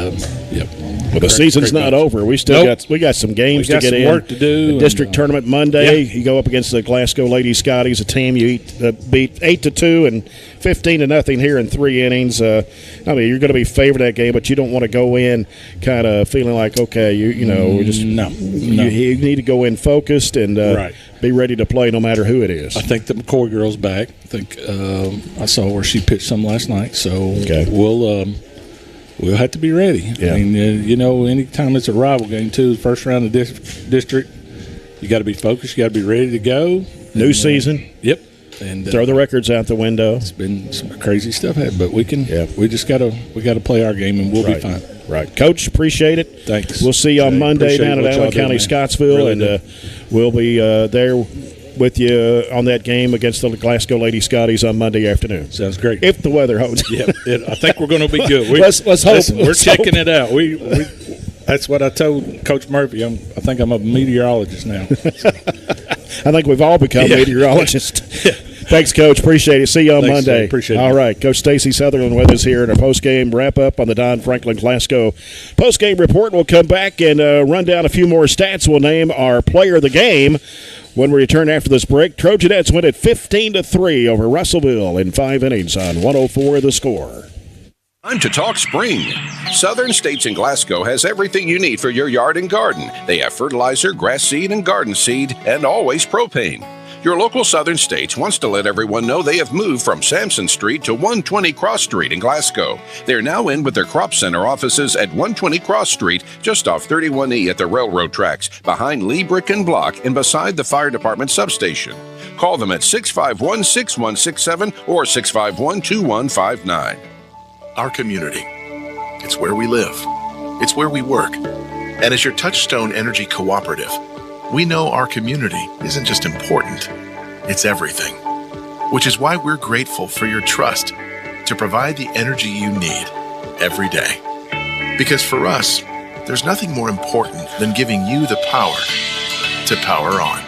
yep. Well, the season's not over. We still got some games to get in. Work to do. The district tournament Monday. You go up against the Glasgow Lady Scotties, a team you beat 8-2 and 15-0 here in 3 innings. I mean, you're going to be favored that game, but you don't want to go in kind of feeling like, okay, we're just no. You need to go in focused and be ready to play no matter who it is. I think the McCoy girl's back. I think I saw where she pitched some last night, so we'll have to be ready. Yeah. I mean, anytime it's a rival game, too, the first round of district, you got to be focused. You got to be ready to go. New season. Yep. And throw the records out the window. It's been some crazy stuff, but we can. Yeah. We just got to play our game, and we'll be fine. Right, Coach. Appreciate it. Thanks. We'll see you on Monday down at Allen County, Scottsville, really we'll be there with you on that game against the Glasgow Lady Scotties on Monday afternoon. Sounds great. If the weather holds. Yeah, I think we're going to be good. Let's hope. Listen, we're checking it out. We that's what I told Coach Murphy. I think I'm a meteorologist now. I think we've all become meteorologists. Yeah. Thanks, Coach. Appreciate it. See you on Monday. Sir. Appreciate it. All right. Coach Stacy Sutherland with us here in our postgame wrap-up on the Don Franklin Glasgow postgame report. We'll come back and run down a few more stats. We'll name our player of the game when we return after this break. Trojanettes win at 15-3 over Russellville in 5 innings on 104 The Score. Time to talk spring. Southern States in Glasgow has everything you need for your yard and garden. They have fertilizer, grass seed, and garden seed, and always propane. Your local Southern States wants to let everyone know they have moved from Sampson Street to 120 Cross Street in Glasgow. They're now in with their Crop Center offices at 120 Cross Street, just off 31E at the railroad tracks, behind Lee Brick and Block and beside the fire department substation. Call them at 651-6167 or 651-2159. Our community. It's where we live. It's where we work. And as your Touchstone Energy Cooperative, we know our community isn't just important, it's everything. Which is why we're grateful for your trust to provide the energy you need every day. Because for us, there's nothing more important than giving you the power to power on.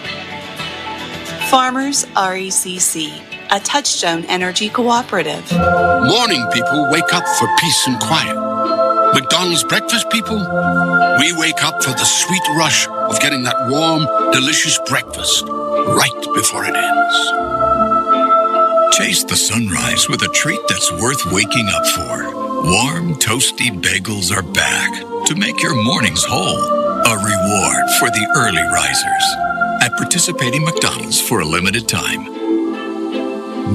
Farmers RECC, a Touchstone Energy Cooperative. Morning people wake up for peace and quiet. McDonald's breakfast people, we wake up for the sweet rush of getting that warm, delicious breakfast right before it ends. Chase the sunrise with a treat that's worth waking up for. Warm, toasty bagels are back to make your mornings whole. A reward for the early risers. At participating McDonald's for a limited time.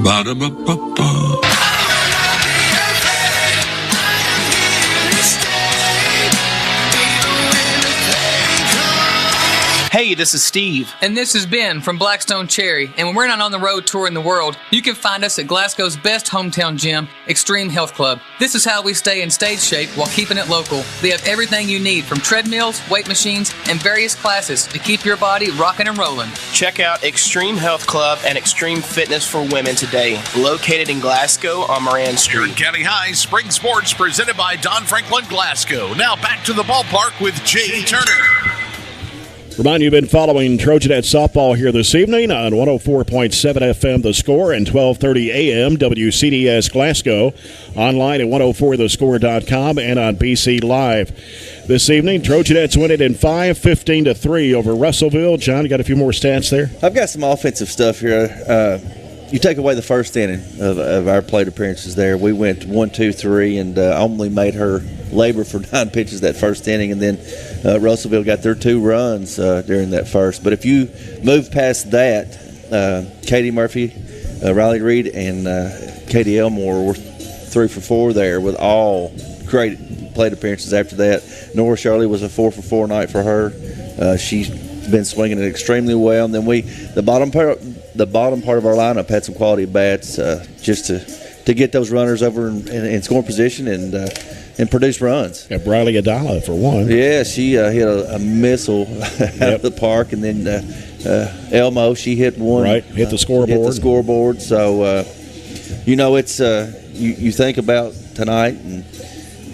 Ba-da-ba-ba-ba. Hey, this is Steve. And this is Ben from Blackstone Cherry. And when we're not on the road touring the world, you can find us at Glasgow's best hometown gym, Extreme Health Club. This is how we stay in stage shape while keeping it local. They have everything you need from treadmills, weight machines, and various classes to keep your body rocking and rolling. Check out Extreme Health Club and Extreme Fitness for Women today, located in Glasgow on Moran Street. Here in County High, Spring Sports presented by Don Franklin Glasgow. Now back to the ballpark with Jay Turner. Remind you've been following Trojanettes softball here this evening on 104.7 FM The Score and 1230 AM WCDS Glasgow. Online at 104thescore.com and on BC Live. This evening, Trojanettes win it in 5, 15-3 over Russellville. John, you got a few more stats there? I've got some offensive stuff here. You take away the first inning of our plate appearances there. We went 1-2-3 and only made her labor for 9 pitches that first inning, and then Russellville got their 2 runs during that first. But if you move past that, Katie Murphy, Riley Reed, and Katie Elmore were 3 for 4 there with all great plate appearances after that. Nora Shirley was a 4 for 4 night for her. She's been swinging it extremely well. And then the bottom part of our lineup had some quality bats just to get those runners over in scoring position and produce runs. Yeah, Briley Adala for one. Yeah, she hit a missile out of the park, and then Elmo, she hit one. Right, hit the scoreboard. So, it's you think about tonight, and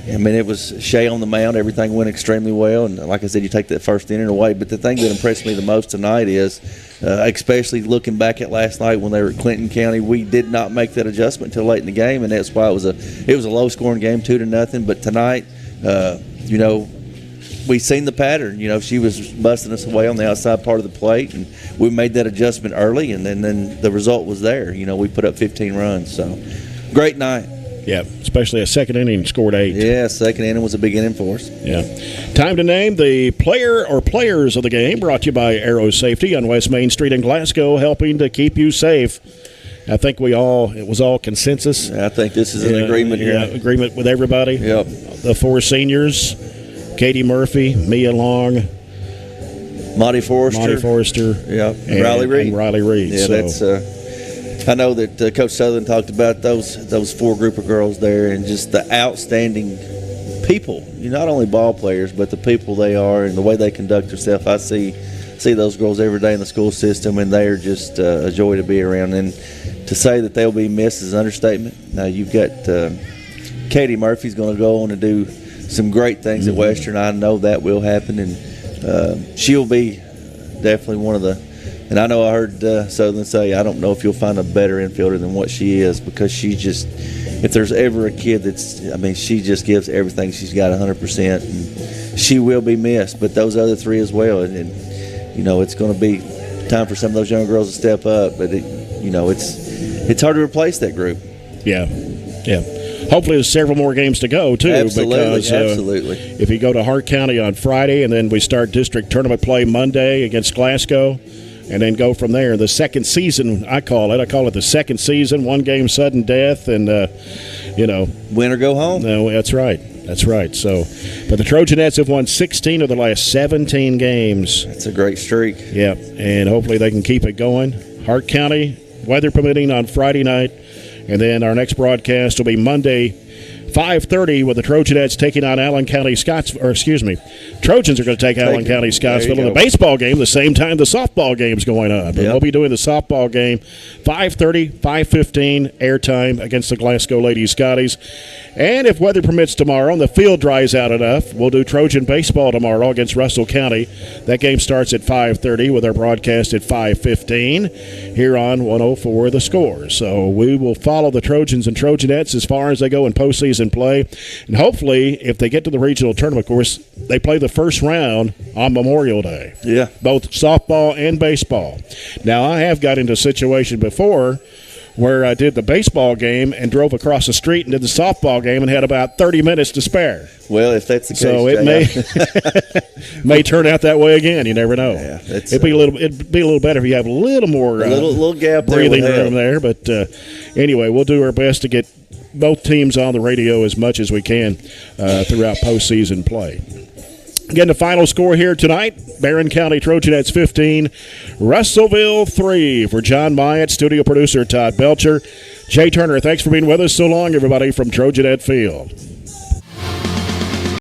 I mean, it was Shea on the mound. Everything went extremely well, and like I said, you take that first inning away. But the thing that impressed me the most tonight is, especially looking back at last night when they were at Clinton County, we did not make that adjustment until late in the game, and that's why it was a low-scoring game, 2-0. But tonight, You know, we seen the pattern. You know, she was busting us away on the outside part of the plate, and we made that adjustment early, and then the result was there. You know, we put up 15 runs. So, great night. Yeah, especially a second inning scored 8. Yeah, second inning was a big inning for us. Yeah. Time to name the player or players of the game, brought to you by Aero Safety on West Main Street in Glasgow, helping to keep you safe. I think it was all consensus. I think this is an agreement here. Yeah, agreement with everybody. Yep. The 4 seniors, Katie Murphy, Mia Long, Monty Forrester. Yeah. And Riley Reed. And Riley Reed. Yeah, so. that's I know that Coach Sutherland talked about those 4 group of girls there, and just the outstanding people. You not only ball players, but the people they are and the way they conduct themselves. I see those girls every day in the school system, and they are just a joy to be around. And to say that they'll be missed is an understatement. Now you've got Katie Murphy's going to go on and do some great things at Western. I know that will happen, and she'll be definitely one of the. And I know I heard Sutherland say, I don't know if you'll find a better infielder than what she is, because she just, if there's ever a kid she just gives everything. She's got 100%, and she will be missed. But those other 3 as well, and you know, it's going to be time for some of those young girls to step up. But it's hard to replace that group. Yeah. Hopefully there's several more games to go, too. Absolutely. If you go to Hart County on Friday, and then we start district tournament play Monday against Glasgow, and then go from there. The second season, I call it the second season, 1 game sudden death, and, win or go home. No, that's right. So, but the Trojanettes have won 16 of the last 17 games. That's a great streak. Yeah, and hopefully they can keep it going. Hart County, weather permitting, on Friday night, and then our next broadcast will be Monday, 5:30, with the Trojanettes taking on Trojans are going to take Allen County Scottsville in the baseball game the same time the softball game's going on. But we'll be doing the softball game 5:30, 5:15 airtime against the Glasgow Lady Scotties. And if weather permits tomorrow and the field dries out enough, we'll do Trojan baseball tomorrow against Russell County. That game starts at 5:30 with our broadcast at 5:15 here on 104 The Score. So we will follow the Trojans and Trojanettes as far as they go in postseason play. And hopefully, if they get to the regional tournament, of course, they play the first round on Memorial Day. Yeah. Both softball and baseball. Now, I have got into a situation before where I did the baseball game and drove across the street and did the softball game and had about 30 minutes to spare. Well, if that's the case, so it may turn out that way again. You never know. Yeah, it'd be a little better if you have a little more a little gap breathing room there. But anyway, we'll do our best to get both teams on the radio as much as we can throughout postseason play. Again, the final score here tonight, Barren County Trojanettes 15, Russellville 3. For John Myatt, studio producer Todd Belcher, Jay Turner, thanks for being with us so long, everybody, from Trojanet Field.